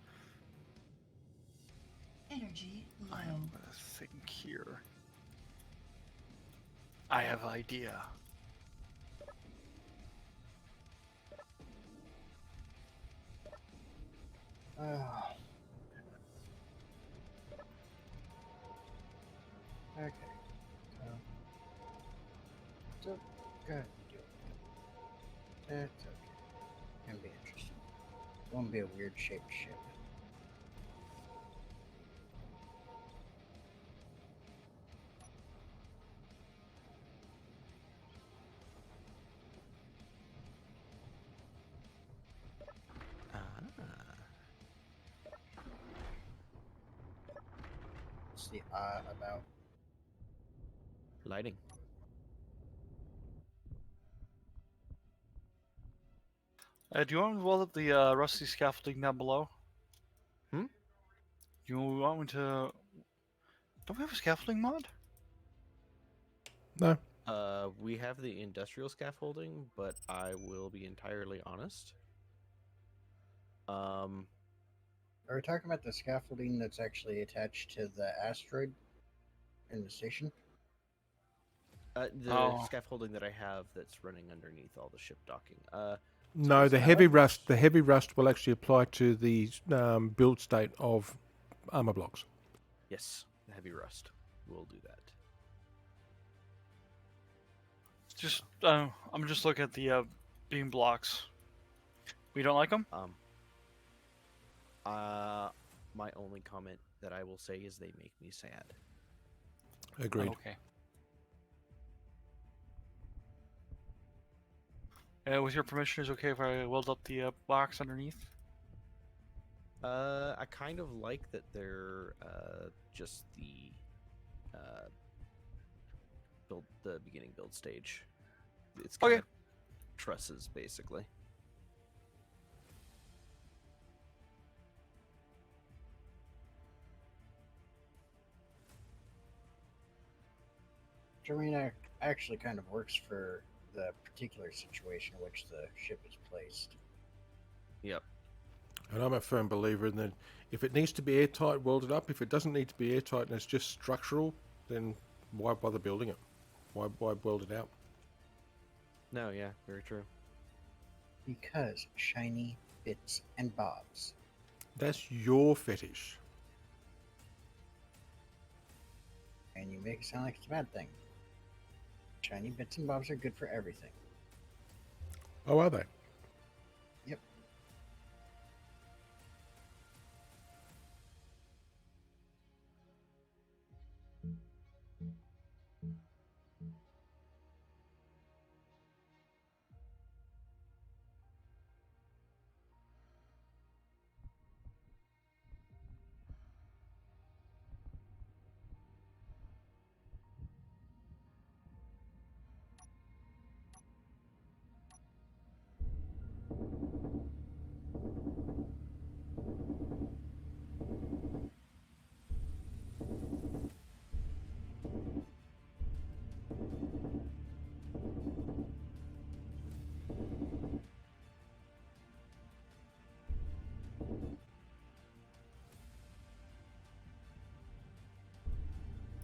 Energy low. I'm gonna think here. I have idea. Oh. Okay. So, go ahead and do it. That's okay. Gonna be interesting. It won't be a weird shaped ship. What's the about? Lighting. Do you want me to weld up the rusty scaffolding down below? Hmm? You want me to? Don't we have a scaffolding mod? No. We have the industrial scaffolding, but I will be entirely honest. Are we talking about the scaffolding that's actually attached to the asteroid in the station? The Oh. scaffolding that I have that's running underneath all the ship docking. No, is the how heavy it rust. works. The heavy rust will actually apply to the build state of armor blocks. Yes, the heavy rust will do that. Just I'm just looking at the beam blocks. We don't like them. My only comment that I will say is they make me sad. Agreed. Okay. With your permission, is it okay if I weld up the box underneath? I kind of like that they're just the beginning build stage. It's kind Okay. of trusses basically. Which, I mean, actually kind of works for the particular situation in which the ship is placed. Yep. And I'm a firm believer in that if it needs to be airtight, weld it up. If it doesn't need to be airtight and it's just structural, then why bother building it? Why weld it out? No, yeah, very true. Because shiny bits and bobs. That's your fetish. And you make it sound like it's a bad thing. Shiny bits and bobs are good for everything. Oh, are they? Yep.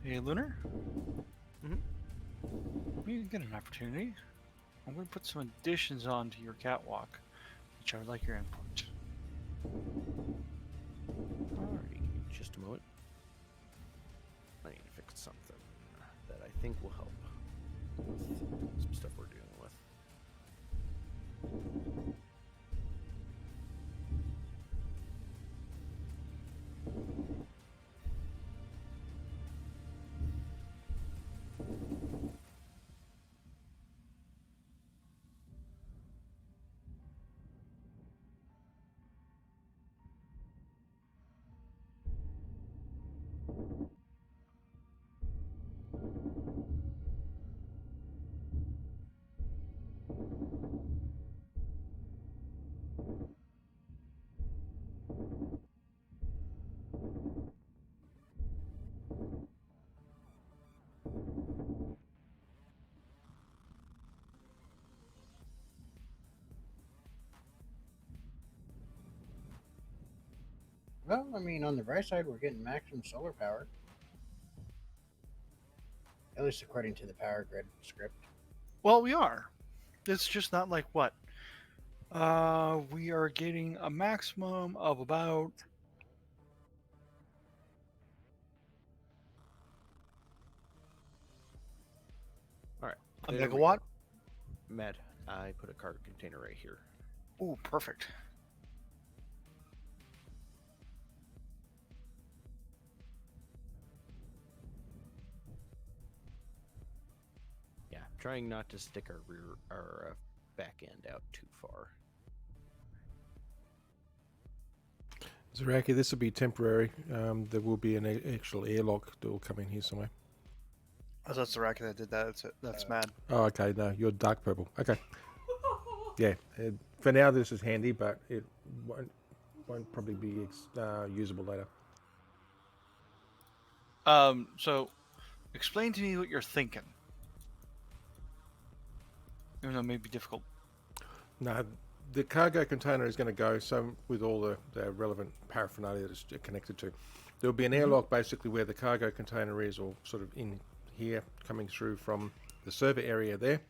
Hey, Lunar. Mhm. You get an opportunity. I'm going to put some additions onto your catwalk, which I would like your input. Alrighty, just a moment. I need to fix something that I think will help with some stuff we're dealing with. Well, I mean, on the bright side, we're getting maximum solar power. At least according to the power grid script. Well, we are. It's just not like what? We are getting a maximum of about. Alright. A there we megawatt? go. Matt, I put a cargo container right here. Ooh, perfect. Yeah, trying not to stick our back end out too far. Zaraki, this will be temporary. There will be an actual airlock that will come in here somewhere. Oh, that's the racket that did that. That's mad. Oh, okay. No, you're dark purple. Okay. Yeah. For now, this is handy, but it won't probably be usable later. So, explain to me what you're thinking. Even though it may be difficult. No, the cargo container is going to go with all the relevant paraphernalia that it's connected to. There'll be an airlock basically where the cargo container is, or sort of in here, coming through from the server area there,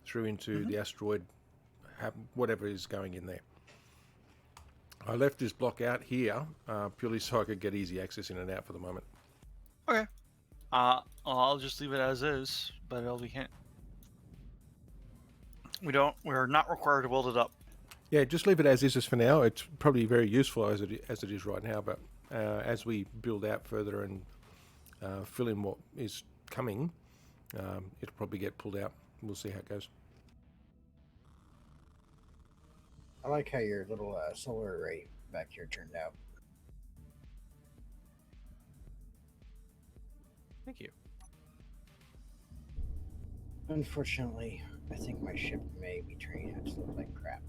through into the asteroid whatever is going in there. I left this block out here purely so I could get easy access in and out for the moment. Okay. I'll just leave it as is, but we can't. We're not required to build it up. Yeah, just leave it as is for now. It's probably very useful as it is right now, but as we build out further and fill in what is coming, it'll probably get pulled out. We'll see how it goes. I like how your little solar array back here turned out. Thank you. Unfortunately, I think my ship may be turning out to look like crap.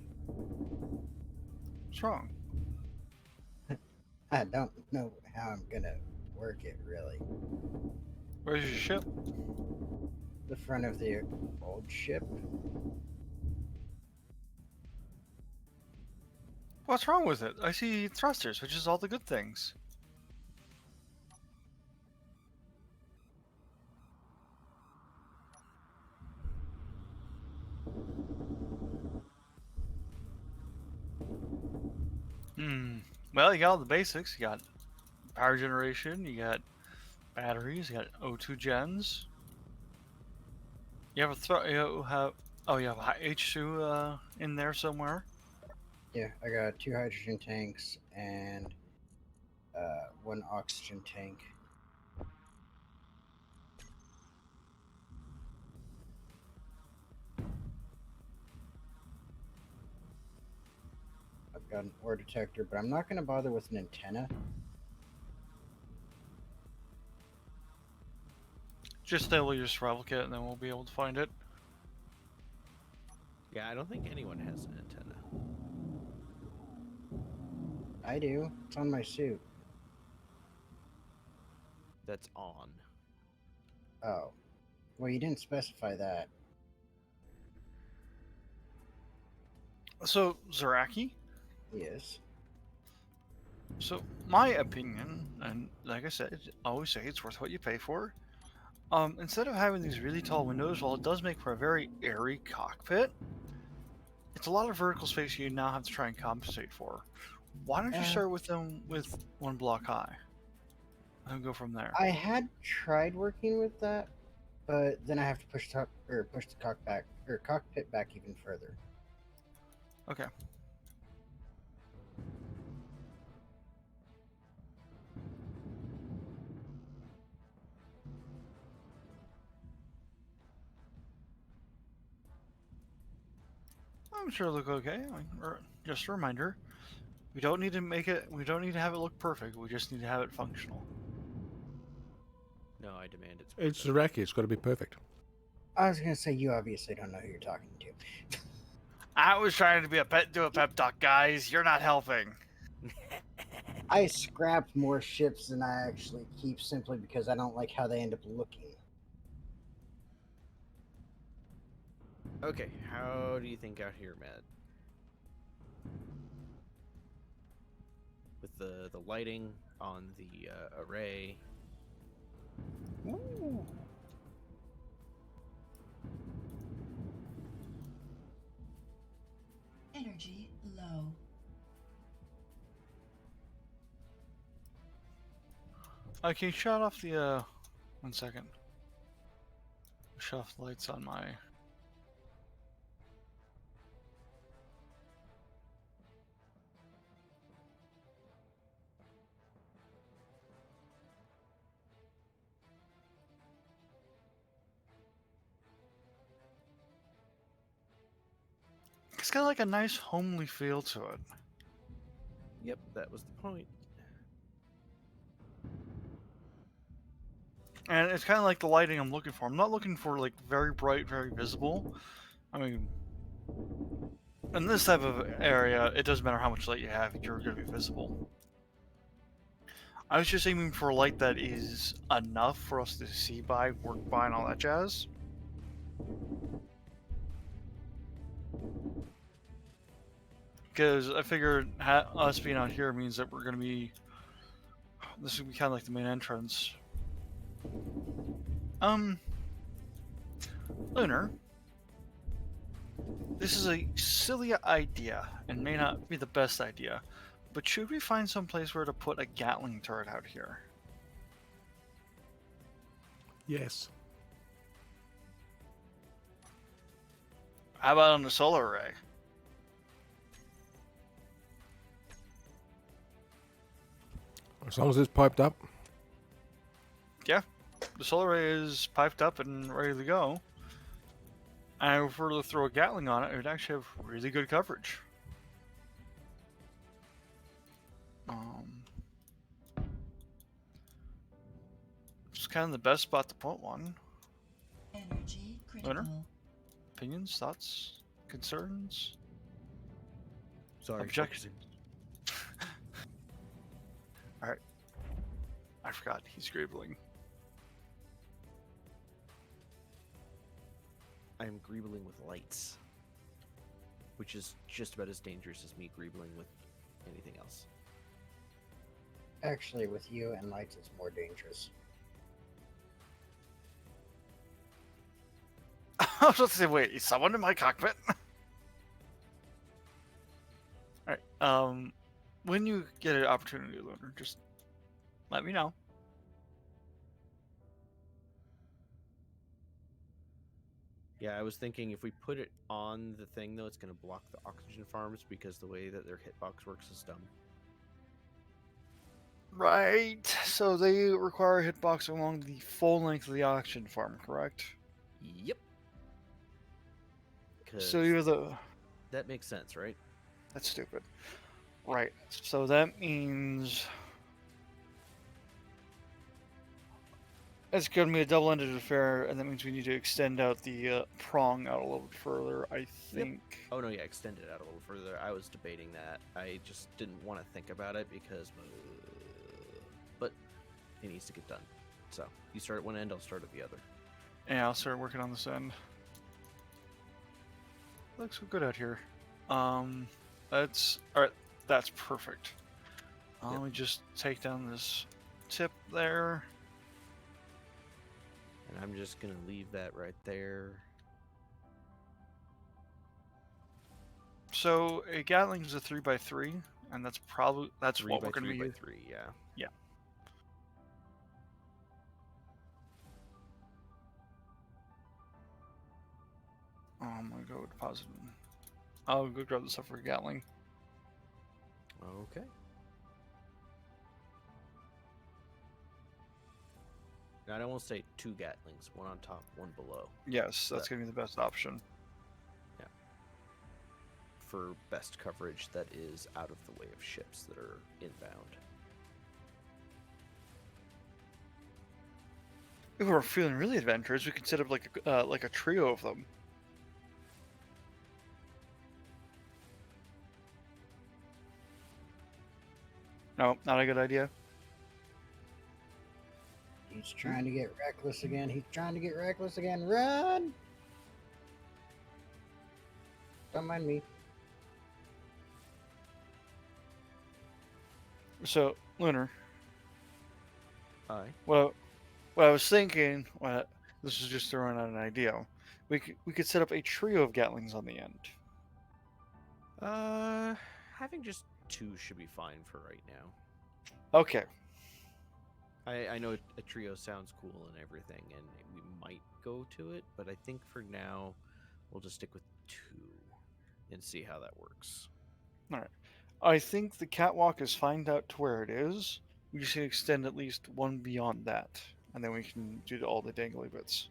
What's wrong? I don't know how I'm gonna work it, really. Where's your ship? The front of the old ship? What's wrong with it? I see thrusters, which is all the good things. Well, you got all the basics. You got power generation, you got batteries, you got O2 gens. You have you have H2 in there somewhere. Yeah, I got 2 hydrogen tanks and 1 oxygen tank. I've got an ore detector, but I'm not going to bother with an antenna. Just enable your survival kit, and then we'll be able to find it. Yeah, I don't think anyone has an antenna. I do. It's on my suit. That's on. Oh. Well, you didn't specify that. So, Zaraki? Yes. So, my opinion, and like I said, I always say it's worth what you pay for. Instead of having these really tall windows, while it does make for a very airy cockpit, it's a lot of vertical space you now have to try and compensate for. Why don't you start with them with 1 block high, and go from there? I had tried working with that, but then I have to push the cockpit back even further. Okay. I'm sure it'll look okay. Just a reminder, we don't need to have it look perfect. We just need to have it functional. No, I demand It's Zaraki. It's got to be perfect. I was gonna say you obviously don't know who you're talking to. I was trying to do a pep talk, guys. You're not helping. I scrapped more ships than I actually keep simply because I don't like how they end up looking. Okay, how do you think out here, Matt? With the lighting on the array. Ooh. Energy low. Okay, shut off the 1 second. Shut off the lights on my. It's got like a nice homely feel to it. Yep, that was the point. And it's kind of like the lighting I'm looking for. I'm not looking for like very bright, very visible. I mean, in this type of area, it doesn't matter how much light you have, you're going to be visible. I was just aiming for a light that is enough for us to see by, work by, and all that jazz. Because I figured us being out here means that we're going to be... This would be kind of like the main entrance. Lunar. This is a silly idea and may not be the best idea, but should we find some place where to put a Gatling turret out here? Yes. How about on the solar array? As long as it's piped up. Yeah, the solar array is piped up and ready to go. And if we were to throw a Gatling on it, it would actually have really good coverage. It's kind of the best spot to put one. Energy critical. Lunar? Opinions, thoughts, concerns? Sorry. Objection. Alright. I forgot, he's greebling. I am greebling with lights, which is just about as dangerous as me greebling with anything else. Actually, with you and lights, it's more dangerous. I was about to say, wait, is someone in my cockpit? Alright, when you get an opportunity, Lunar, just let me know. Yeah, I was thinking if we put it on the thing, though, it's going to block the oxygen farms because the way that their hitbox works is dumb. Right, so they require a hitbox along the full length of the oxygen farm, correct? Yep. So you're the... That makes sense, right? That's stupid. Right, so that means... It's going to be a double-ended affair, and that means we need to extend out the prong out a little bit further, I think. Oh, no, yeah, extend it out a little further. I was debating that. I just didn't want to think about it because... but it needs to get done. So, you start at one end, I'll start at the other. Yeah, I'll start working on this end. Looks good out here. That's... Alright, that's perfect. Yep. Let me just take down this tip there. And I'm just going to leave that right there. So, a Gatling's a 3x3, and that's probably... That's 3 what by we're going to 3 be by using. 3, yeah. I'm gonna go deposit them. I'll go grab the stuff for a Gatling. Okay. Now, I won't say 2 Gatlings, one on top, one below, Yes, that's gonna be the best option. for best coverage that is out of the way of ships that are inbound. If we're feeling really adventurous, we could set up like a trio of them. No, not a good idea. He's trying to get reckless again. He's trying to get reckless again. Run! Don't mind me. So, Lunar, Aye. what I was thinking, this is just throwing out an idea. We could set up a trio of Gatlings on the end. Having just 2 should be fine for right now. Okay. I know a trio sounds cool and everything, and we might go to it, but I think for now we'll just stick with 2 and see how that works. All right. I think the catwalk is fine out to where it is. We just need to extend at least one beyond that, and then we can do all the dangly bits.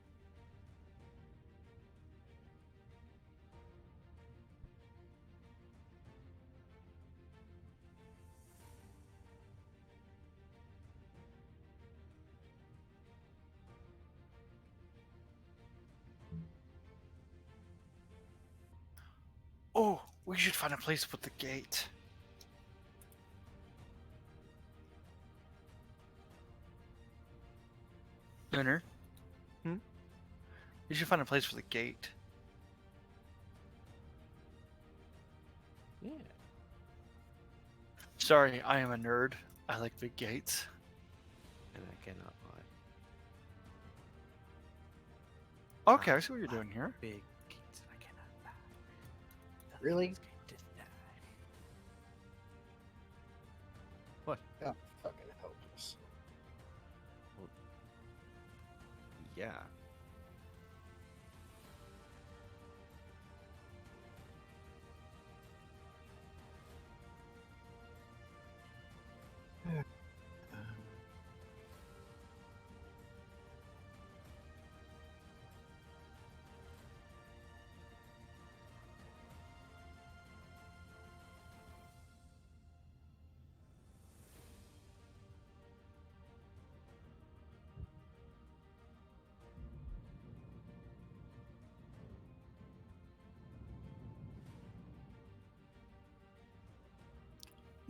Oh, we should find a place to put the gate. Lunar? Hmm? We should find a place for the gate. Yeah. Sorry, I am a nerd. I like big gates. And I cannot lie. Okay, I see what you're doing here. Big gates and I cannot lie. Really? What? Oh, fucking hopeless. Yeah.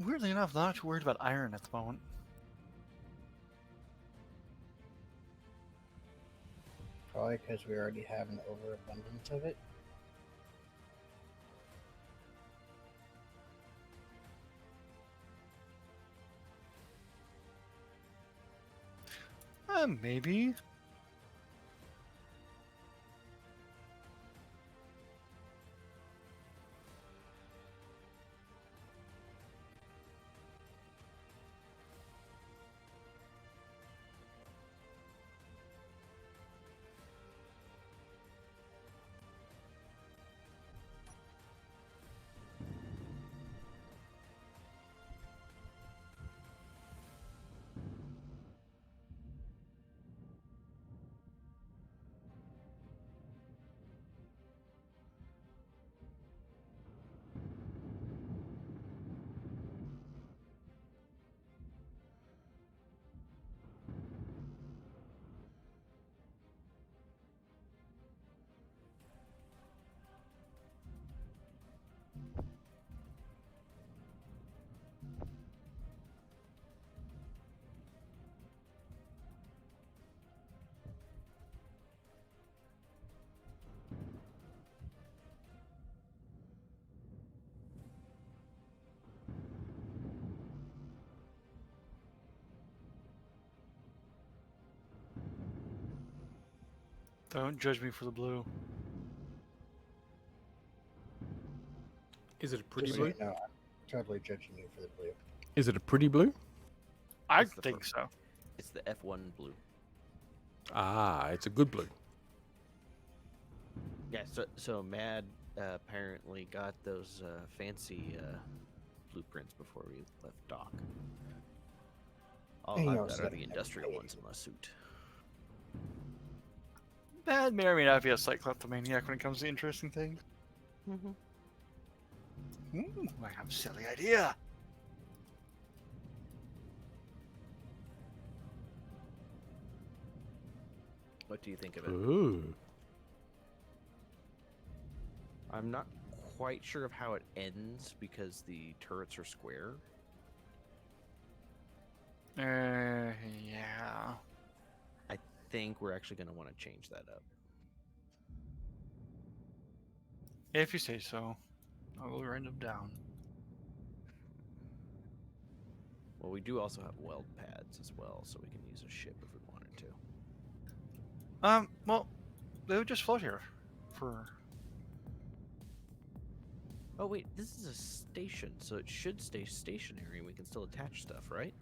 Weirdly enough, not too worried about iron at the moment. Probably because we already have an overabundance of it. Maybe. Don't judge me for the blue. Is it a pretty Just so blue? you know, I'm totally judging you for the blue. Is it a pretty blue? I It's the think first. so. It's the F1 blue. Ah, it's a good blue. Yeah, so Mad apparently got those fancy blueprints before we left dock. All He I've knows got are that the he never industrial paid. ones in my suit. That may or may not be a slight kleptomaniac when it comes to interesting things. Mm-hmm. Ooh, I have a silly idea. What do you think of it? Ooh. I'm not quite sure of how it ends because the turrets are square. Yeah. I think we're actually going to want to change that up. If you say so. I will write them down. Well, we do also have weld pads as well, so we can use a ship if we wanted to. Well, they would just float here for. Oh wait, this is a station, so it should stay stationary and we can still attach stuff, right?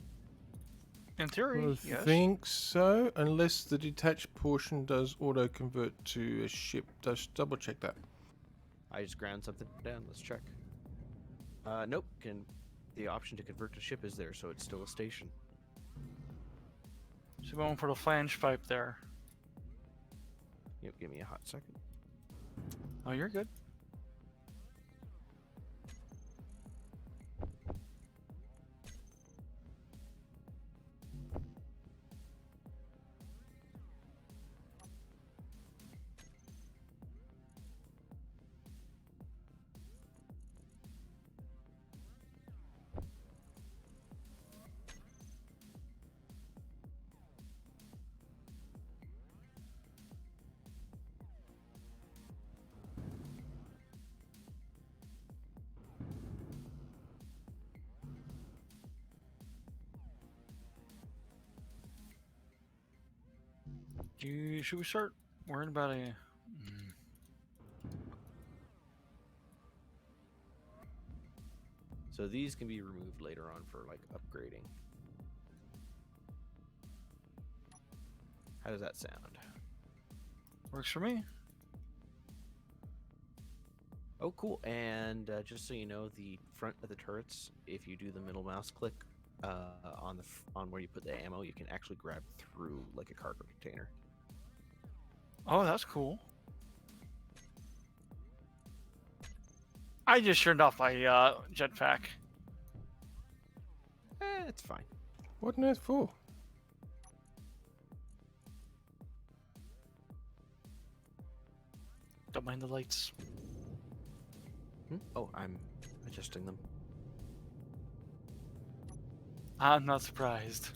In theory, I yes. think so, unless the detached portion does auto convert to a ship. Just double check that. I just ground something down. Let's check. Nope. The option to convert to ship is there, so it's still a station. So going for the flange pipe there. Yep. Give me a hot second. Oh, you're good. Should we start worrying about a? So these can be removed later on for like upgrading. How does that sound? Works for me. Oh, cool. And just so you know, the front of the turrets, if you do the middle mouse click on where you put the ammo, you can actually grab through like a cargo container. Oh, that's cool. I just turned off my jetpack. It's fine. What on earth for? Don't mind the lights. Oh, I'm adjusting them. I'm not surprised.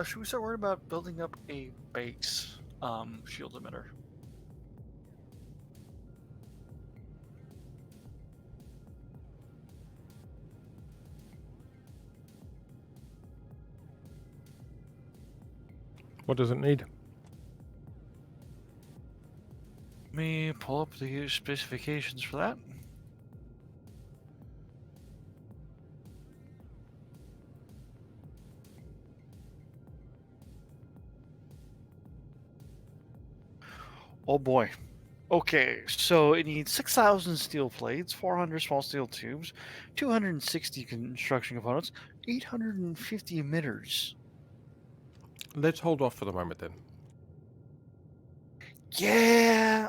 Should we start worrying about building up a base shield emitter? What does it need? Let me pull up the specifications for that. Oh boy. Okay, so it needs 6,000 steel plates, 400 small steel tubes, 260 construction components, 850 emitters. Let's hold off for the moment then. Yeah.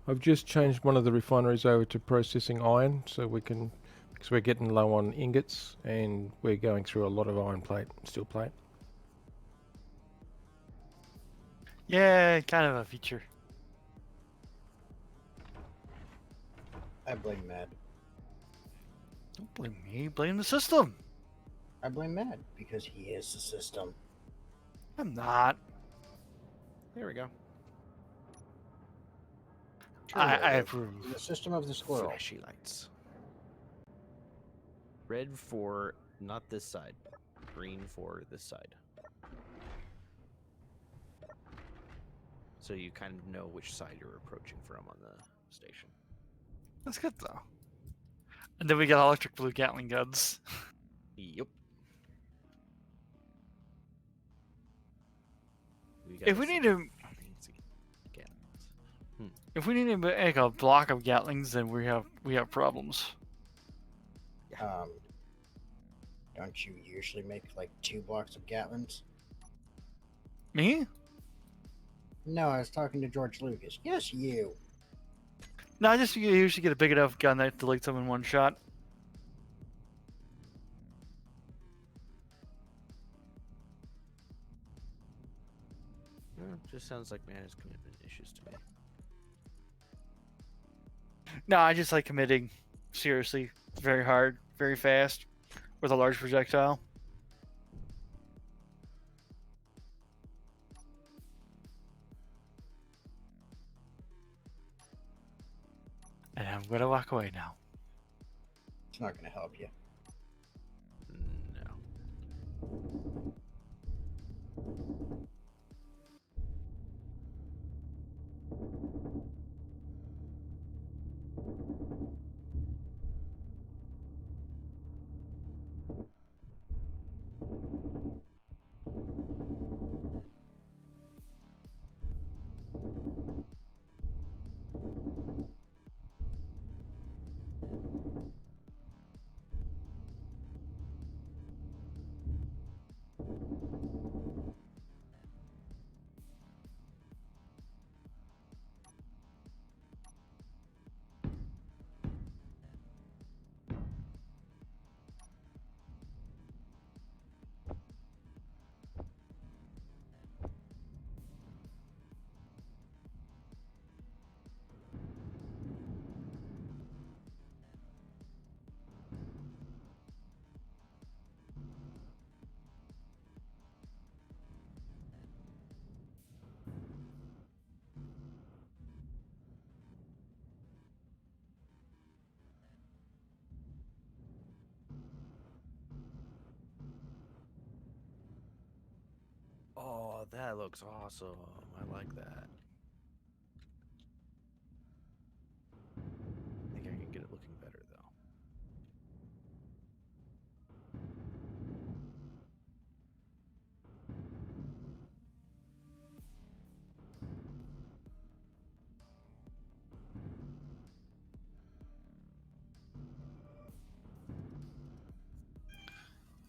I've just changed one of the refineries over to processing iron so we can, because we're getting low on ingots and we're going through a lot of iron plate, steel plate. Yeah, kind of a feature. I blame Mad. Don't blame me, blame the system. I blame Mad because he is the system. I'm not. There we go. I Turbo, approve. the system of the squirrel. Flashy lights. Red for not this side. Green for this side. So you kind of know which side you're approaching from on the station. That's good though. And then we got electric blue Gatling guns. Yep. If we need to, fancy Gatlings. if we need to make a block of Gatlings, then we have problems. Don't you usually make like 2 blocks of Gatlins? Me? No, I was talking to George Lucas. Yes, you. No, I just usually get a big enough gun that deletes them in one shot. Just sounds like man has commitment issues to me. No, I just like committing seriously, very hard, very fast, with a large projectile. And I'm gonna walk away now. It's not going to help you. No. Oh, that looks awesome. I like that. I think I can get it looking better though.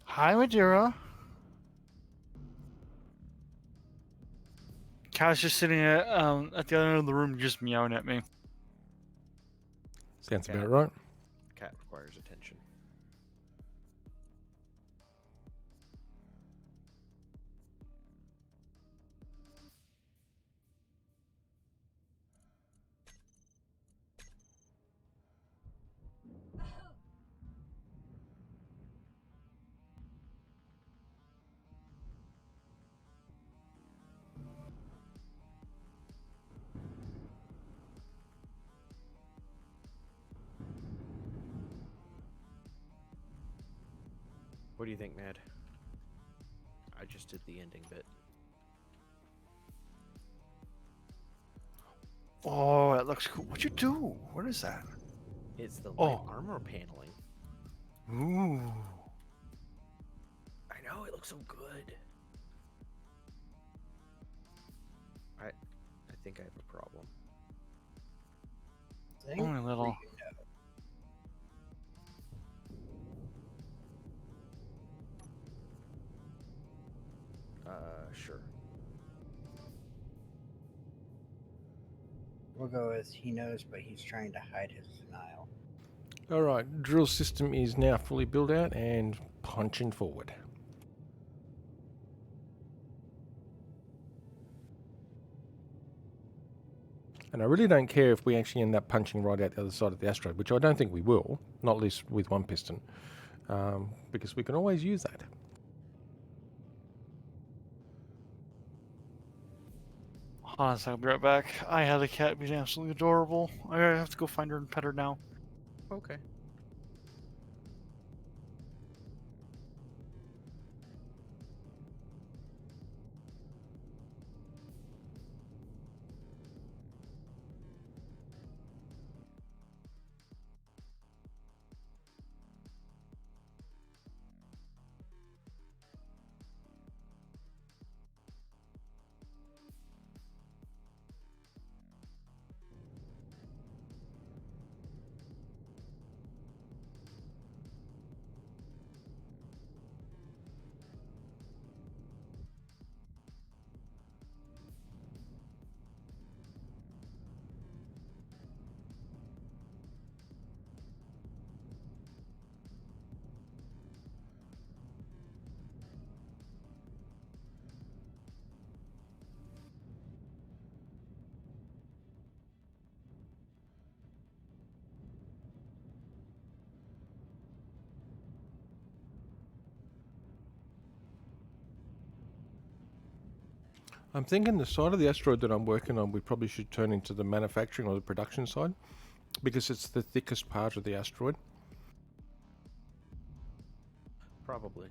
Hi, Madeira. Cat's just sitting at the other end of the room, just meowing at me. Sounds Cat. about right. Cat requires attention. What do you think, Mad? I just did the ending bit. Oh, that looks cool. What'd you do? What is that? It's the light Oh. armor paneling. Ooh. I know, it looks so good. I think I have a problem. Only a little. Sure. We'll go with he knows, but he's trying to hide his denial. All right, drill system is now fully built out and punching forward. And I really don't care if we actually end up punching right out the other side of the asteroid, which I don't think we will, not least with one piston, because we can always use that. Hold on a second, I'll be right back. I had a cat being absolutely adorable. I have to go find her and pet her now. Okay. I'm thinking the side of the asteroid that I'm working on, we probably should turn into the manufacturing or the production side because it's the thickest part of the asteroid. Probably.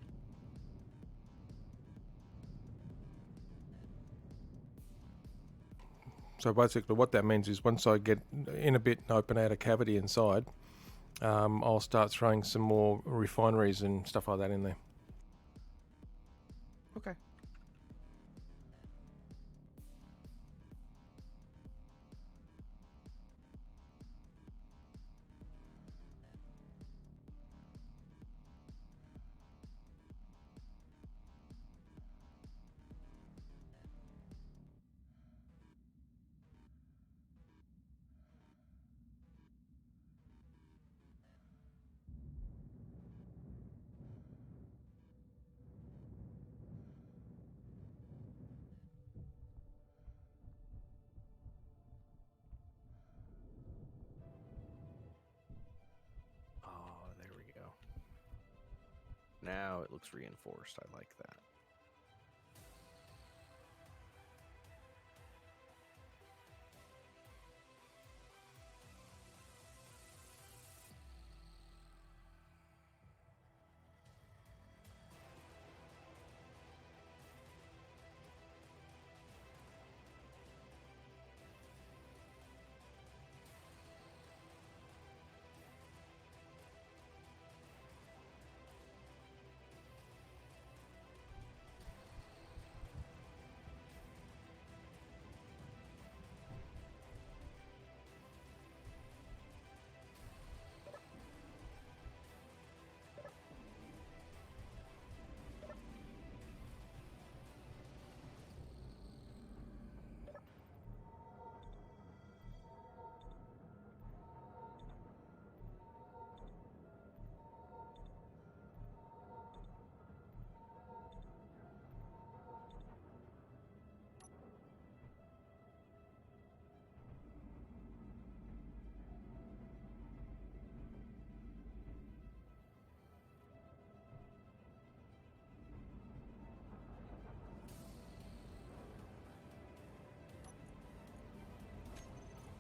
So basically, what that means is once I get in a bit and open out a cavity inside, I'll start throwing some more refineries and stuff like that in there. Okay. Oh, there we go. Now it looks reinforced. I like that.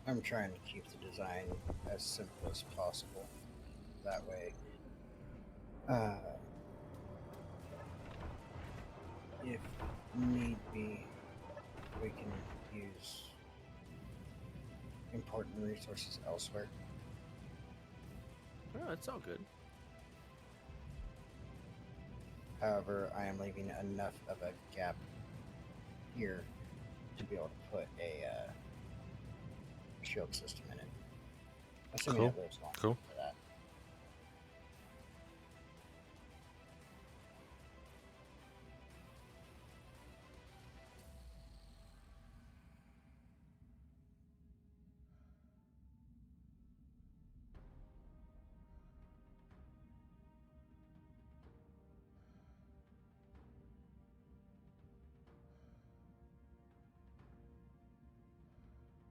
I'm trying to keep the design as simple as possible. That way, if need be, we can use important resources elsewhere. Oh, it's all good. However, I am leaving enough of a gap here to be able to put a shield system in it. Assuming Cool. it lives long Cool. for that.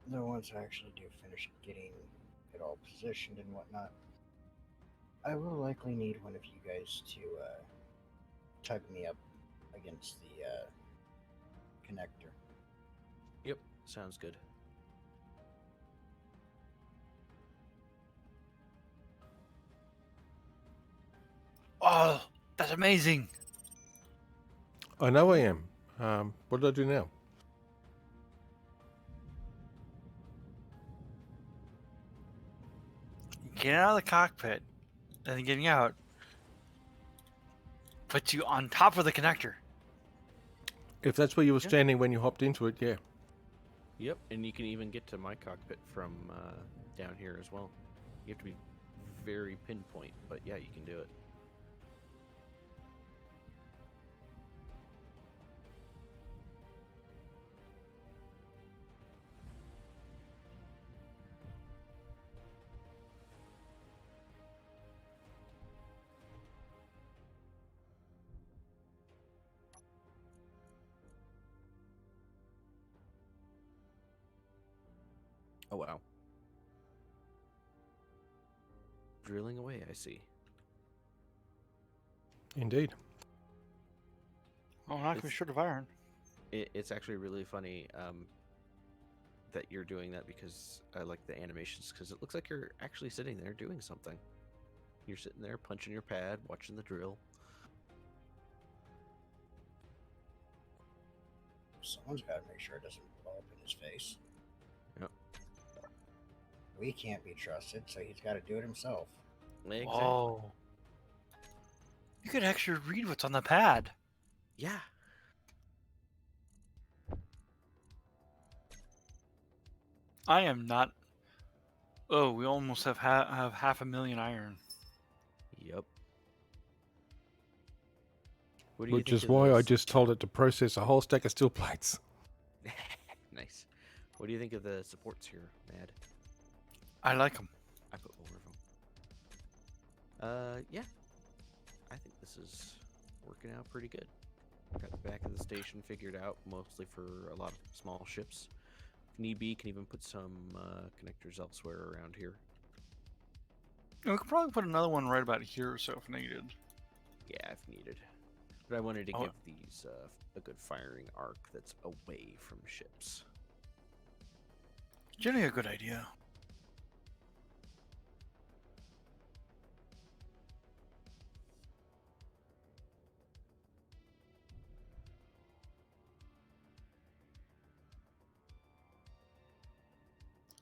Though once I actually do finish getting it all positioned and whatnot, I will likely need one of you guys to tug me up against the connector. Yep, sounds good. Oh, that's amazing. I know I am. What do I do now? Getting out of the cockpit and then getting out puts you on top of the connector. If that's where you were Yeah. standing when you hopped into it, yeah. Yep, and you can even get to my cockpit from down here as well. You have to be very pinpoint, but yeah, you can do it. Oh, wow. Drilling away, I see. Indeed. Oh, not gonna be It's- short of iron. It's actually really funny that you're doing that because I like the animations because it looks like you're actually sitting there doing something. You're sitting there punching your pad, watching the drill. Someone's got to make sure it doesn't blow up in his face. Yep. We can't be trusted, so he's got to do it himself. Exactly. Oh. You could actually read what's on the pad. Yeah. I am not. Oh, we almost have have 500,000 iron. Yep. What do you Which think is of why I this? just told it to process a whole stack of steel plates. Nice. What do you think of the supports here, Mad? I like them. I put more of them. Yeah. I think this is working out pretty good. Got the back of the station figured out, mostly for a lot of small ships. If need be, can even put some connectors elsewhere around here. We could probably put another one right about here or so if needed. Yeah, if needed. But I wanted to Oh. give these a good firing arc that's away from ships. Generally a good idea.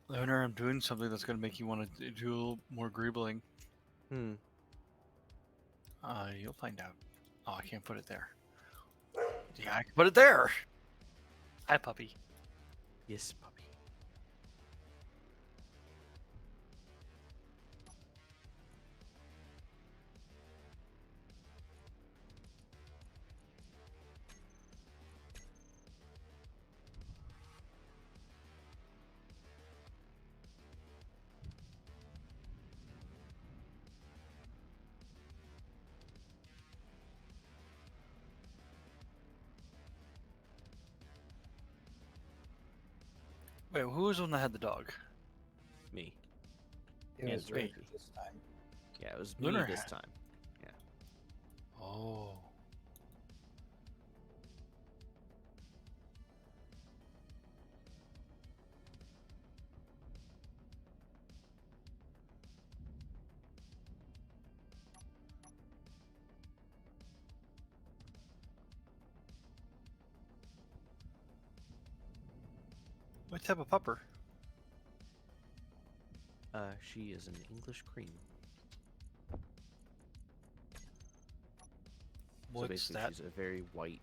Leonard, I'm doing something that's going to make you want to do a little more greebling. Hmm. You'll find out. Oh, I can't put it there. Yeah, I can put it there. Hi, puppy. Yes, puppy. Wait, who was the one that had the dog? Me. It Yeah, was it's Rick Ricky. this time. Yeah, it was Lunar me this hat. time. Oh. What type of pupper? She is an English cream. So What's basically, that? she's a very white,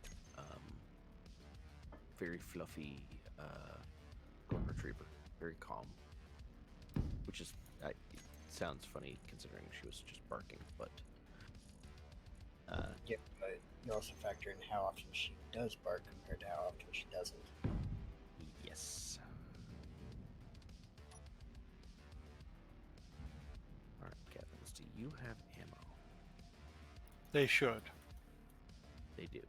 very fluffy golden retriever. Very calm. Which is, it sounds funny considering she was just barking, but Yeah, but you also factor in how often she does bark compared to how often she doesn't. yes. Alright, Captains, do you have ammo? They should. They do.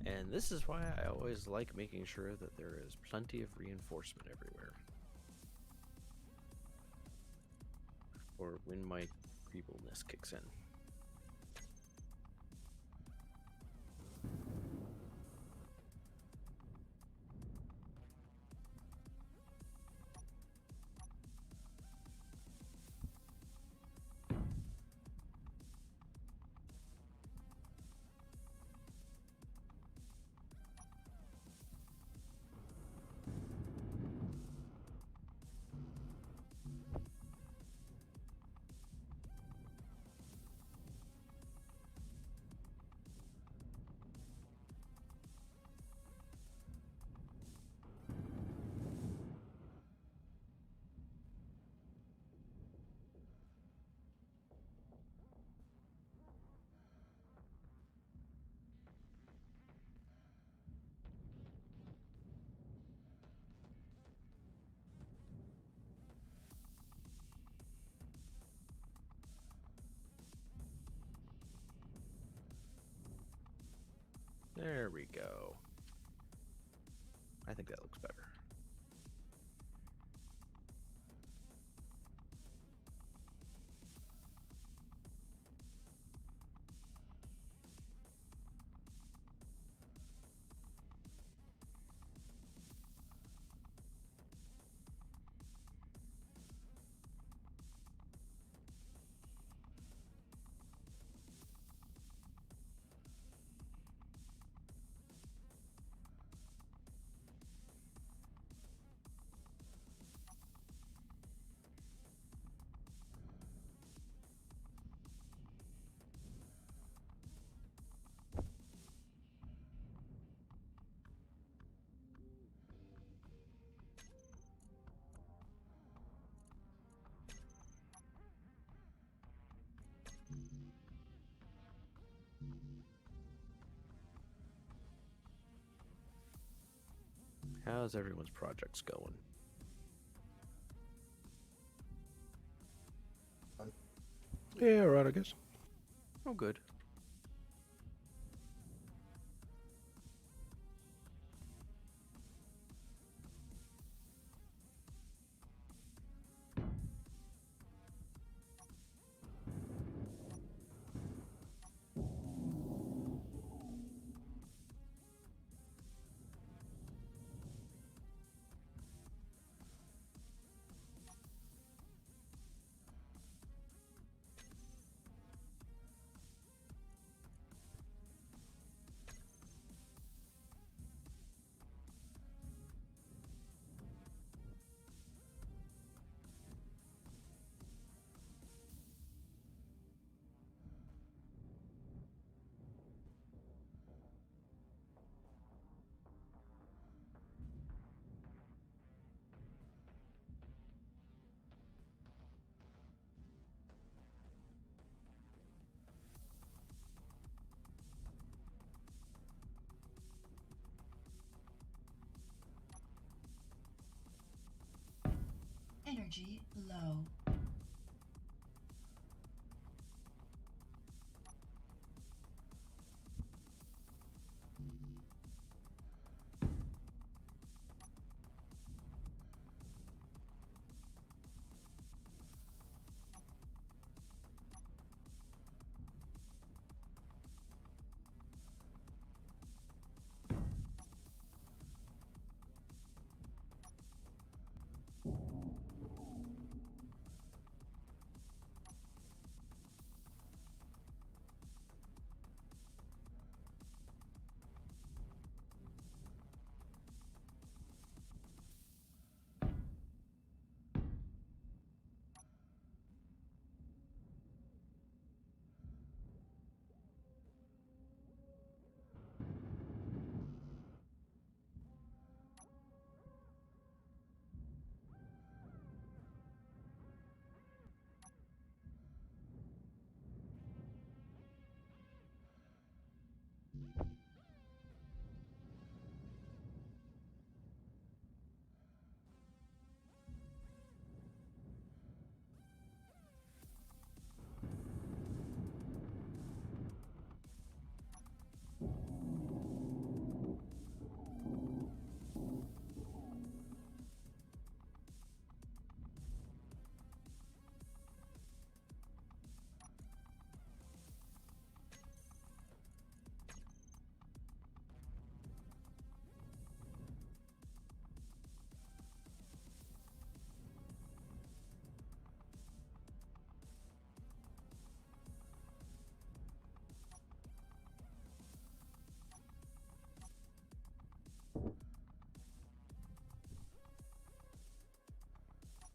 And this is why I always like making sure that there is plenty of reinforcement everywhere. Or when my creepiness kicks in. There we go. I think that looks better. How's everyone's projects going? Yeah, right, I guess. Oh, good. Energy low.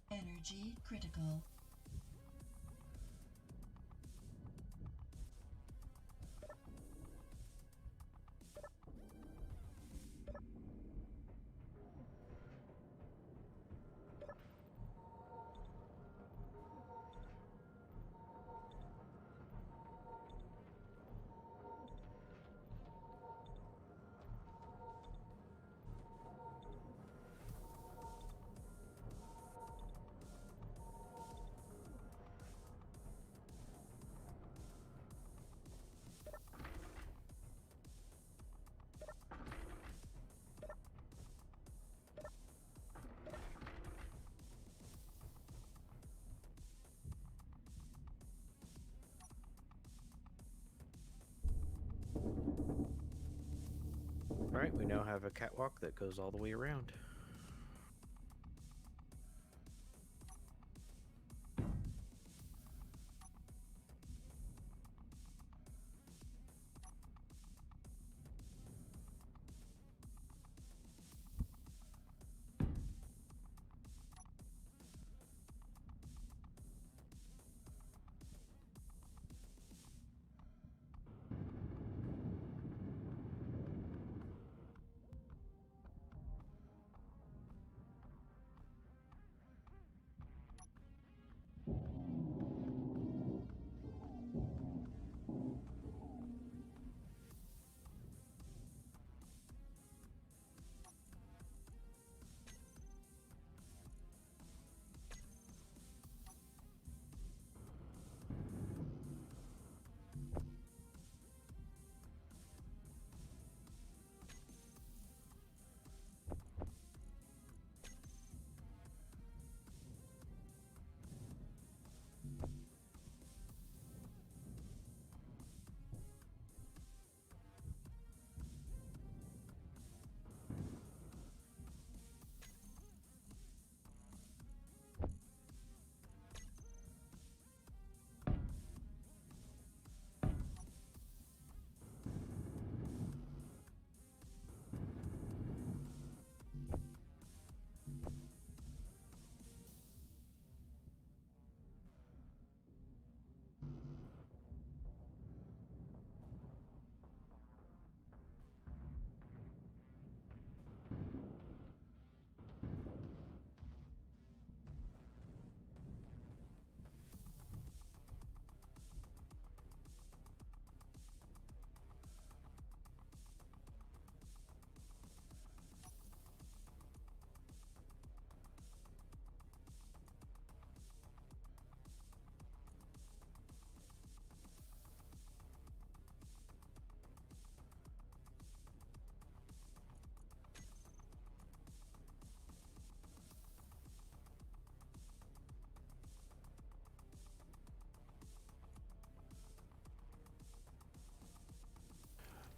Energy critical. Alright, we now have a catwalk that goes all the way around.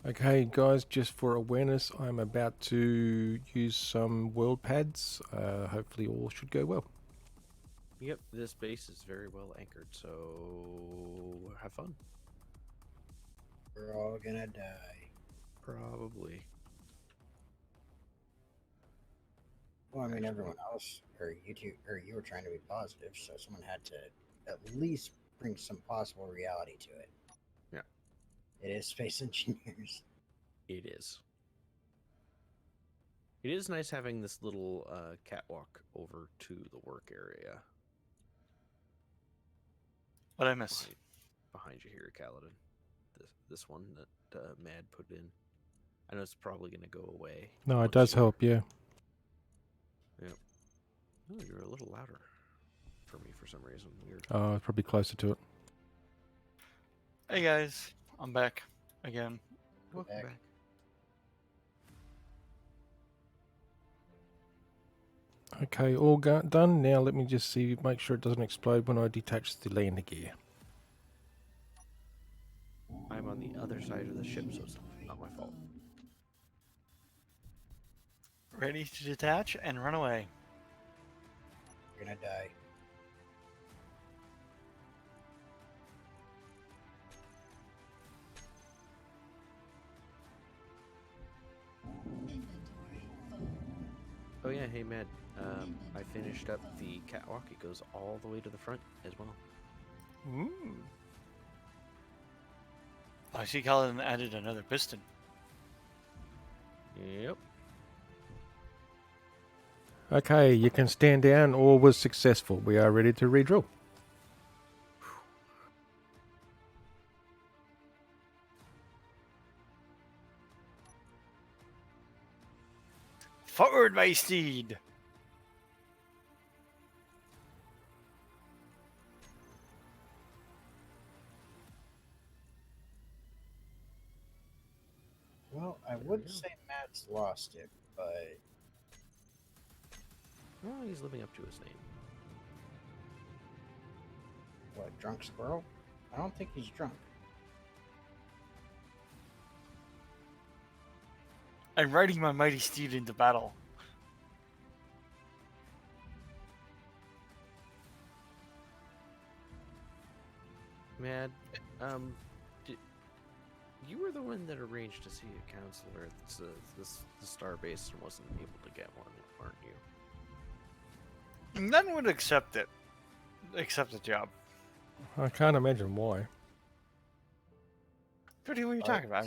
Okay, guys, just for awareness, I'm about to use some world pads. Hopefully, all should go well. Yep, this base is very well anchored, so have fun. We're all gonna die. Probably. Well, I mean, Actually- everyone else, or you two, or you were trying to be positive, so someone had to at least bring some possible reality to it. Yeah. It is space engineers. It is. It is nice having this little catwalk over to the work area What I miss? behind you here, Kaladin. This one that Mad put in. I know it's probably going to go away. No, it once does you- help, yeah. Yep. Oh, you're a little louder for me for some reason. Weird. Probably closer to it. Hey guys, I'm back again. Welcome back. back. Okay, all done. Now let me just see, make sure it doesn't explode when I detach the landing gear. I'm on the other side of the ship, so it's not my fault. Ready to detach and run away. You're gonna die. Inventory full. Oh yeah, hey Mad. I finished up the catwalk. It goes all the way to the front as well. I see Colin added another piston. Yep. Okay, you can stand down. All was successful. We are ready to redrill. Forward, my steed! Well, I we would go. say Matt's lost it, but Well, he's living up to his name. what, drunk squirrel? I don't think he's drunk. I'm riding my mighty steed into battle. Mad, d you were the one that arranged to see a counselor at the Starbase and wasn't able to get one, aren't you? None would accept it. Accept the job. I can't imagine why. What are you talking about?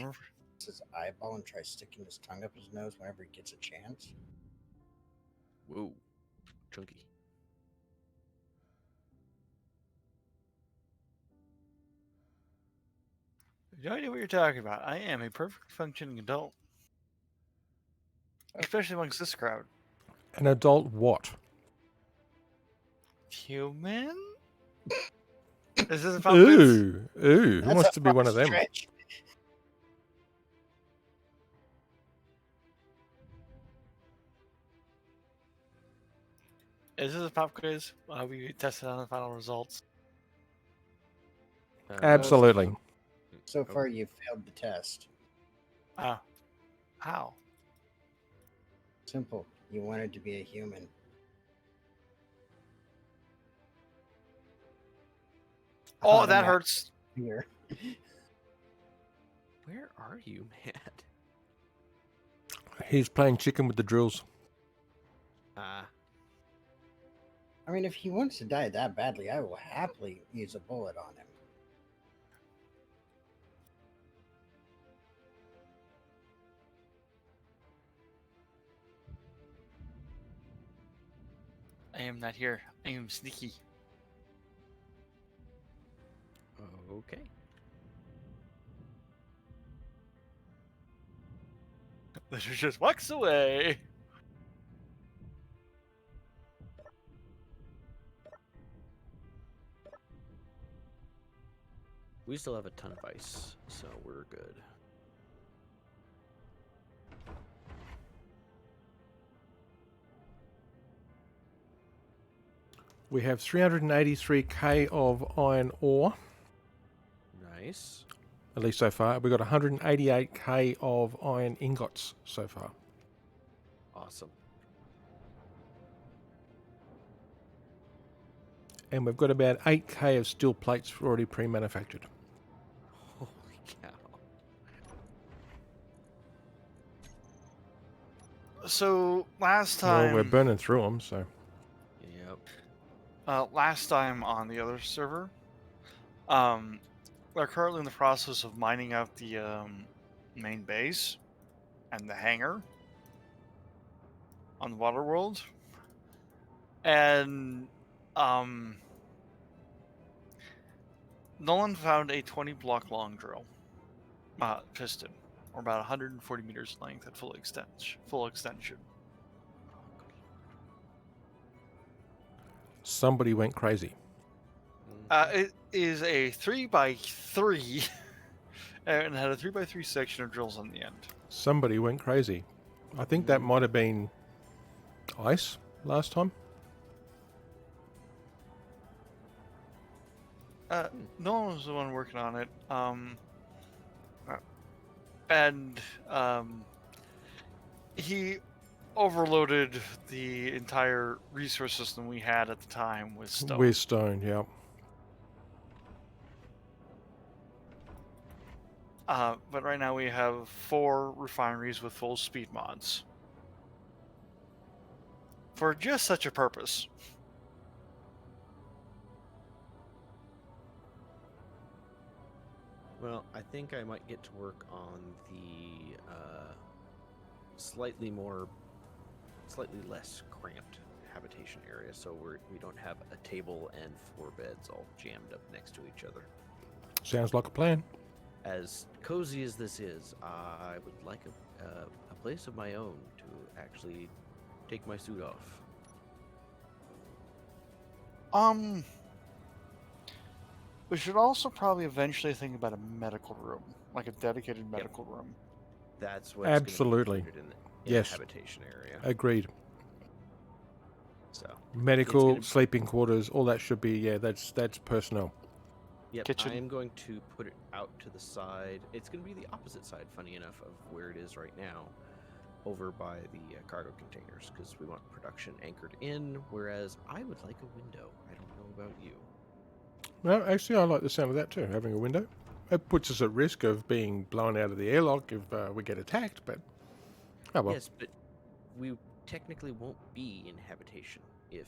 His eyeball and try sticking his tongue up his nose whenever he gets a chance. Whoa, chunky. No idea what you're talking about. I am a perfectly functioning adult. Especially amongst this crowd. An adult what? Human? Is this a pop quiz? Ooh, ooh. Who That's wants a to be one far of them? stretch. Is this a pop quiz? We tested on the final results. Absolutely. So far, you failed the test. How? Simple. You wanted to be a human. Oh, that hurts. Here. Where are you, Mad? He's playing chicken with the drills. Ah, I mean, if he wants to die that badly, I will happily use a bullet on him. I am not here. I am sneaky. okay. Lizard just walks away. We still have a ton of ice, so we're good. We have 383k of iron ore, Nice. at least so far. We've got 188k of iron ingots so far. Awesome. And we've got about 8k of steel plates already pre-manufactured. Holy cow. So last time, Well, we're burning through them, so... Yep. last time on the other server, we're currently in the process of mining out the main base and the hangar on the water world, and Nolan found a 20 block long drill piston, or about 140 meters length at full extension. Somebody went crazy. It is a 3x3 and had a 3x3 section of drills on the end. Somebody went crazy. I think that might have been ice last time. No one was the one working on it. And he overloaded the entire resource system we had at the time with stone. With stone, yeah. But right now we have 4 refineries with full speed mods. For just such a purpose. Well, I think I might get to work on the slightly less cramped habitation area, so we don't have a table and 4 beds all jammed up next to each other. Sounds like a plan. As cozy as this is, I would like a place of my own to actually take my suit off. We should also probably eventually think about a medical room, like a dedicated medical room. That's what's Absolutely. gonna be included in Yes. the habitation area. Agreed. So Medical, gonna be- sleeping quarters, all that should be, yeah, that's personnel. yep, Kitchen. I am going to put it out to the side. It's going to be the opposite side, funny enough, of where it is right now. over by the cargo containers because we want production anchored in. Whereas I would like a window. I don't know about you. No, actually, I like the sound of that too, having a window. It puts us at risk of being blown out of the airlock if we get attacked, but... Oh, well. Yes, but we technically won't be in habitation. If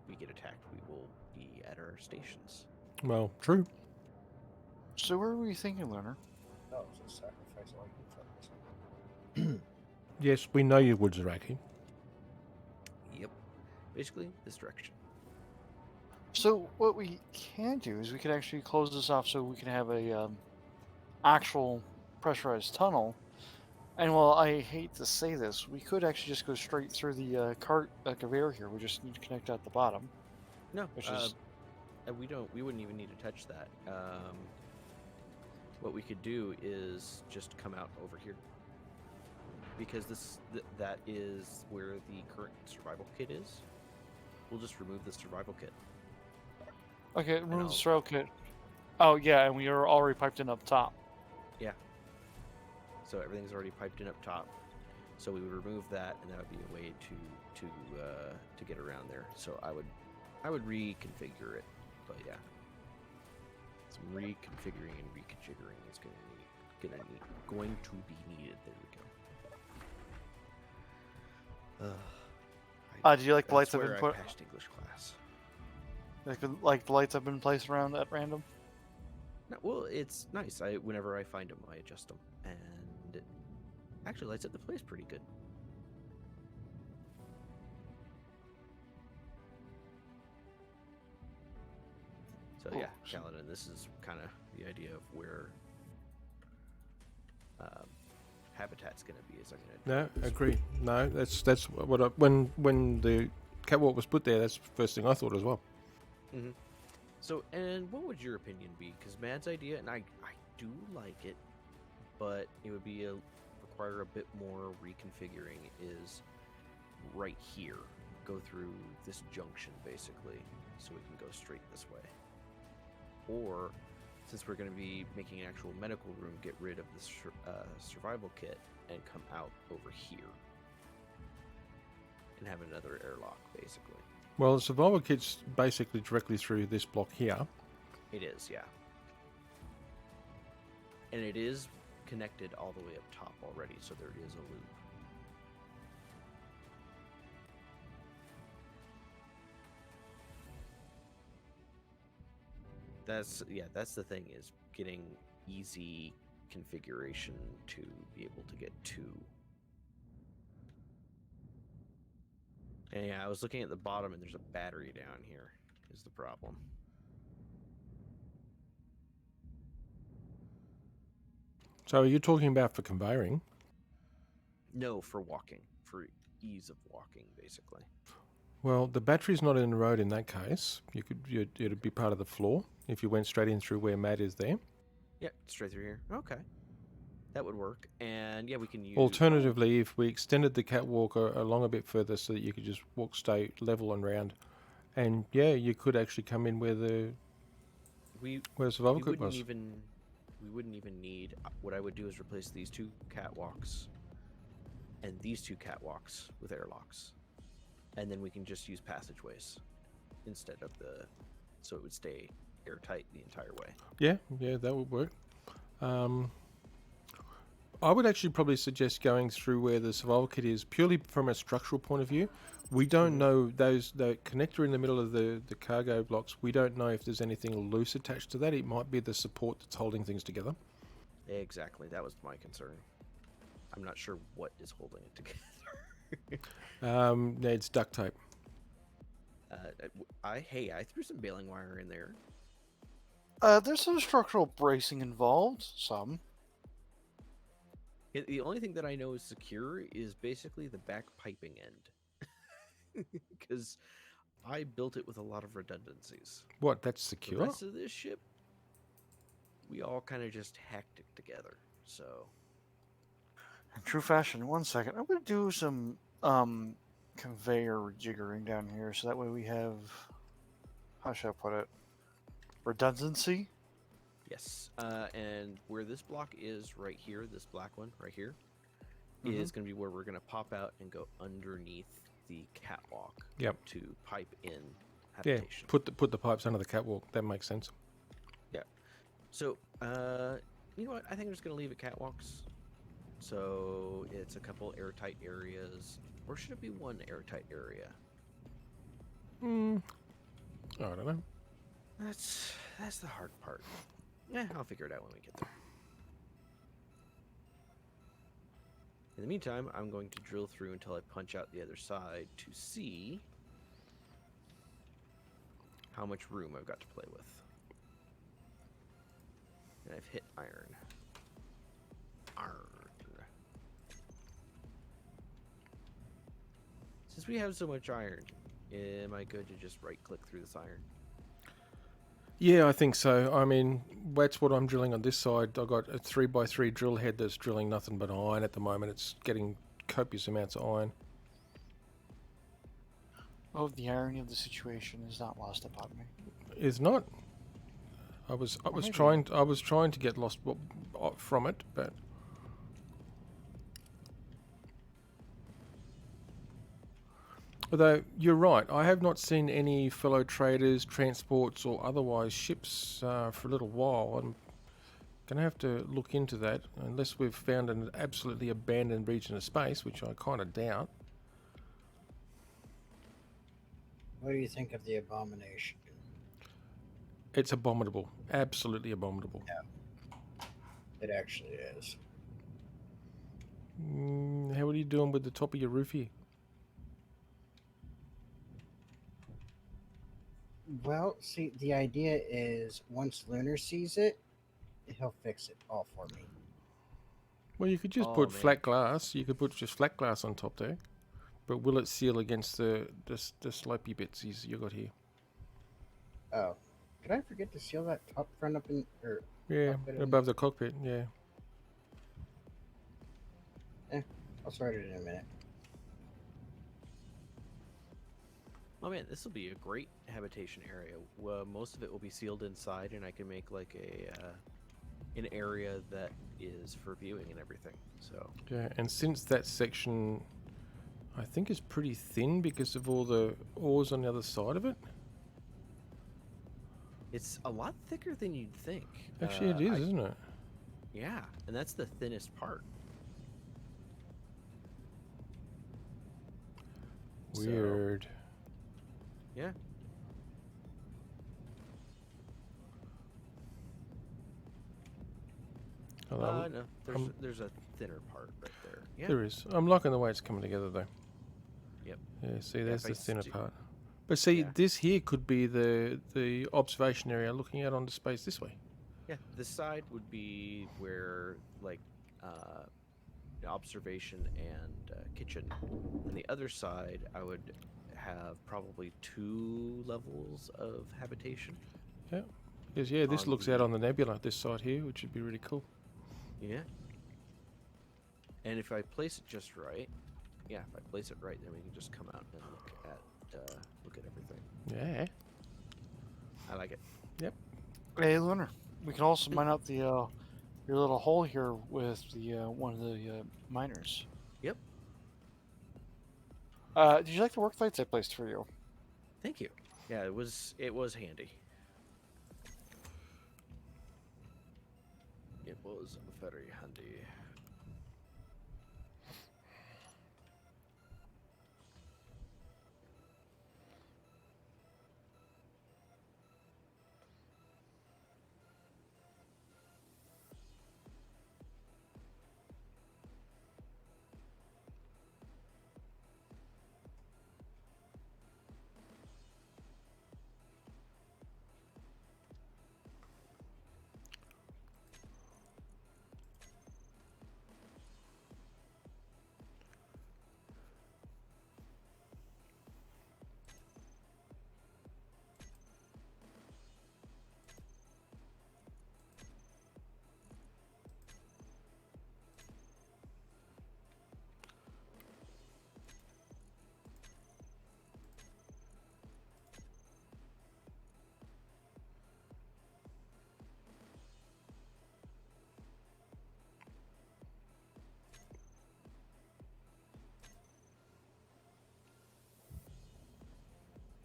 we get attacked, we will be at our stations. Well, true. So where were you thinking, Leonard? That was a sacrifice like you for this. Yes, we know you would, Zaraki. Yep. Basically, this direction. So what we can do is we could actually close this off so we can have a actual pressurized tunnel. And while I hate to say this, we could actually just go straight through the conveyor here. We just need to connect out the bottom. No, Which is- we wouldn't even need to touch that. What we could do is just come out over here. Because that is where the current survival kit is. We'll just remove the survival kit. Okay, I'll- remove the throw kit. Oh yeah, and we are already piped in up top. So everything's already piped in up top. So we would remove that, and that would be a way to get around there. So I would reconfigure it, but yeah, some reconfiguring and reconfiguring is going to be needed. There we go. Do you like the lights That's I've where been I put? passed English class. Like the lights have been placed around at random. No, well, it's nice. Whenever I find them, I adjust them, and it actually lights up the place pretty good. So Oh, yeah, so- Kaladin, this is kind of the idea of where habitat's going to be. Is I'm going to No, agree. No, that's what when the catwalk was put there, that's the first thing I thought as well. So, and what would your opinion be? Because Mad's idea, and I do like it, but it would be require a bit more reconfiguring. Is right here, go through this junction basically, so we can go straight this way. Or, since we're going to be making an actual medical room, get rid of this survival kit and come out over here and have another airlock basically. Well, the survival kit's basically directly through this block here. It is, yeah. And it is connected all the way up top already, so there is a loop. That's the thing, is getting easy configuration to be able to get to. And yeah, I was looking at the bottom and there's a battery down here is the problem. So are you talking about for conveying? No, for walking, for ease of walking, basically. Well, the battery's not in the road in that case. It'd be part of the floor if you went straight in through where Matt is there. Yep, straight through here. Okay. That would work. And yeah, we can use... Alternatively, if we extended the catwalk along a bit further so that you could just walk straight, level and round, and yeah, you could actually come in where the survival we kit wouldn't was. we wouldn't even need... What I would do is replace these two catwalks and these two catwalks with airlocks. And then we can just use passageways instead of the... So it would stay airtight the entire way. Yeah, that would work. I would actually probably suggest going through where the survival kit is, purely from a structural point of view. We don't know the connector in the middle of the cargo blocks. We don't know if there's anything loose attached to that. It might be the support that's holding things together. Exactly. That was my concern. I'm not sure what is holding it together. Yeah, it's duct tape. I threw some baling wire in there. There's some structural bracing involved. Some. The only thing that I know is secure is basically the back piping end. Because I built it with a lot of redundancies. What? That's The secure? rest of this ship, we all kind of just hacked it together. So, In true fashion, 1 second. I'm going to do some conveyor jiggering down here so that way we have, how should I put it, redundancy. yes. And where this block is right here, this black one right here, is going to be where we're going to pop out and go underneath the catwalk. Yep. To pipe in Yeah, habitation. put the pipes under the catwalk. That makes sense. So, you know what? I think I'm just going to leave it catwalks. So it's a couple airtight areas, or should it be one airtight area? I don't know. That's the hard part. Yeah, I'll figure it out when we get there. In the meantime, I'm going to drill through until I punch out the other side to see how much room I've got to play with. And I've hit iron. Iron. Since we have so much iron, am I good to just right-click through this iron? Yeah, I think so. I mean, that's what I'm drilling on this side. I got a 3x3 drill head that's drilling nothing but iron at the moment. It's getting copious amounts of iron. Oh, the irony of the situation is not lost upon me. Is not. I was trying to get lost from it, but although you're right, I have not seen any fellow traders, transports, or otherwise ships for a little while. I'm gonna have to look into that, unless we've found an absolutely abandoned region of space, which I kind of doubt. What do you think of the abomination? It's abominable, absolutely abominable. It actually is. How are you doing with the top of your roof here? Well, see, the idea is once Lunar sees it, he'll fix it all for me. Well, you could just Oh, put man. flat glass. You could put just flat glass on top there. But will it seal against the slopey bits you got here? Oh, did I forget to seal that top front up in, or Yeah, Cockpit in- above the cockpit, yeah. I'll sort it in a minute. Oh man, this will be a great habitation area. Most of it will be sealed inside, and I can make like an area that is for viewing and everything. So Yeah, and since that section, I think, is pretty thin because of all the ores on the other side of it. it's a lot thicker than you'd think. Actually, it is, isn't it? Yeah, and that's the thinnest part. So, Weird. yeah. Hello. No, there's a thinner part right there. Yeah. There is. I'm liking the way it's coming together, though. Yep. Yeah, see, there's if the I thinner stu- part. But see, Yeah. this here could be the observation area looking out onto space this way. Yeah, this side would be where like observation and kitchen, and the other side I would have probably 2 levels of habitation. Because, yeah, this On looks out on the nebula, this side here, which would be really cool. Yeah. And if I place it just right, if I place it right, then we can just come out and look at everything. Yeah. I like it. Hey, Lunar. We can also mine out the your little hole here with the one of the miners. Yep. Did you like the work lights I placed for you? Thank you. Yeah, it was handy. It was very handy.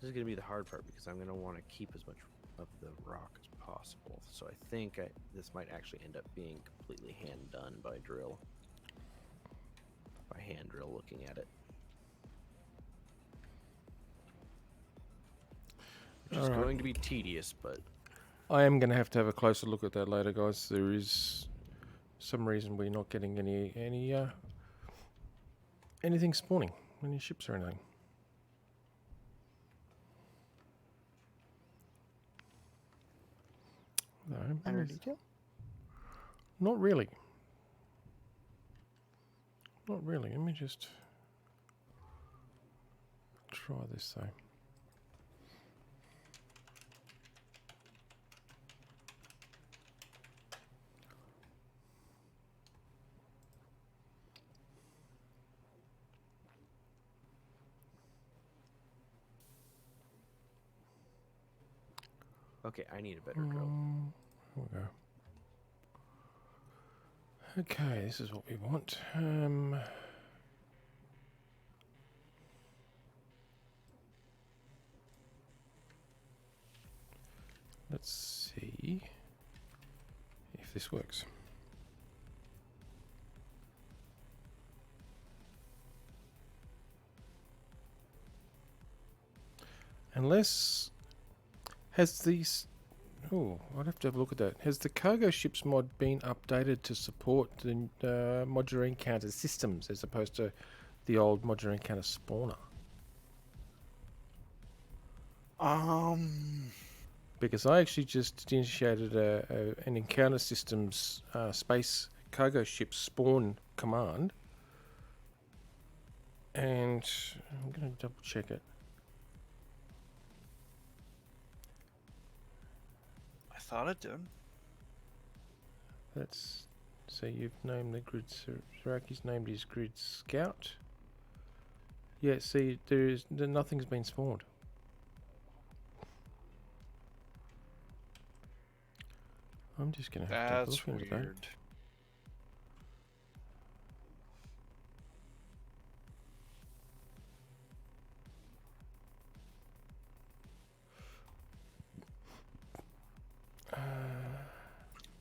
This is going to be the hard part because I'm going to want to keep as much of the rock as possible. So I think this might actually end up being completely hand done by drill. By hand drill looking at it. Which is Alright. going to be tedious, but I am going to have a closer look at that later, guys. There is some reason we're not getting anything spawning, any ships or anything. No, Minor maybe- detail? not really. Not really. Let me just try this though. okay, I need a better drill. Here we go. Okay, this is what we want. Let's see if this works. Unless has these. Oh, I'd have to have a look at that. Has the cargo ships mod been updated to support the modular encounter systems as opposed to the old modular encounter spawner? Because I actually just initiated an encounter systems space cargo ship spawn command, and I'm going to double check it. I thought it did. That's so you've named the grid. Saraki's named his grid scout. Yeah, see, nothing's been spawned. I'm just gonna have That's to look into that. weird.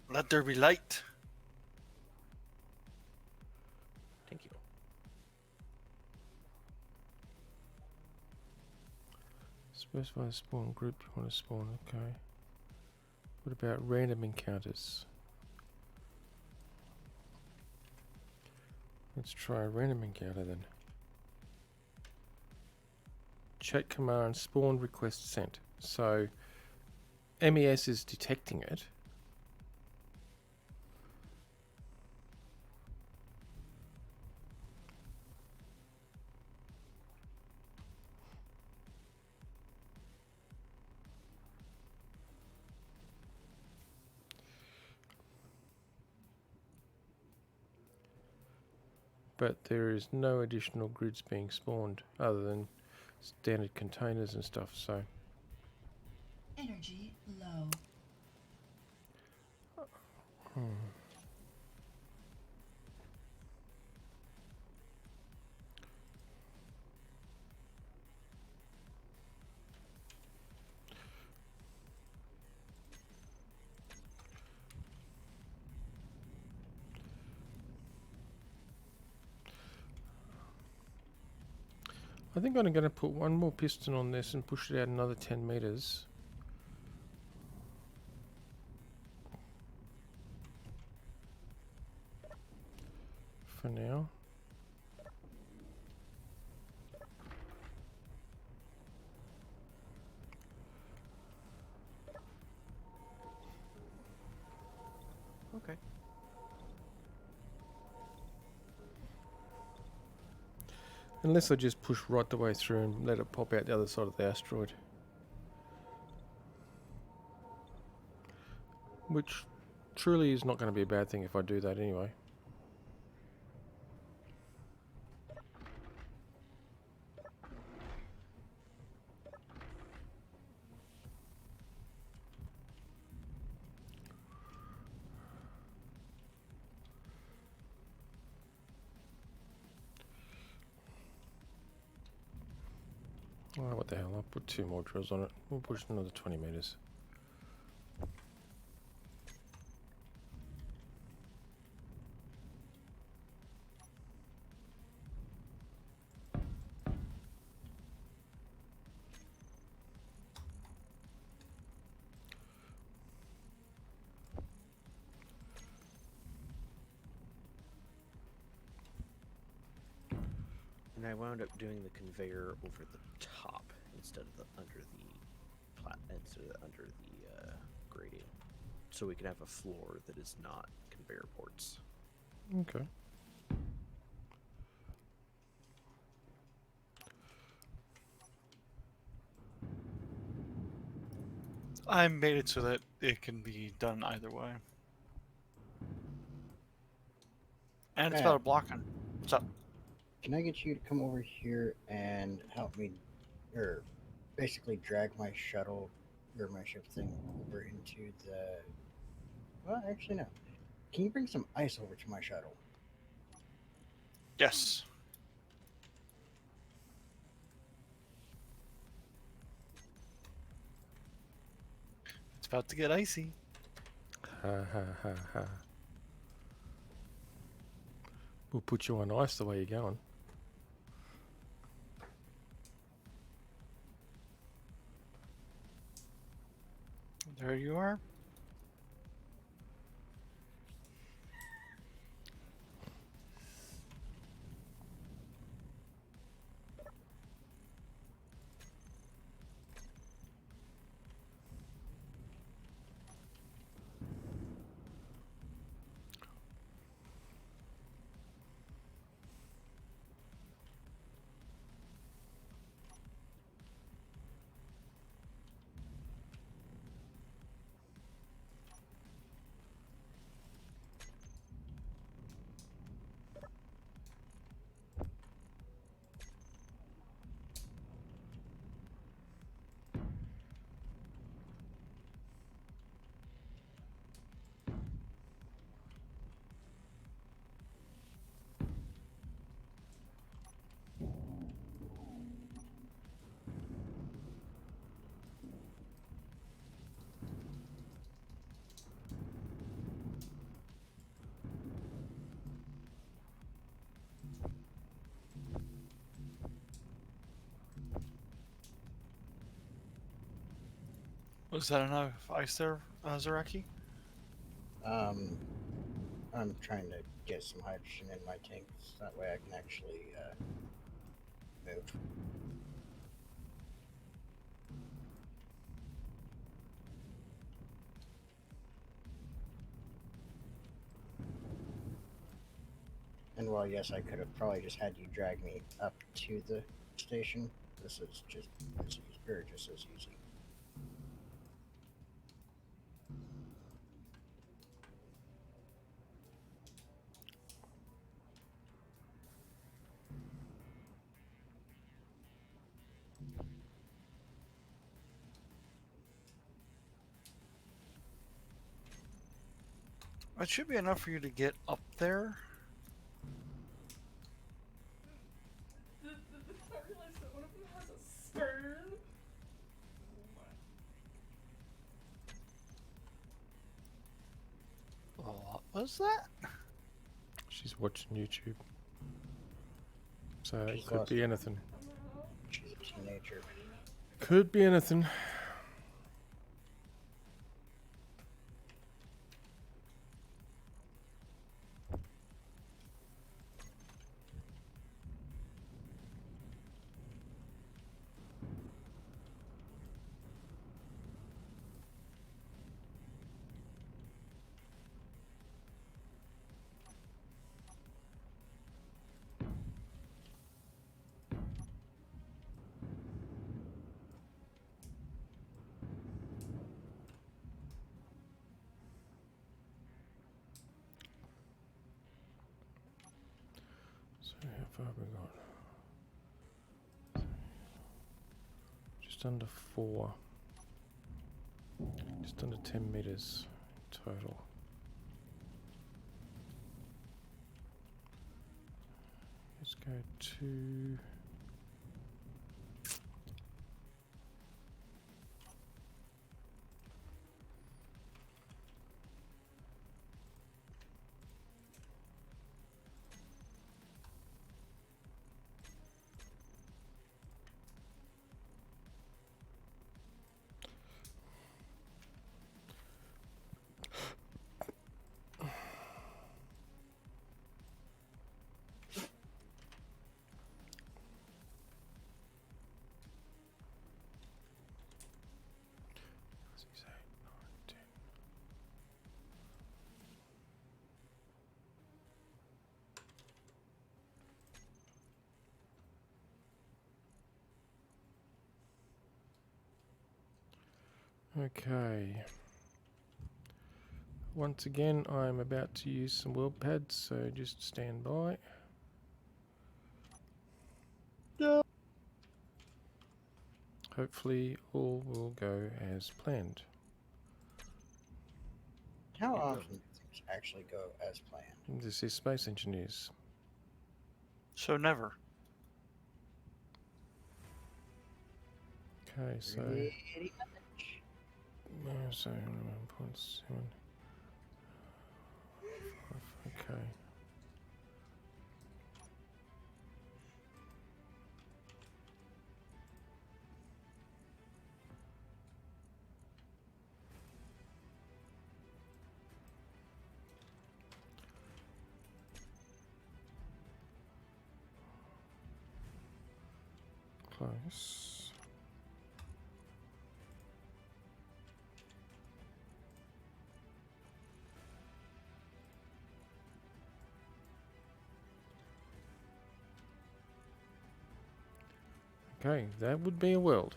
Let there be light. Thank you. Specify the spawn group you want to spawn. Okay. What about random encounters? Let's try a random encounter then. Chat command spawn request sent. So MES is detecting it. But there is no additional grids being spawned other than standard containers and stuff, so Energy low. I think I'm going to put one more piston on this and push it out another 10 meters. For now. Okay. Unless I just push right the way through and let it pop out the other side of the asteroid. Which truly is not going to be a bad thing if I do that anyway. Oh, what the hell? I'll put 2 more drills on it. We'll push another 20 meters. And I wound up doing the conveyor over the top instead of the under the grading, so we can have a floor that is not conveyor ports. Okay. I made it so that it can be done either way. And it's Yeah. about blocking. What's up? Can I get you to come over here and help me, or basically drag my shuttle or my ship thing over into the? Well, actually no. Can you bring some ice over to my shuttle? Yes. It's about to get icy. Ha ha ha ha. We'll put you on ice the way you're going. There you are. Was that enough ice there, Zaraki? I'm trying to get some hydrogen in my tanks. That way I can actually move. And while yes, I could have probably just had you drag me up to the station. This is just as easy, or just as easy. It should be enough for you to get up there. I realized that one of them has a sperm. What was that? She's watching YouTube. So it She's could lost be it. anything. She's a teenager. Could be anything. So how far have we got? Just under 4. Just under 10 meters total. Let's go to Okay. Once again, I'm about to use some world pads, so just stand by. Hopefully, all will go as planned. How Good often job. do things actually go as planned? This is Space Engineers. So never. Okay, so Pretty much. so 1.7. Okay. Close. Okay, that would be a world.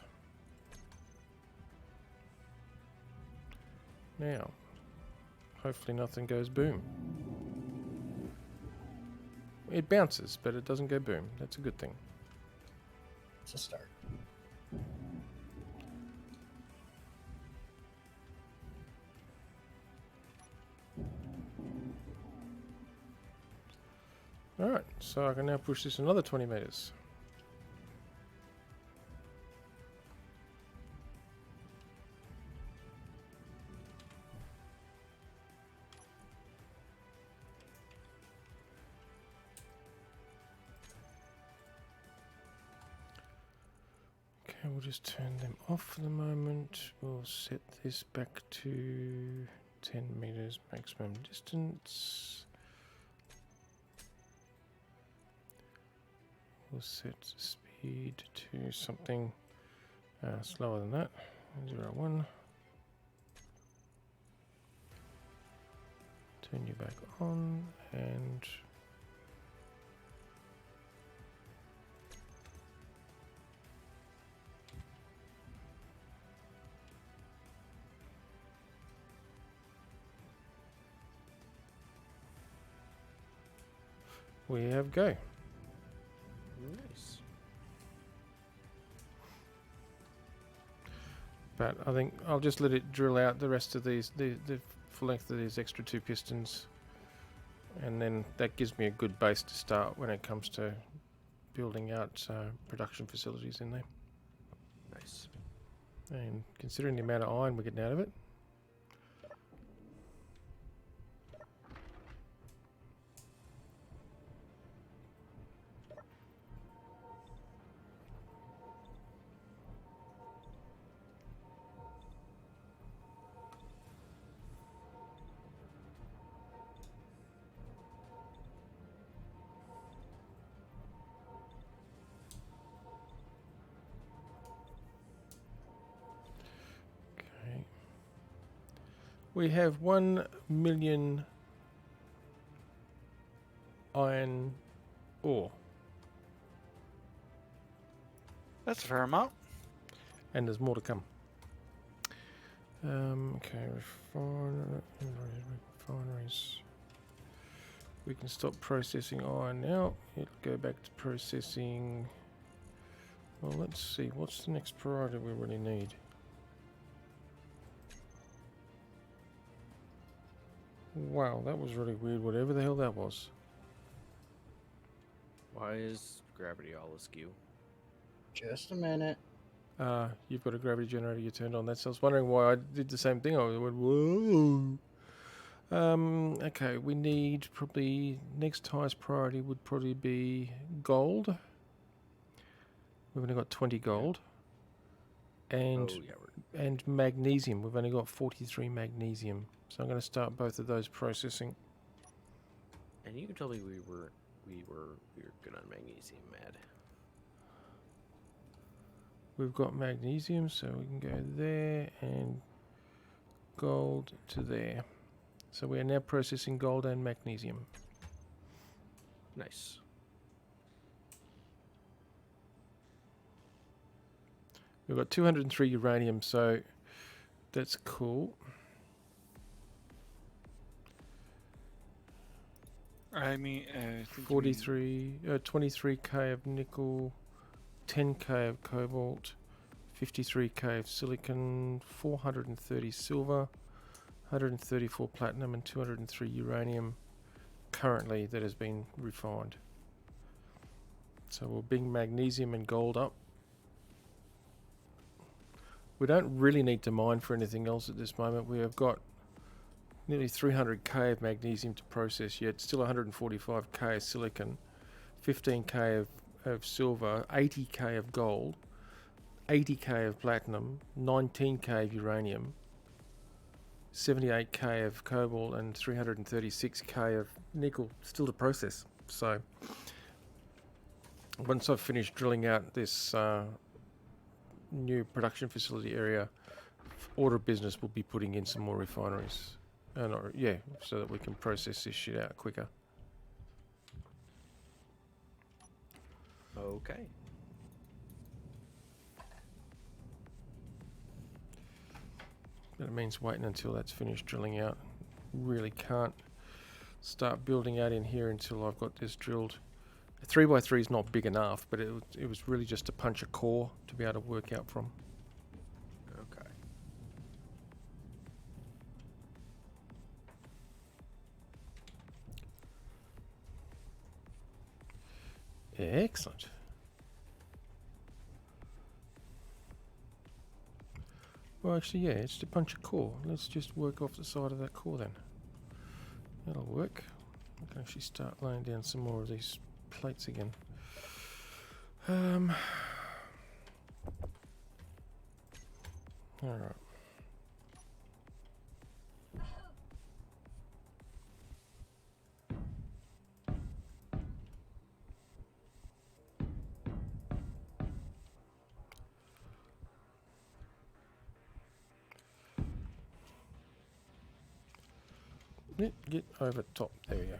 Now, hopefully nothing goes boom. It bounces, but it doesn't go boom. That's a good thing. It's a start. Alright, so I can now push this another 20 meters. Okay, we'll just turn them off for the moment. We'll set this back to 10 meters maximum distance. We'll set speed to something slower than that. 0.1. Turn you back on and we have go. Nice. But I think I'll just let it drill out the rest of these, the full length of these extra 2 pistons, and then that gives me a good base to start when it comes to building out production facilities in there. Nice. And considering the amount of iron we're getting out of it, okay. We have 1 million iron ore, That's a fair amount. and there's more to come. Okay, refineries. We can stop processing iron now. It'll go back to processing. Well, let's see. What's the next priority we really need? Wow, that was really weird. Whatever the hell that was. Why is gravity all askew? Just a minute. You've got a gravity generator you turned on. That's. I was wondering why I did the same thing. I went, whoa. Okay, we need probably next highest priority would probably be gold. We've only got 20 gold. And Oh yeah, we're and magnesium. We've only got 43 magnesium. So I'm going to start both of those processing. And you told me we were good on magnesium, Mad. We've got magnesium, so we can go there and gold to there. So we are now processing gold and magnesium. Nice. We've got 203 uranium, so That's cool. I mean, I think you mean- 23k of nickel, 10k of cobalt, 53k of silicon, 430 silver, 134 platinum, and 203 uranium currently that has been refined. So we'll bring magnesium and gold up. We don't really need to mine for anything else at this moment. We have got nearly 300k of magnesium to process yet, still 145k of silicon, 15k of silver, 80k of gold, 80k of platinum, 19k of uranium, 78k of cobalt, and 336k of nickel still to process. So once I've finished drilling out this new production facility area, Order Business will be putting in some more refineries. So that we can process this shit out quicker. Okay. But it means waiting until that's finished drilling out. Really can't start building out in here until I've got this drilled. A 3x3 is not big enough, but it was really just to punch a core to be able to work out from. Okay. Excellent. Well, actually, yeah, it's to punch a core. Let's just work off the side of that core then. That'll work. I can actually start laying down some more of these plates again. Alright. Get over top. There we go.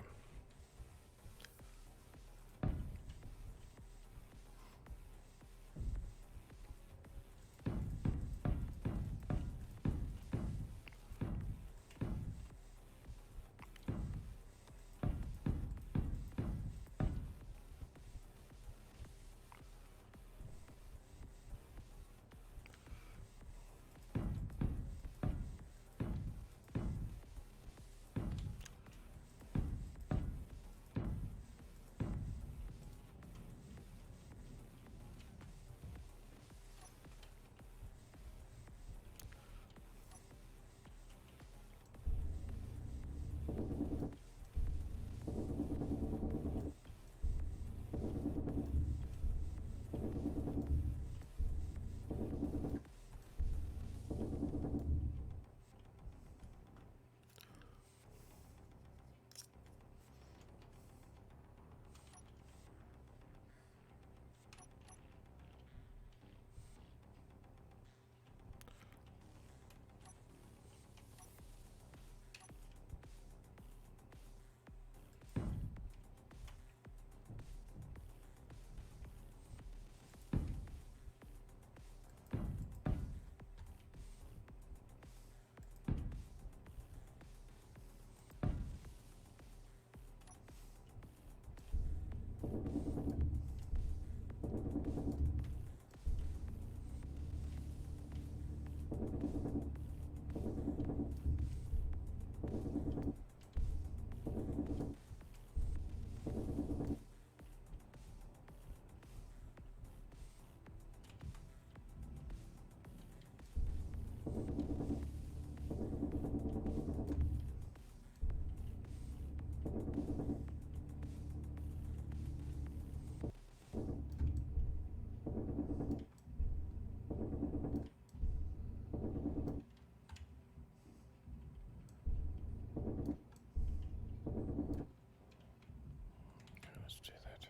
Let's do that.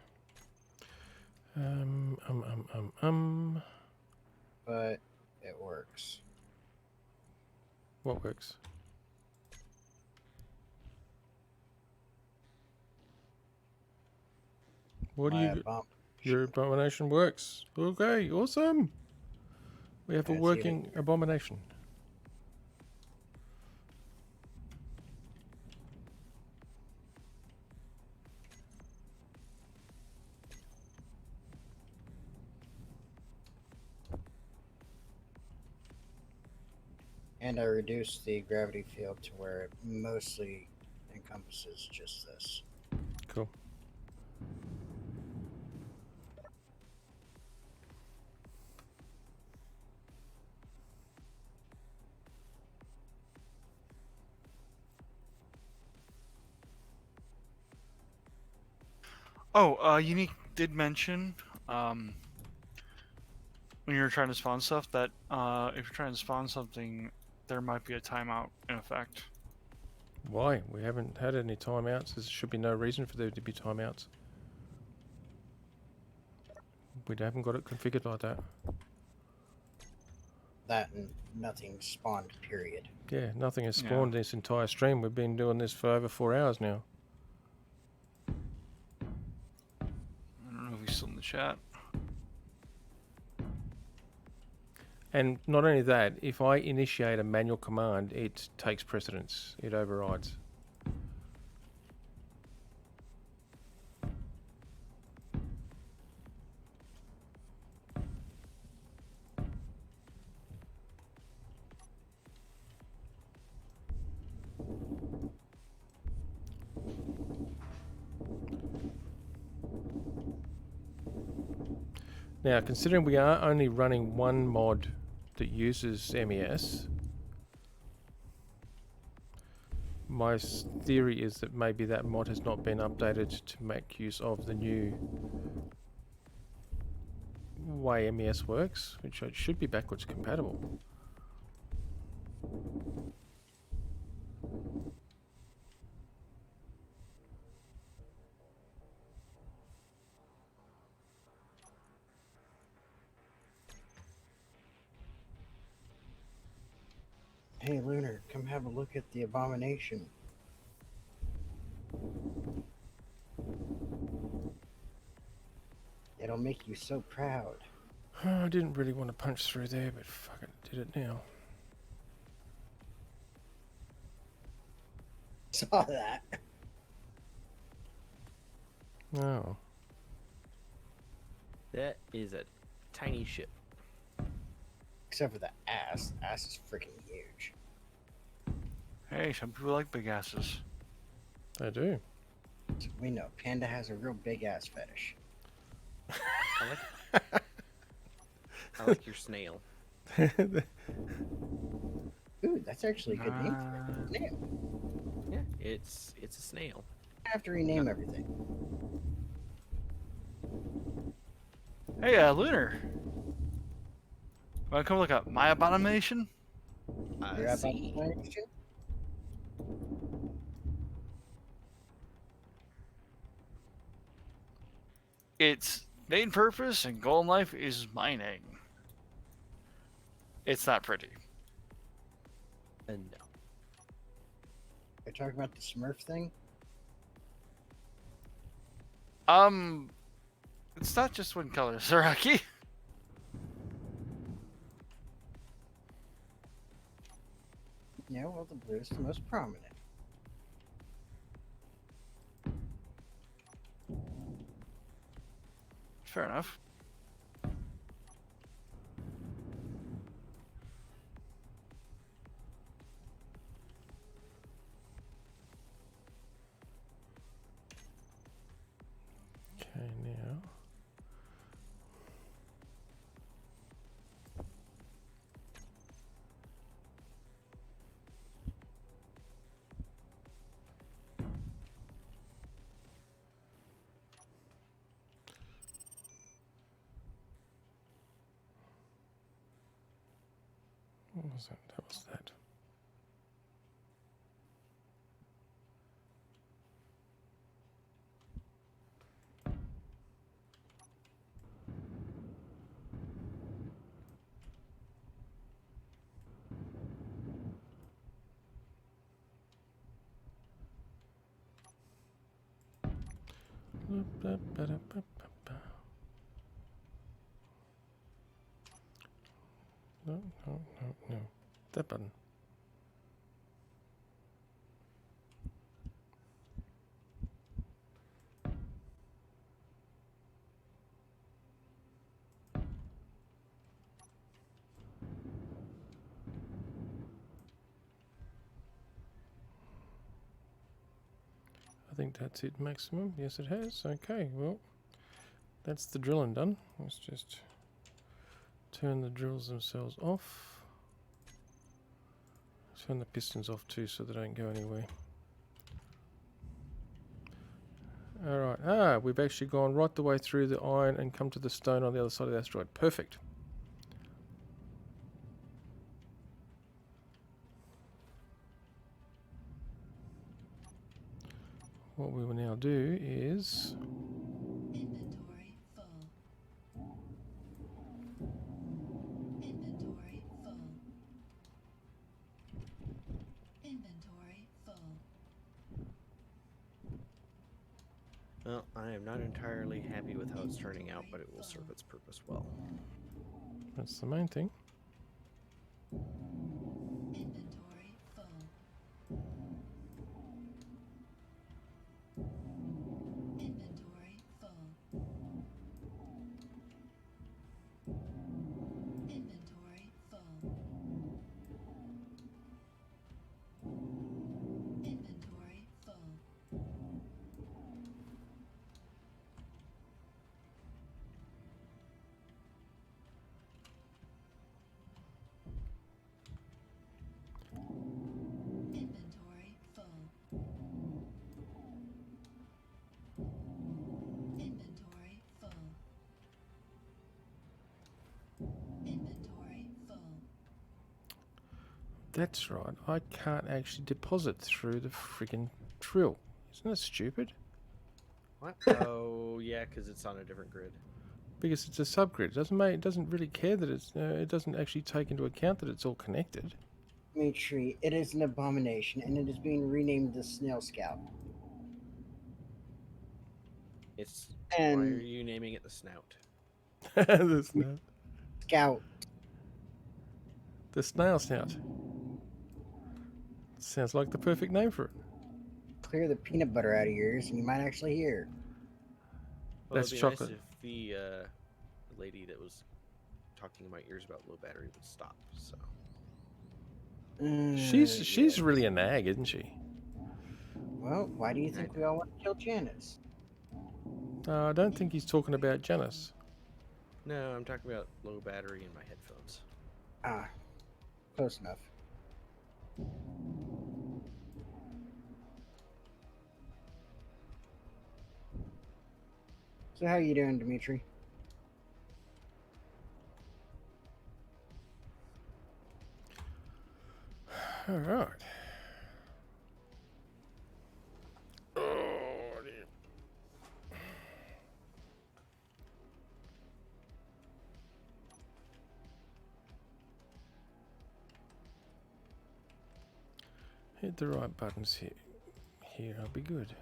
But it works. What works? What do My you? bomb. Your abomination works. Okay, awesome. We have a Yes, working abomination. And I reduced the gravity field to where it mostly encompasses just this. Cool. Oh, Unique did mention when you're trying to spawn stuff that if you're trying to spawn something, there might be a timeout in effect. Why? We haven't had any timeouts. There should be no reason for there to be timeouts. We haven't got it configured like that. That and nothing spawned, period. Yeah, nothing has Yeah. spawned this entire stream. We've been doing this for over 4 hours now. I don't know if he's still in the chat. And not only that, if I initiate a manual command, it takes precedence. It overrides. Now, considering we are only running one mod that uses MES, my theory is that maybe that mod has not been updated to make use of the new way MES works, which it should be backwards compatible. Hey, Lunar, come have a look at the abomination. It'll make you so proud. I didn't really want to punch through there, but fuck it, did it now. Saw that. Oh. That is a tiny ship. Except for the ass. The ass is freaking huge. Hey, some people like big asses. I do. So we know Panda has a real big ass fetish. I like your snail. Ooh, that's actually a good name for it. Snail. Yeah, it's a snail. I have to rename everything. Hey, Lunar. Wanna come look at my abomination? I Your see. abomination? Its main purpose and goal in life is mining. It's not pretty. And no. You're talking about the Smurf thing? It's not just one color, Zaraki. Yeah, well, the blue is the most prominent. Fair enough. Okay, now. What was that? That was that. No, no, no, no. That button. think that's it maximum. Yes, it has. Okay, well, that's the drilling done. Let's just turn the drills themselves off. Turn the pistons off too so they don't go anywhere. Alright, we've actually gone right the way through the iron and come to the stone on the other side of the asteroid. Perfect. What we will now do is... Inventory full. Inventory full. Inventory full. Well, I am not entirely happy with how it's turning out, but it will serve its purpose well. That's the main thing. Inventory full. Inventory full. Inventory full. Inventory full. Inventory full. Inventory full. Inventory full. That's right. I can't actually deposit through the friggin' drill. Isn't that stupid? What? Oh, yeah, because it's on a different grid. Because it's a subgrid. It doesn't really care that it's. It doesn't actually take into account that it's all connected. Dimitri, it is an abomination, and it is being renamed the Snail Scout. It's And- why are you naming it the Snout? the snout. Scout. The snail snout. Sounds like the perfect name for it. Clear the peanut butter out of your ears, and you might actually hear. Well, That's it'd be chocolate. Nice if the lady that was talking in my ears about low battery would stop. So She's really a nag, isn't she? Well, why do you think we all want to kill Janice? I don't think he's talking about Janice. no, I'm talking about low battery in my headphones. Ah, close enough. So how you doing, Dimitri? All right. Oh, dear. Hit the right buttons here. Here, I'll be good.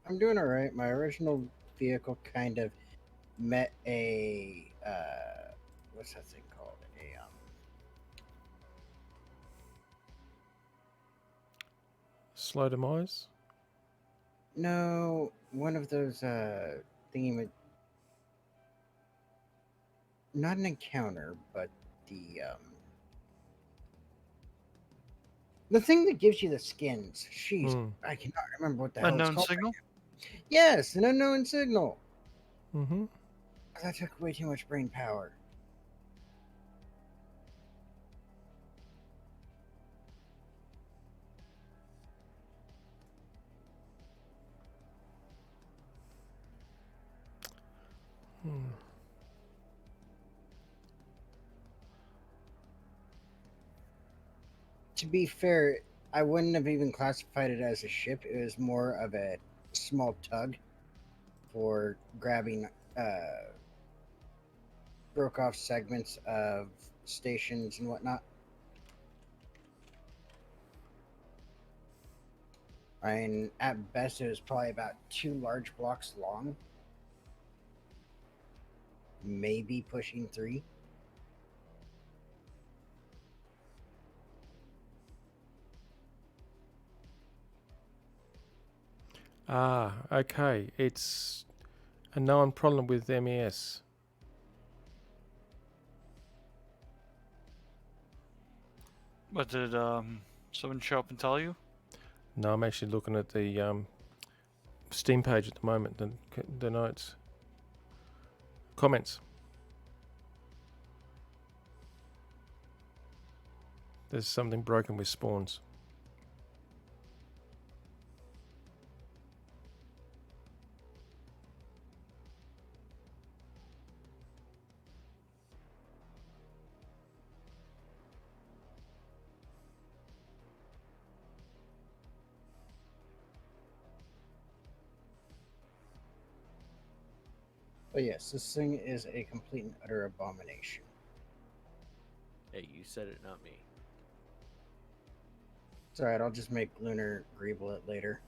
I'm doing all right. My original vehicle kind of met a what's that thing called? Slow demise. No, one of those thingy. Not an encounter, but the thing that gives you the skins. Jeez, Hmm. I cannot remember what the hell it's Unknown called. signal. Yes, an unknown signal. Mm-hmm. That took way too much brain power. Hmm. To be fair, I wouldn't have even classified it as a ship. It was more of a small tug for grabbing broke off segments of stations and whatnot. And at best, it was probably about 2 large blocks long, maybe pushing 3. Ah, okay. It's a known problem with MES. But did someone show up and tell you? No, I'm actually looking at the Steam page at the moment. The notes, comments. There's something broken with spawns. But yes, this thing is a complete and utter abomination. Hey, you said it, not me. It's alright, I'll just make Lunar Greeble it later.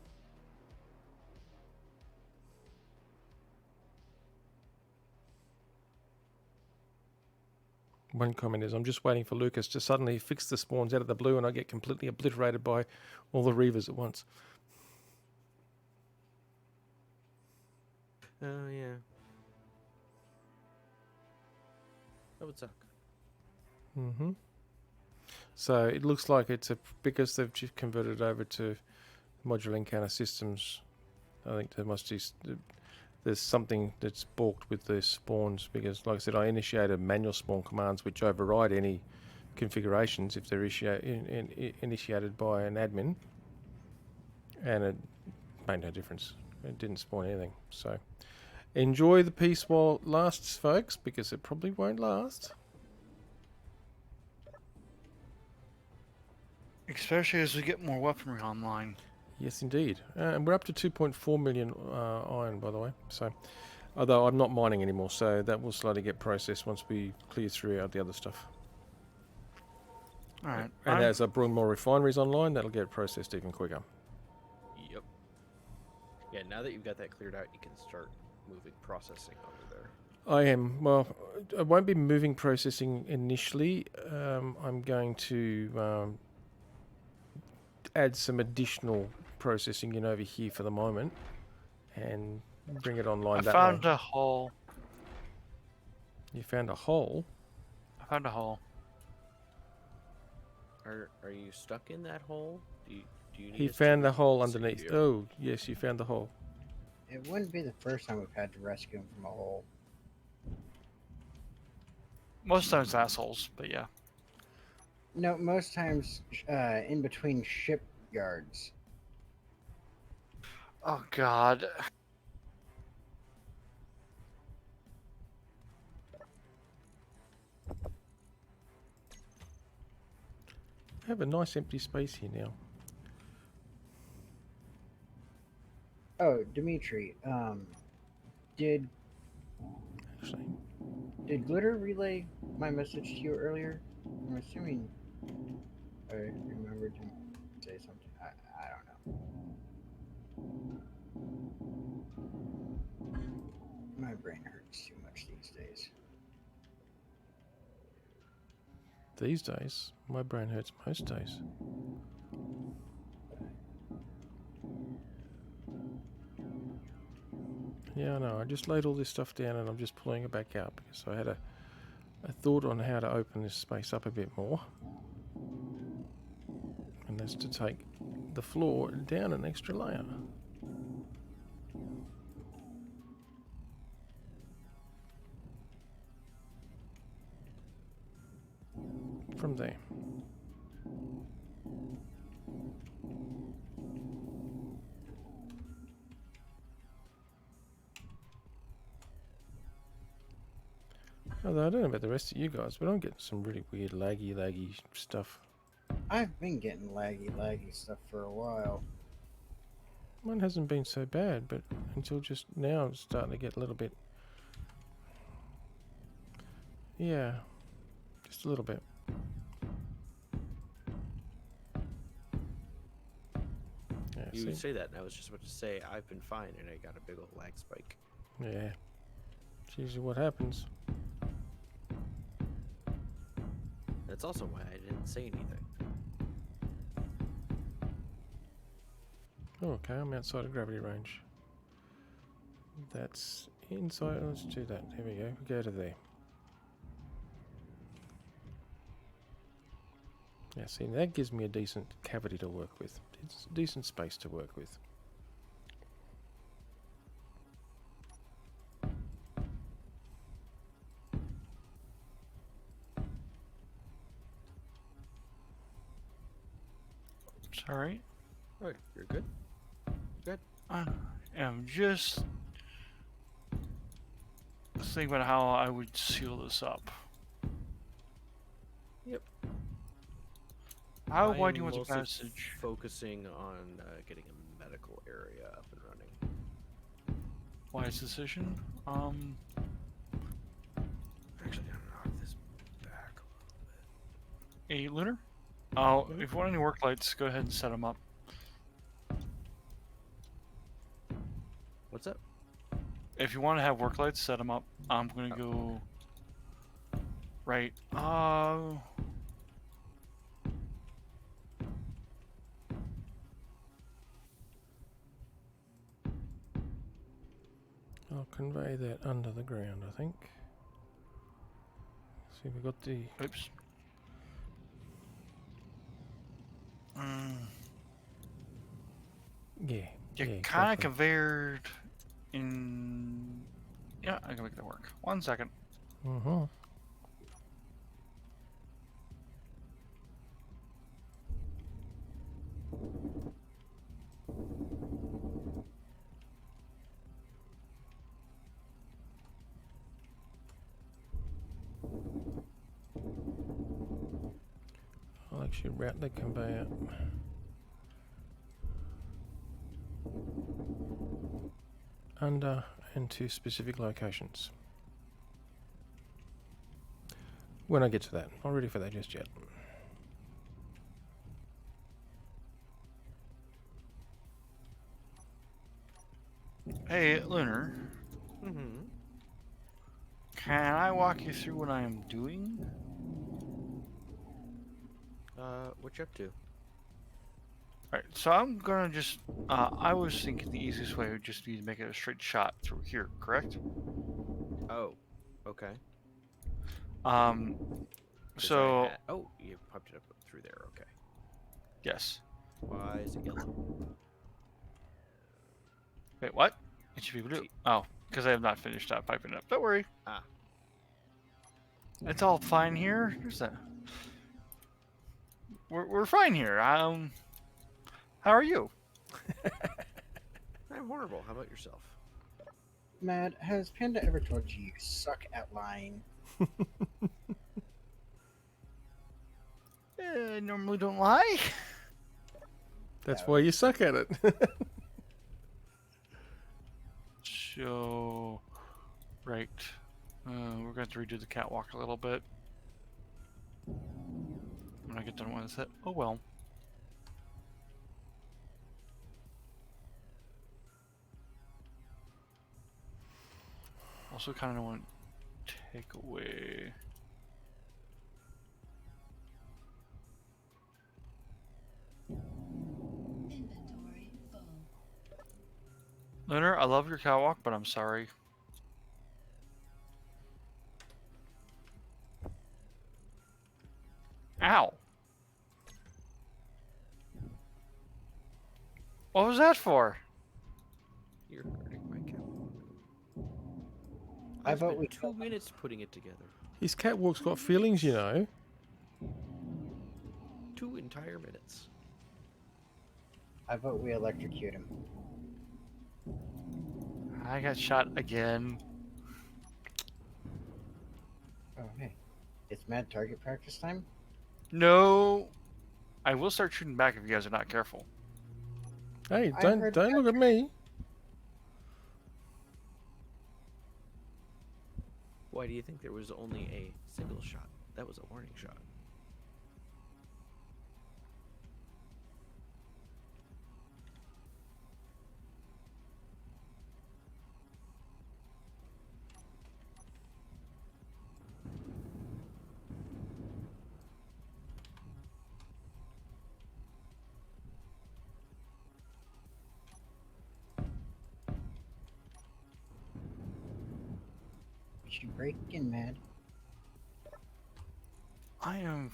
One comment is, I'm just waiting for Lucas to suddenly fix the spawns out of the blue and I get completely obliterated by all the Reavers at once. Oh, yeah. That would suck. Mm-hmm. So it looks like it's because they've just converted over to modular encounter systems. I think there's something that's balked with the spawns because, like I said, I initiated manual spawn commands which override any configurations if they're initiated by an admin, and it made no difference. It didn't spawn anything. So enjoy the peace while it lasts, folks, because it probably won't last. Especially as we get more weaponry online. Yes, indeed. And we're up to 2.4 million iron, by the way. So, although I'm not mining anymore, so that will slowly get processed once we clear through out the other stuff. Alright. And as I bring more refineries online, that'll get processed even quicker. Yep. Yeah, now that you've got that cleared out, you can start moving processing over there. I am. Well, I won't be moving processing initially. I'm going to add some additional processing in over here for the moment and bring it online I that found way. a hole. You found a hole? I found a hole. Are you stuck in that hole? Do you need He us to found the hole rescue underneath. you? Oh, yes, you found the hole. It wouldn't be the first time we've had to rescue him from a hole. Most times assholes, but yeah. No, most times in between shipyards. Oh god. I have a nice empty space here now. Oh, Dimitri, did Actually, Glitter relay my message to you earlier? I'm assuming I remembered to say something. I don't know. My brain hurts too much these days. these days, my brain hurts most days. Yeah, I know. I just laid all this stuff down and I'm just pulling it back out because I had a thought on how to open this space up a bit more. And that's to take the floor down an extra layer. From there. Although I don't know about the rest of you guys, but I'm getting some really weird laggy stuff. I've been getting laggy stuff for a while. Mine hasn't been so bad, but until just now it's starting to get a little bit... Yeah, just a little bit. Yeah, You would see? say that, and I was just about to say I've been fine, and I got a big old lag spike. Yeah. It's usually what happens. That's also why I didn't say anything. Oh, okay, I'm outside of gravity range. That's inside. Let's do that. There we go. Go to there. Yeah, see, that gives me a decent cavity to work with. It's a decent space to work with. Sorry. Oh, you're good. I am just thinking about how I would seal this up. Yep. How wide do you I'm want the mostly passage? Focusing on getting a medical area up and running. Wise decision. Actually, I'm gonna knock this back a little bit. A lunar. Oh, if you want any work lights, go ahead and set them up. What's up? If you want to have work lights, set them up. I'm gonna go right. I'll convey that under the ground, I think. See, we've got the... Oops. Yeah. You yeah, kind of exactly. conveyed in. Yeah, I can make that work. 1 second. Mm-hmm. I'll actually route the conveyor under and to specific locations. When I get to that, not ready for that just yet. Hey, Lunar. Mm-hmm. Can I walk you through what I am doing? What you up to? Alright, so I'm gonna just. I was thinking the easiest way would just be to make it a straight shot through here, correct? Oh, okay. 'Cause So. oh, you popped it up through there. Okay. Yes. Why is it yellow? Wait, what? It should be blue. See- Oh, because I have not finished piping it up. Don't worry. Ah. It's all fine here. Here's that. We're fine here. How are you? I'm horrible. How about yourself? Matt, has Panda ever told you you suck at lying? I normally don't lie. That's why you suck at it. So, right. We're going to redo the catwalk a little bit. When I get done with it. Oh well. Also kind of want to take away... Inventory full. Lunar, I love your catwalk, but I'm sorry. Ow! What was that for? You're hurting my catwalk. I I've vote spent we 2 minutes putting it together. His catwalk's got feelings, you know. 2 entire minutes. I vote we electrocute him. I got shot again. Oh, hey. It's mad target practice time? No! I will start shooting back if you guys are not careful. Hey, I don't heard look at me. Why do you think there was only a single shot? That was a warning shot. You break in, Mad. I am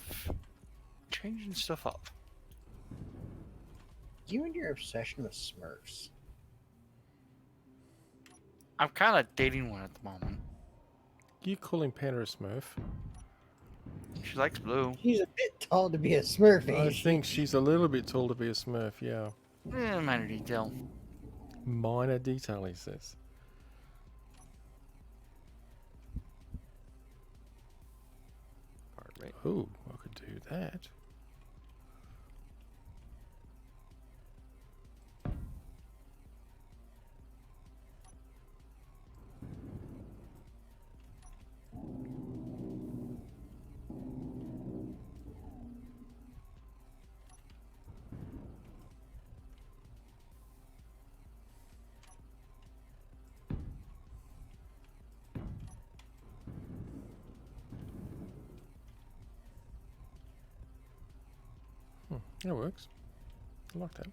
changing stuff up. You and your obsession with Smurfs. I'm kind of dating one at the moment. You calling Panda a Smurf? She likes blue. She's a bit tall to be a Smurf, I ain't she? think she's a little bit tall to be a Smurf, yeah. Minor detail. Minor detail, he says. Pardon me. Ooh, I could do that. That works. I like that.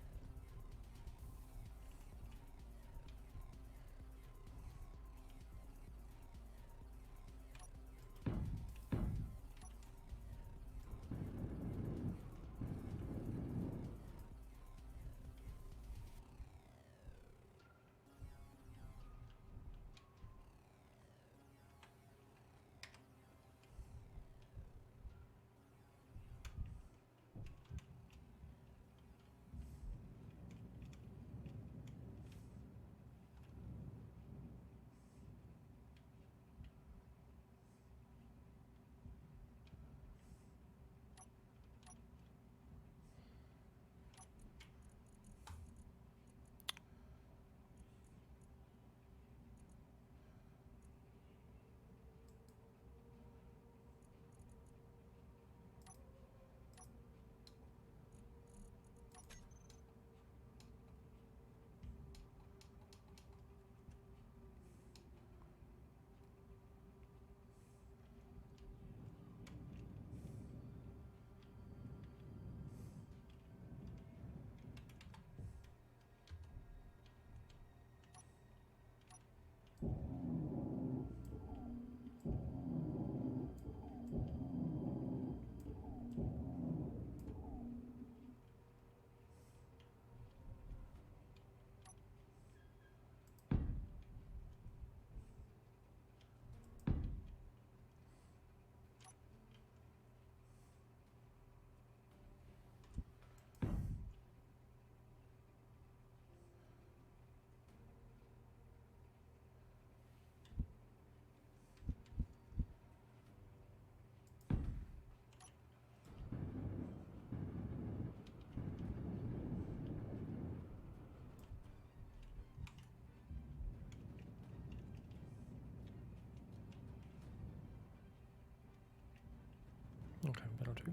Okay, that'll do.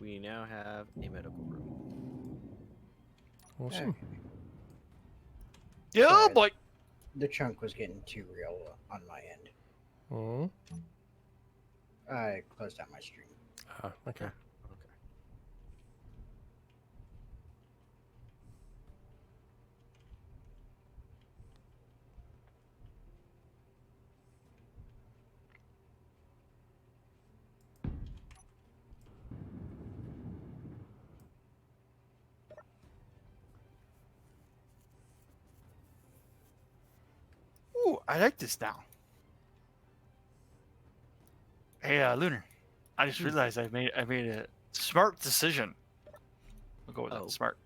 We now have a medical room. Awesome. Yeah, Sorry. boy. The chunk was getting too real on my end. Mm. I closed out my stream. Ah, okay. Okay. Ooh, I like this now. Hey, Lunar. I just realized I made a smart decision. We'll go with Oh. that. Smart.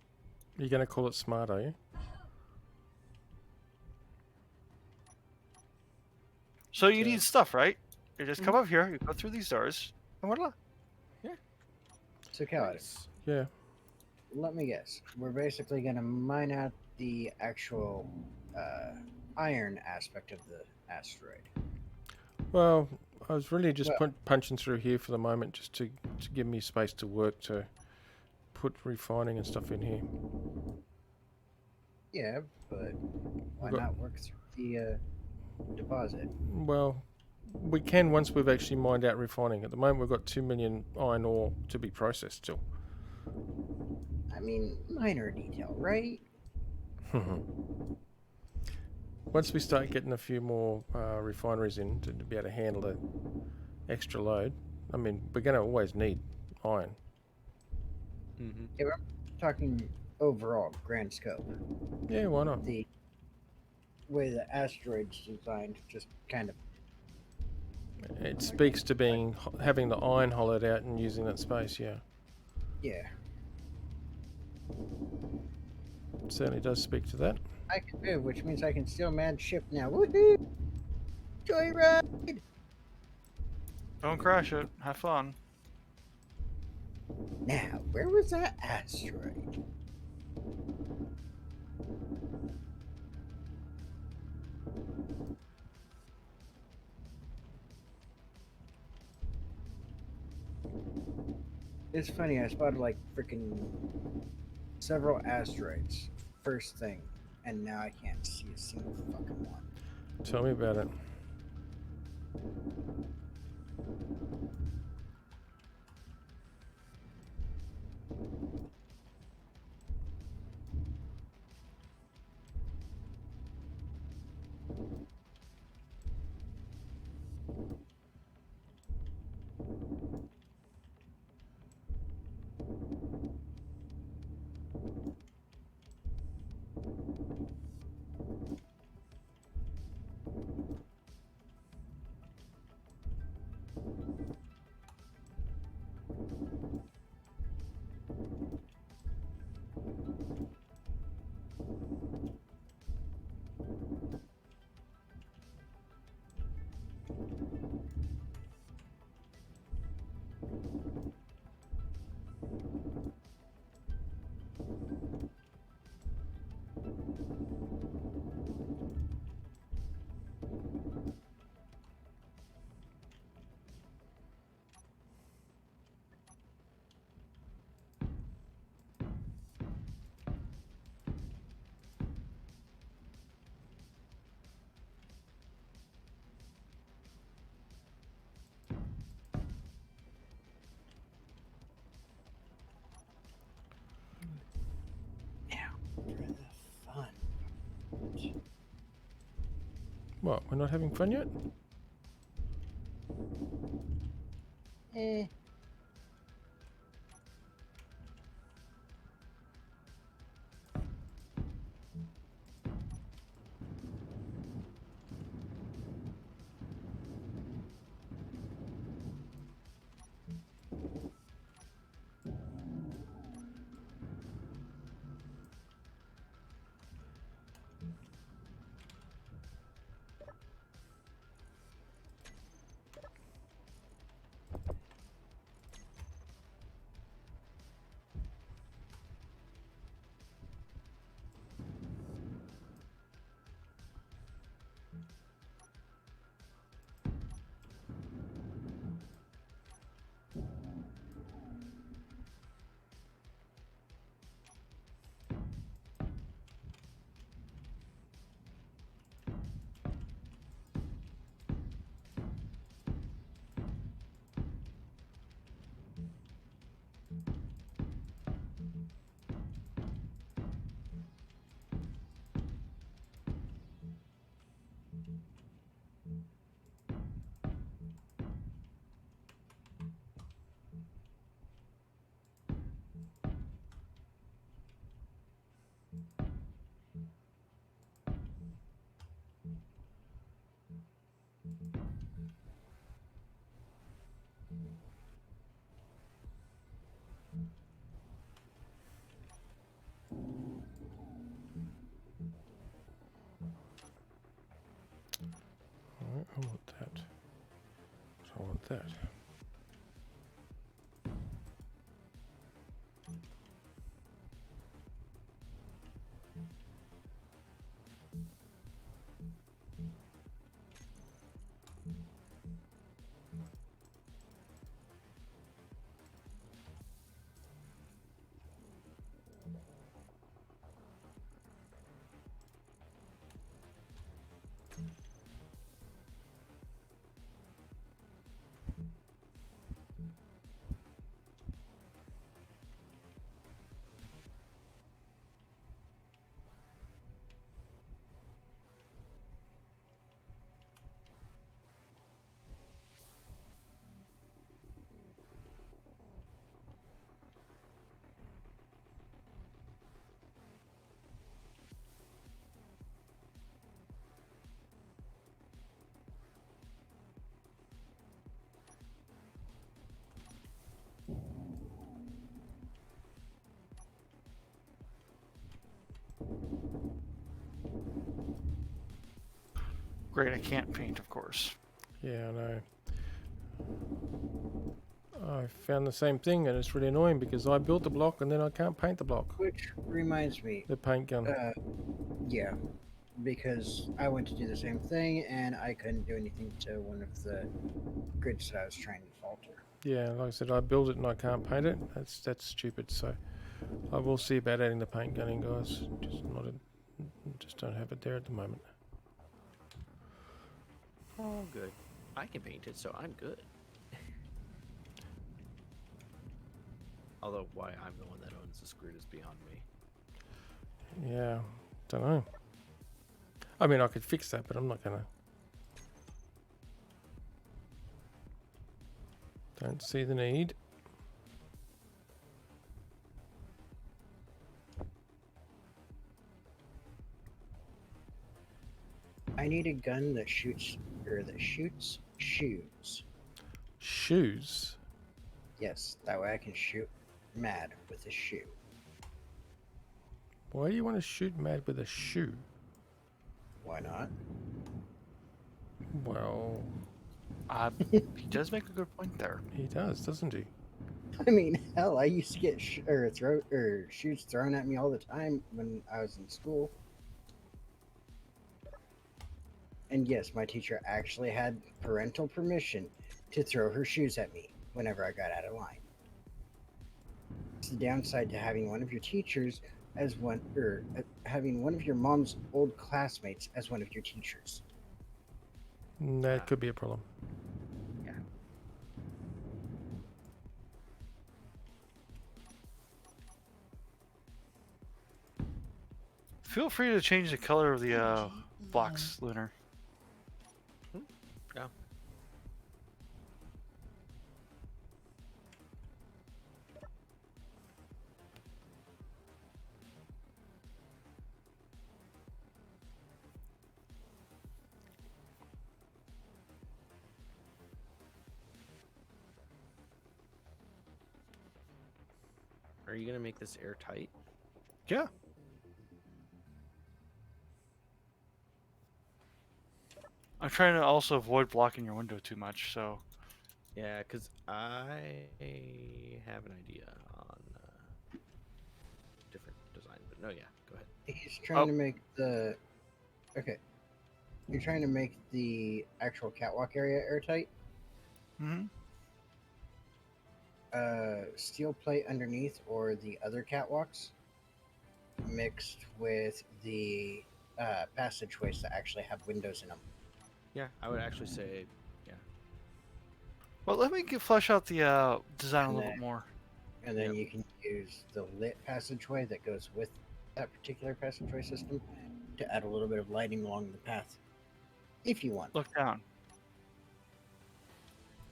You're going to call it smart, are you? So you need stuff, right? You just come up here, you go through these doors, and voila. So, Coward, Nice. Yeah. let me guess. We're basically going to mine out the actual iron aspect of the asteroid. Well, I was really just Well- punching through here for the moment just to give me space to work to put refining and stuff in here. Yeah, but why got- not work through the deposit. Well, we can once we've actually mined out refining. At the moment, we've got 2 million iron ore to be processed still. I mean, minor detail, right? Once we start getting a few more refineries in to be able to handle the extra load, I mean, we're going to always need iron. Mm-hmm. Yeah, we're talking overall grand scope. Yeah, why not? The way the asteroid's designed just kind of It speaks to being having the iron hollowed out and using that space. Yeah, yeah. it certainly does speak to that. I can move, which means I can steal mad ship now. Woohoo! Joyride! Don't crash it. Have fun. Now, where was that asteroid? It's funny, I spotted like freaking several asteroids first thing, and now I can't see a single fucking one. Tell me about it. Now, for the fun. What? We're not having fun yet? Eh. Alright, I want that. I want that. Great, I can't paint, of course. Yeah, I know. I found the same thing, and it's really annoying because I built the block and then I can't paint the block. Which reminds me, The paint gun. yeah, because I went to do the same thing and I couldn't do anything to one of the grids that I was trying to alter. Yeah, like I said, I built it and I can't paint it. That's stupid. So I will see about adding the paint gun in, guys. Just don't have it there at the moment. Oh, good. I can paint it, so I'm good. Although, why I'm the one that owns this grid is beyond me. Yeah, don't know. I mean, I could fix that, but I'm not gonna. Don't see the need. I need a gun that shoots shoes. Shoes. Yes, that way I can shoot mad with a shoe. Why do you want to shoot mad with a shoe? Why not? Well, He does make a good point there. he does, doesn't he? I mean, hell, I used to get shoes thrown at me all the time when I was in school. And yes, my teacher actually had parental permission to throw her shoes at me whenever I got out of line. It's the downside to having one of your teachers as one, or having one of your mom's old classmates as one of your teachers. That could be a problem. Feel free to change the color of the blocks, Lunar. Yeah. Are you gonna make this airtight? Yeah. I'm trying to also avoid blocking your window too much, so. Yeah, because I have an idea on different design, but no, yeah, go ahead. He's trying to make the. Okay. You're trying to make the actual catwalk area airtight. Mm-hmm. Steel plate underneath or the other catwalks mixed with the passageways that actually have windows in them. Yeah, I would actually say, yeah. Well, let me flesh out the design a And little bit then- more. And then Yep. you can use the lit passageway that goes with that particular passageway system to add a little bit of lighting along the path. If you want. Look down.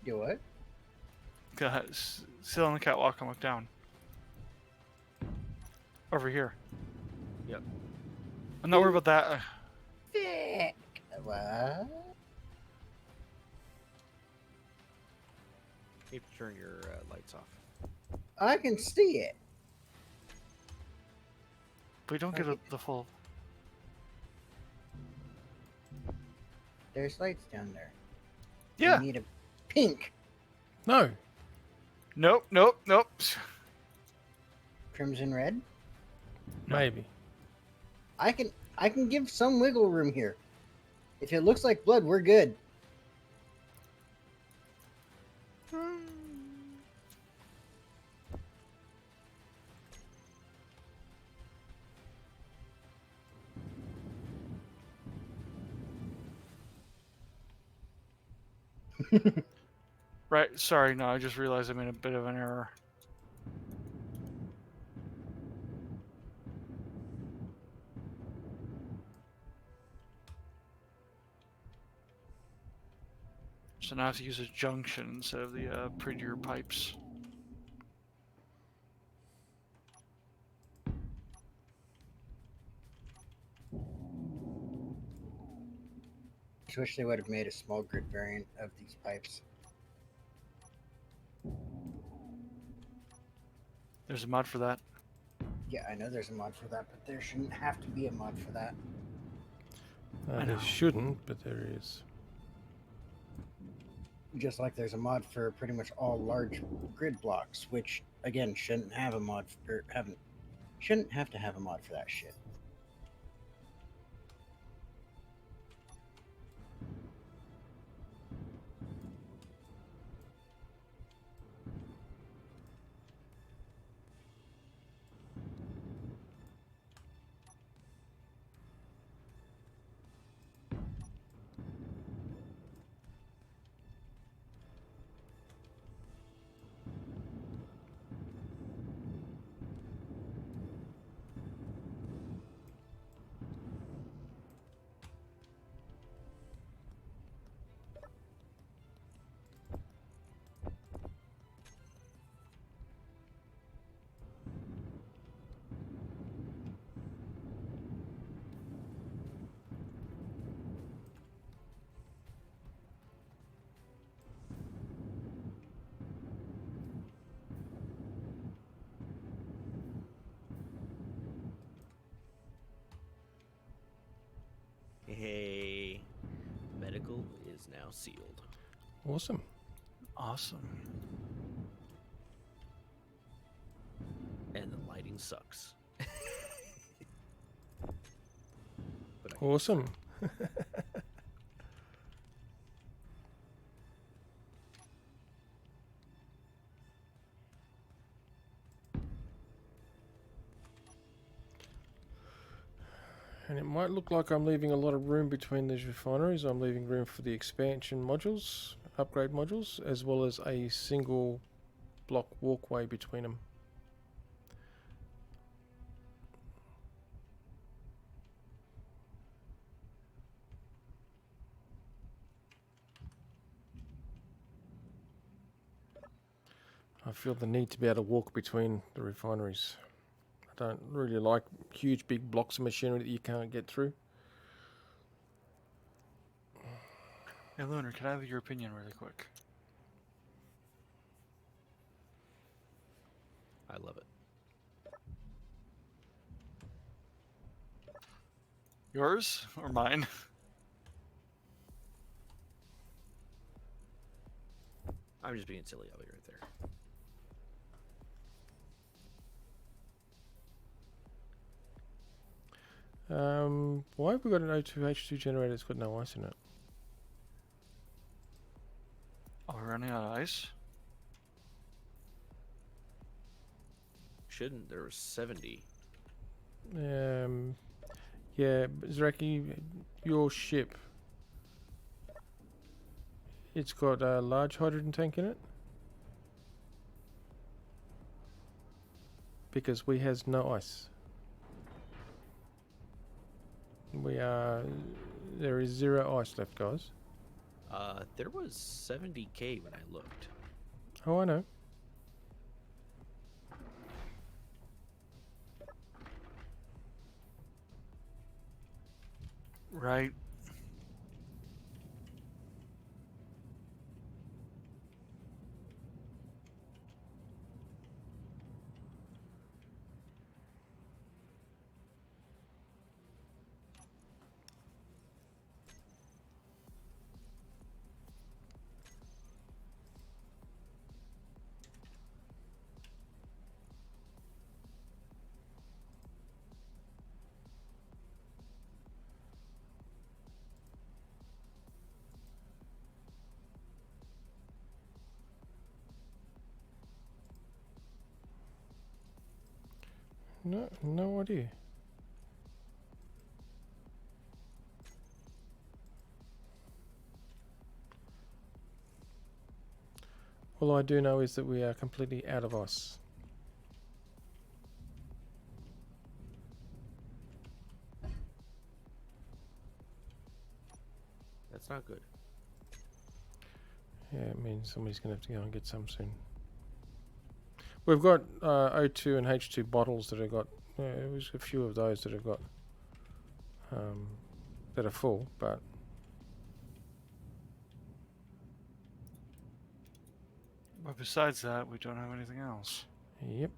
Do what? Go ahead. Sit on the catwalk and look down. Over here. Yep. I'm not worried about that. Thick. What? You have to turn your lights off. I can see it. We don't get the full. There's lights down there. Yeah. You need a pink, No. Nope. Nope. Nope. crimson red. No. Maybe. I can give some wiggle room here. If it looks like blood, we're good. Right. Sorry. No, I just realized I made a bit of an error. So now I have to use a junction instead of the prettier pipes. Just wish they would have made a small grid variant of these pipes. There's a mod for that. Yeah, I know there's a mod for that, but there shouldn't have to be a mod for that. I There know. shouldn't, but there is. Just like there's a mod for pretty much all large grid blocks, which again shouldn't have a mod or shouldn't have to have a mod for that shit. Hey, medical is now sealed. Awesome. Awesome. And the lighting sucks. But Awesome. And it might look like I'm leaving a lot of room between these refineries. I'm leaving room for the expansion modules, upgrade modules, as well as a single block walkway between them. I feel the need to be able to walk between the refineries. I don't really like huge big blocks of machinery that you can't get through. Hey, Lunar, can I have your opinion really quick? I love it. Yours or mine? I'm just being silly. I'll be right there. Why have we got an O2H2 generator that's got no ice in it? Are we running out of ice? Shouldn't. There was 70. Yeah, Zraki, your ship, it's got a large hydrogen tank in it? Because we has no ice. There is 0 ice left, guys. There was 70k when I looked. Oh, I know. Right. No idea. All I do know is that we are completely out of ice. That's not good. Yeah, it means somebody's going to have to go and get some soon. We've got O2 and H2 bottles that have got, it was a few of those that have got, that are full, but But besides that, we don't have anything else. yep.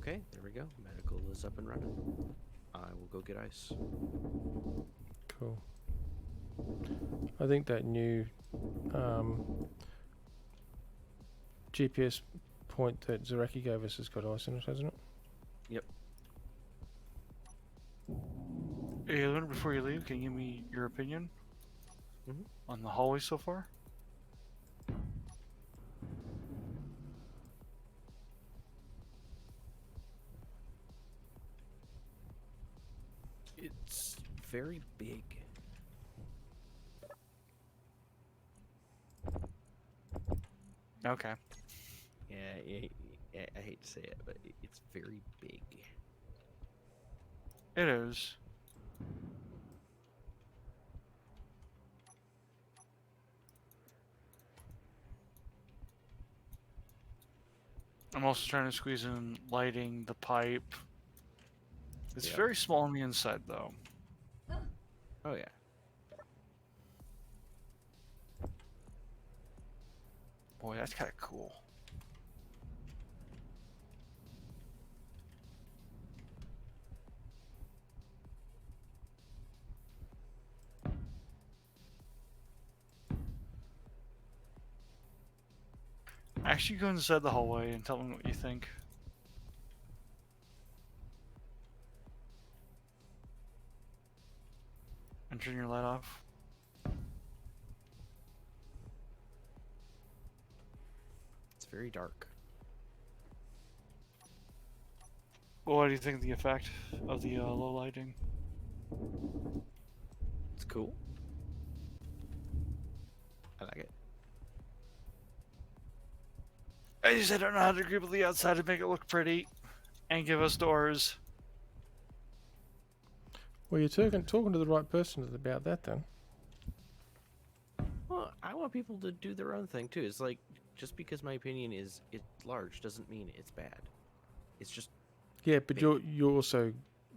Okay, there we go. Medical is up and running. I will go get ice. Cool. I think that new GPS point that Zaraki gave us has got ice in it, hasn't it? Yep. Aelin, before you leave, can you give me your opinion Mhm. on the hallway so far? It's very big. Okay. Yeah, I hate to say it, but it's very big. It is. I'm also trying to squeeze in lighting, the pipe. It's Yep. very small on the inside, though. Oh yeah. Boy, that's kind of cool. Actually, go inside the hallway and tell me what you think. And turn your light off. It's very dark. Well, what do you think of the effect of the low lighting? It's cool. I like it. I just don't know how to group the outside to make it look pretty and give us doors. Well, you're talking to the right person about that then. Well, I want people to do their own thing too. It's like, just because my opinion is it's large doesn't mean it's bad. It's just Yeah, but big. you're also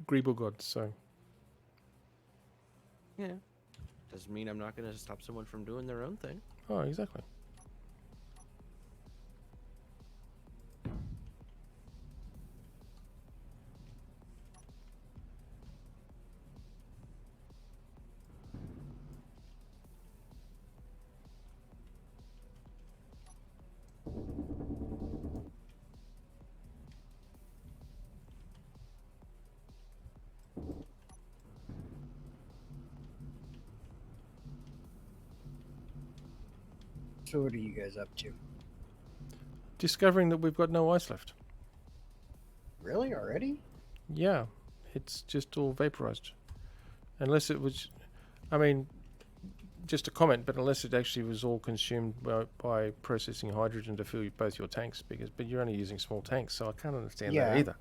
Greeble God, so Yeah. Doesn't mean I'm not going to stop someone from doing their own thing. oh, exactly. So what are you guys up to? Discovering that we've got no ice left. Really? Already? Yeah, it's just all vaporized. Unless it was, I mean, just a comment, but unless it actually was all consumed by processing hydrogen to fill both your tanks, but you're only using small tanks, so I can't understand that Yeah. either.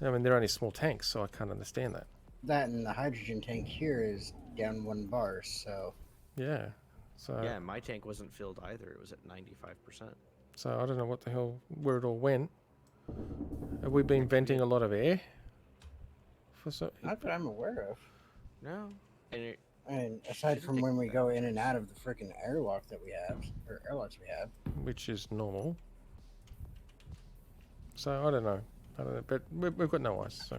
I mean, they're only small tanks, so I can't understand that. That and the hydrogen tank here is down 1 bar, so Yeah, so Yeah, my tank wasn't filled either. It was at 95%. so I don't know what the hell where it all went. Have we been venting a lot of air? For so, not that I'm aware of. No. And it, And aside Shouldn't from take when we that go much. in and out of the freaking airlock that we have, or airlocks we have. which is normal. So I don't know, but we've got no ice, so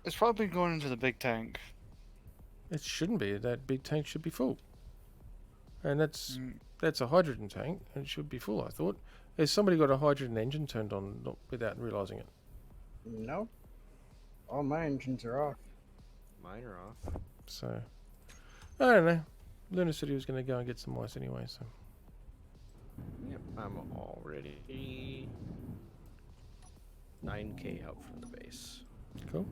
It's probably going into the big tank. it shouldn't be. That big tank should be full, and that's Mm, that's a hydrogen tank, and it should be full. I thought. Has somebody got a hydrogen engine turned on without realizing it? No. All my engines are off. mine are off. So I don't know. Luna said he was going to go and get some ice anyway. So Yep, I'm already 9K out from the base. cool.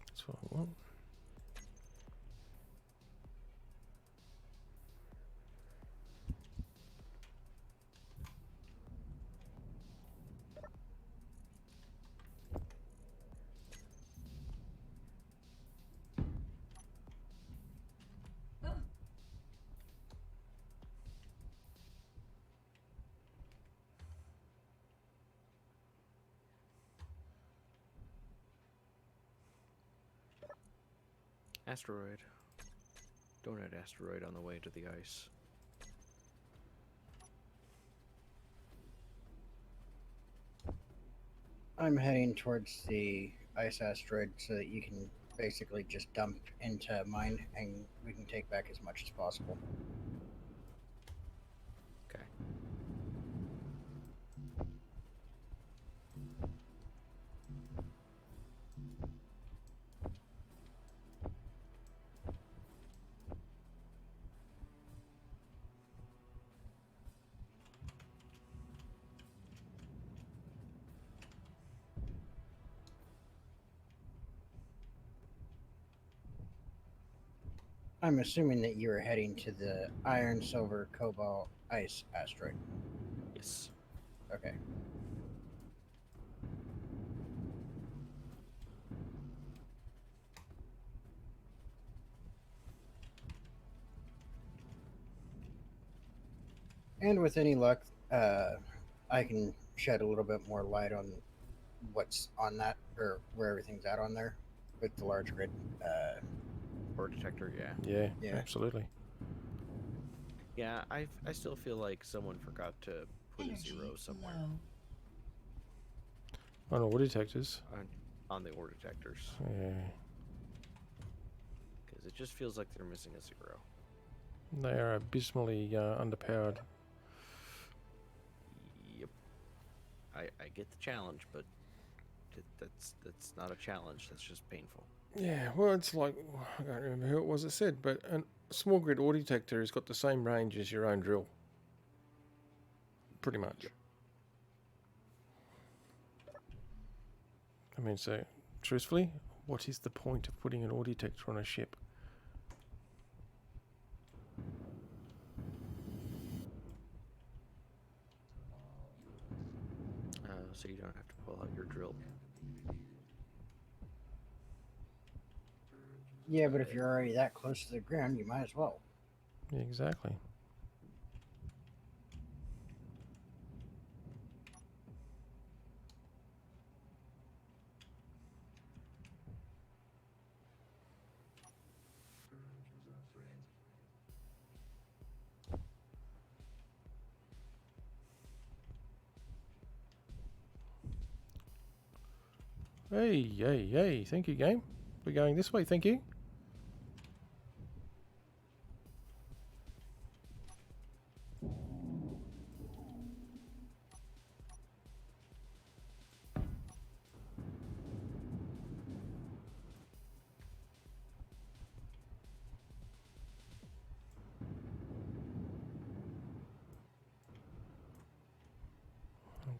That's what I want. Asteroid. Donut asteroid on the way to the ice. I'm heading towards the ice asteroid so that you can basically just dump into mine and we can take back as much as possible. Okay. I'm assuming that you are heading to the iron, silver, cobalt, ice asteroid. Yes. Okay. And with any luck, I can shed a little bit more light on what's on that or where everything's at on there with the large grid. Or detector, yeah. Yeah, Yeah. absolutely. Yeah, I still feel like someone forgot to put a Energy zero somewhere low. On all detectors. on the ore detectors. Yeah. Because it just feels like they're missing a zero. They are abysmally underpowered. Yep. I get the challenge, but that's not a challenge. That's just painful. Yeah, well, it's like, I can't remember who it was that said, but a small grid ore detector has got the same range as your own drill. Pretty much. Yep. I mean, so, truthfully, what is the point of putting an ore detector on a ship? So you don't have to pull out your drill. Yeah, but if you're already that close to the ground, you might as well. Yeah, exactly. Hey, thank you, game. We're going this way, thank you.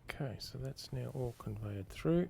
Okay, so that's now all conveyed through.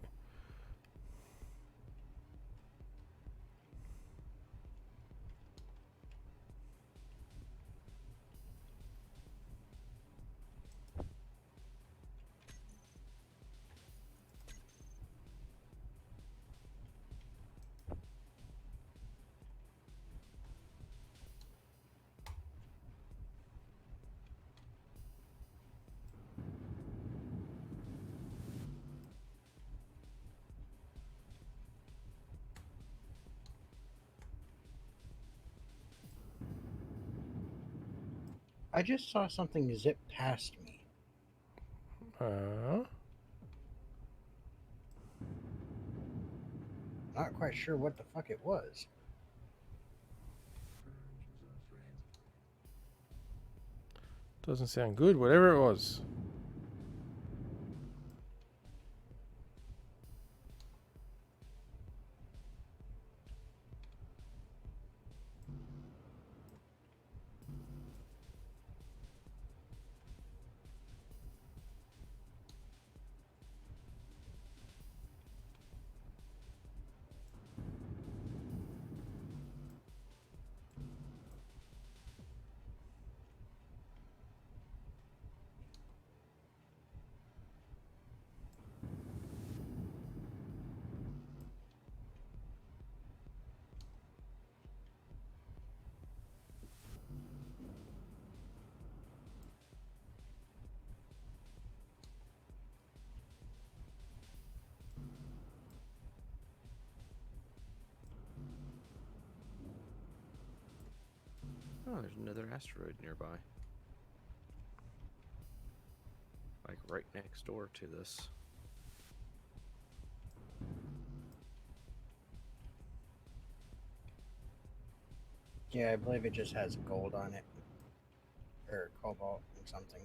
I just saw something zip past me. Not quite sure what the fuck it was. Doesn't sound good, whatever it was. Oh, there's another asteroid nearby. Like right next door to this. Yeah, I believe it just has gold on it. Or cobalt or something.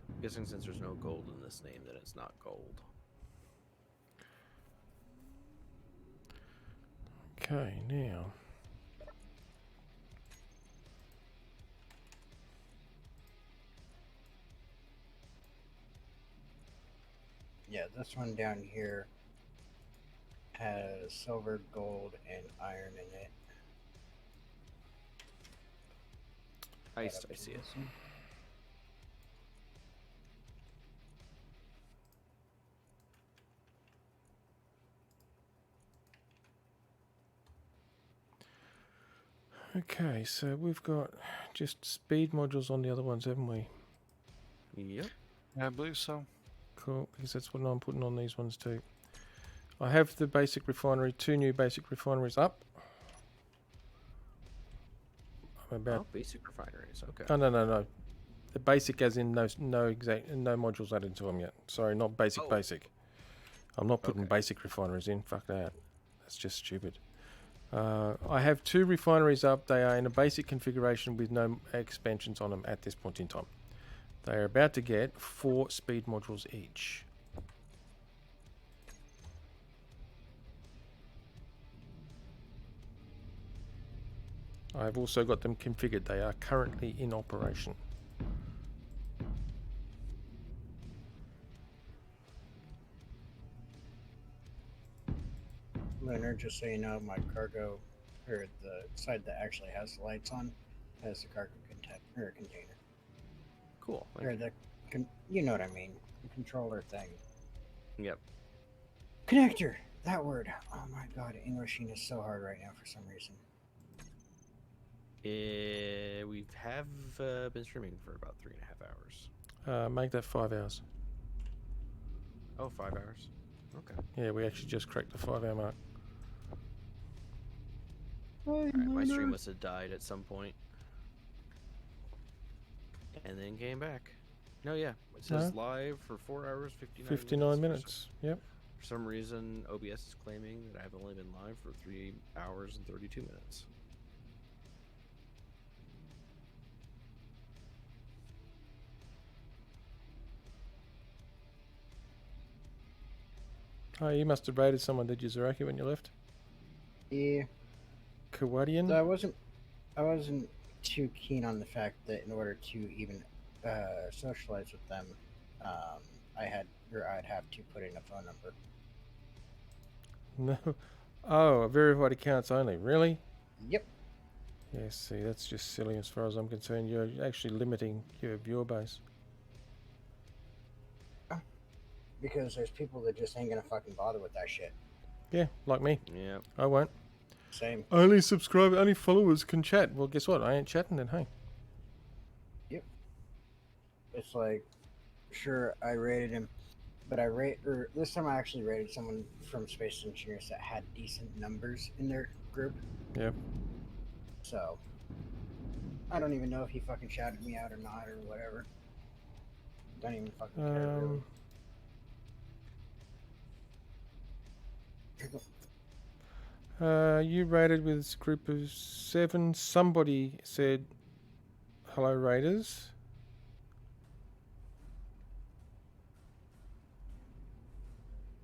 I'm guessing since there's no gold in this name, that it's not gold. Okay, now. Yeah, this one down here has silver, gold, and iron in it. I Got up to see it. this one. Okay, so we've got just speed modules on the other ones, haven't we? Yep. Yeah, I believe so. Cool, because that's what I'm putting on these ones too. I have the basic refinery, 2 new basic refineries up. I'm about. Oh, basic refineries. Okay. Oh, no. The basic, as in no modules added to them yet. Sorry, not basic. Oh. Basic. I'm not putting Okay. basic refineries in. Fuck that. That's just stupid. I have 2 refineries up. They are in a basic configuration with no expansions on them at this point in time. They are about to get 4 speed modules each. I've also got them configured. They are currently in operation. Lunar, just so you know, my cargo, or the side that actually has the lights on, has the cargo container. Cool. Thank Or you. the, you know what I mean, the controller thing. Yep. Connector! That word. Oh my god, Englishing is so hard right now for some reason. We have been streaming for about 3.5 hours. Make that 5 hours. Oh, 5 hours. Okay. Yeah, we actually just cracked the 5 hour mark. Alright, my stream must have died at some point. And then came back. No, yeah. It says live for 4 hours, 59 minutes. Yep. For some reason, OBS is claiming that I've only been live for 3 hours and 32 minutes. Oh, you must have raided someone, did you, Zaraki, when you left? Yeah. Kawadian? So I wasn't too keen on the fact that in order to even socialize with them, I'd have to put in a phone number. No. Oh, verified accounts only. Really? Yep. Yeah, see, that's just silly as far as I'm concerned. You're actually limiting your viewer base. Because there's people that just ain't gonna fucking bother with that shit. Yeah, like me. Yeah. I won't. Same. Only followers can chat. Well, guess what? I ain't chatting then, hey. It's like, sure, I rated him, but this time I actually rated someone from Space Engineers that had decent numbers in their group. Yep. So, I don't even know if he fucking shouted me out or not or whatever. Don't even fucking care, really. You raided with a group of 7. Somebody said, hello, Raiders.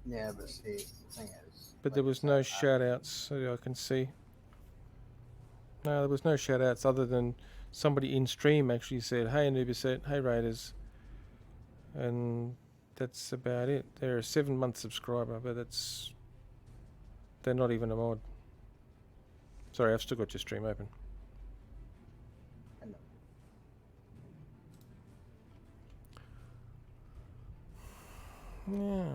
Yeah, but see, the thing is... But like there I was said, no shout outs, so I can see. No, there was no shout outs other than somebody in stream actually said, hey, Anubiset, hey, Raiders. And that's about it. They're a 7-month subscriber, but they're not even a mod. Sorry, I've still got your stream open. I know. Yeah.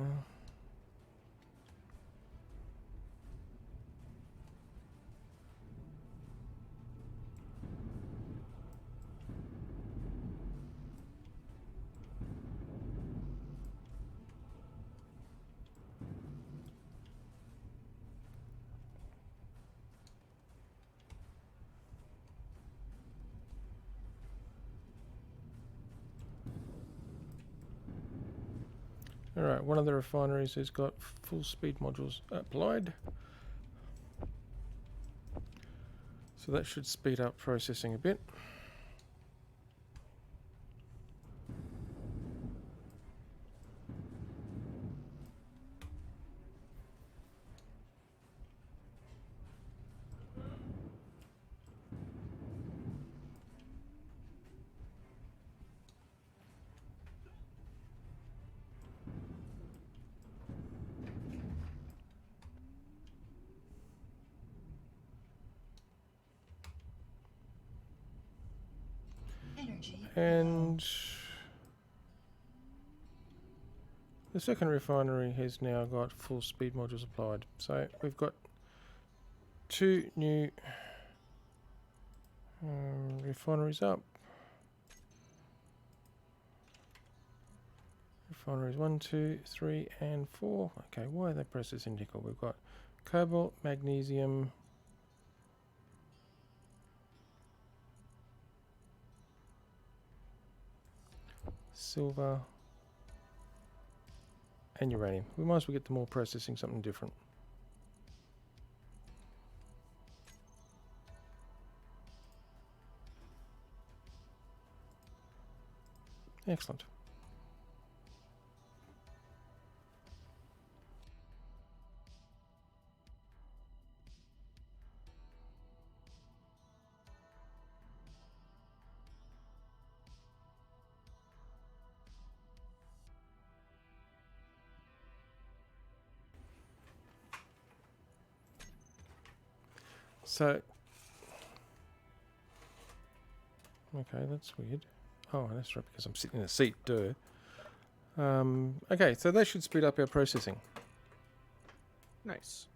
Alright, one of the refineries has got full speed modules applied. So that should speed up processing a bit. Energy. And the second refinery has now got full speed modules applied. So we've got two new refineries up. Refineries 1, 2, 3, and 4. Okay, why are they processing nickel? We've got cobalt, magnesium, silver, and uranium. We might as well get them all processing something different. Excellent. So, okay, that's weird. Oh, that's right, because I'm sitting in a seat, duh. Okay, so that should speed up our processing. Nice.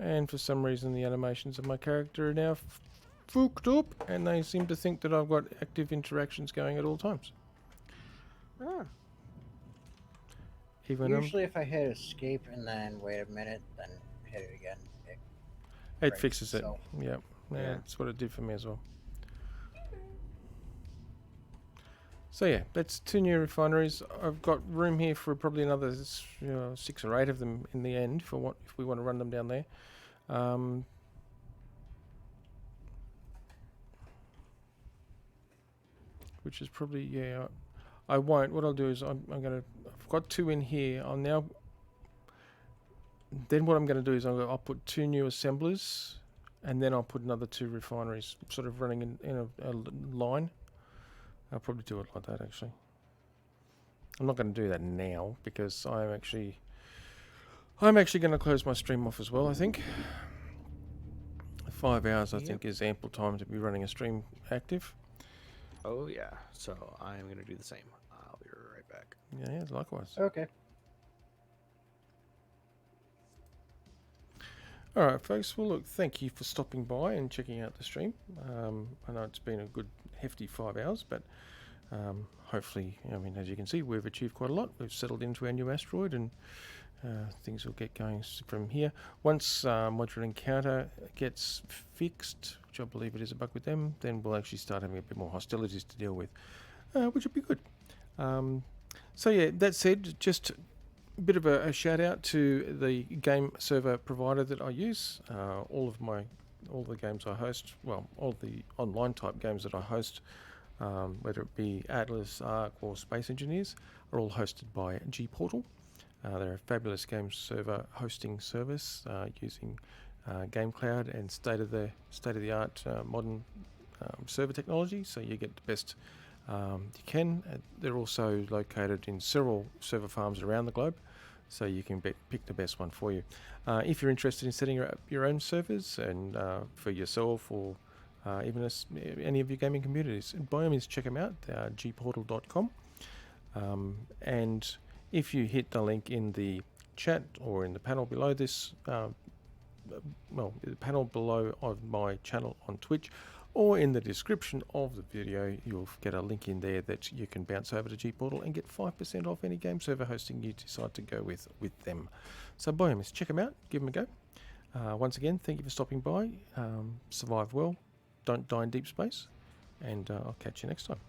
And for some reason the animations of my character are now fooked up, and they seem to think that I've got active interactions going at all times. Ah. Even Usually, if I hit escape and then wait a minute, then hit it again, it breaks fixes it. itself. Yeah, Yeah. that's what it did for me as well. So yeah, that's two new refineries. I've got room here for probably another 6 or 8 of them in the end for what if we want to run them down there. Which is probably, yeah, I won't. What I'll do is I've got 2 in here. Then what I'm going to do is I'll put 2 new assemblers, and then I'll put another 2 refineries, sort of running in a line. I'll probably do it like that, actually. I'm not going to do that now because I'm actually going to close my stream off as well, I think. 5 hours, I Yep. think, is ample time to be running a stream active. Oh yeah. So I'm gonna do the same. I'll be right back. Yeah, likewise. Okay. Alright, folks. Well, look, thank you for stopping by and checking out the stream. I know it's been a good, hefty 5 hours, but hopefully, I mean, as you can see, we've achieved quite a lot. We've settled into our new asteroid, and things will get going from here. Once Modular Encounter gets fixed, which I believe it is a bug with them, then we'll actually start having a bit more hostilities to deal with, which would be good. So yeah, that said, just a bit of a shout out to the game server provider that I use. All the games I host, well, all the online type games that I host, whether it be Atlas, Ark, or Space Engineers, are all hosted by Gportal. They're a fabulous game server hosting service using GameCloud and state of the art modern server technology. So you get the best You can. They're also located in several server farms around the globe, so you can pick the best one for you. If you're interested in setting up your own servers and for yourself or even any of your gaming communities, by all means check them out, gportal.com. And if you hit the link in the chat or in the panel below this, the panel below of my channel on Twitch, or in the description of the video, you'll get a link in there that you can bounce over to gportal and get 5% off any game server hosting you decide to go with them. So by all means, check them out, give them a go. Once again, thank you for stopping by. Survive well, don't die in deep space, and I'll catch you next time.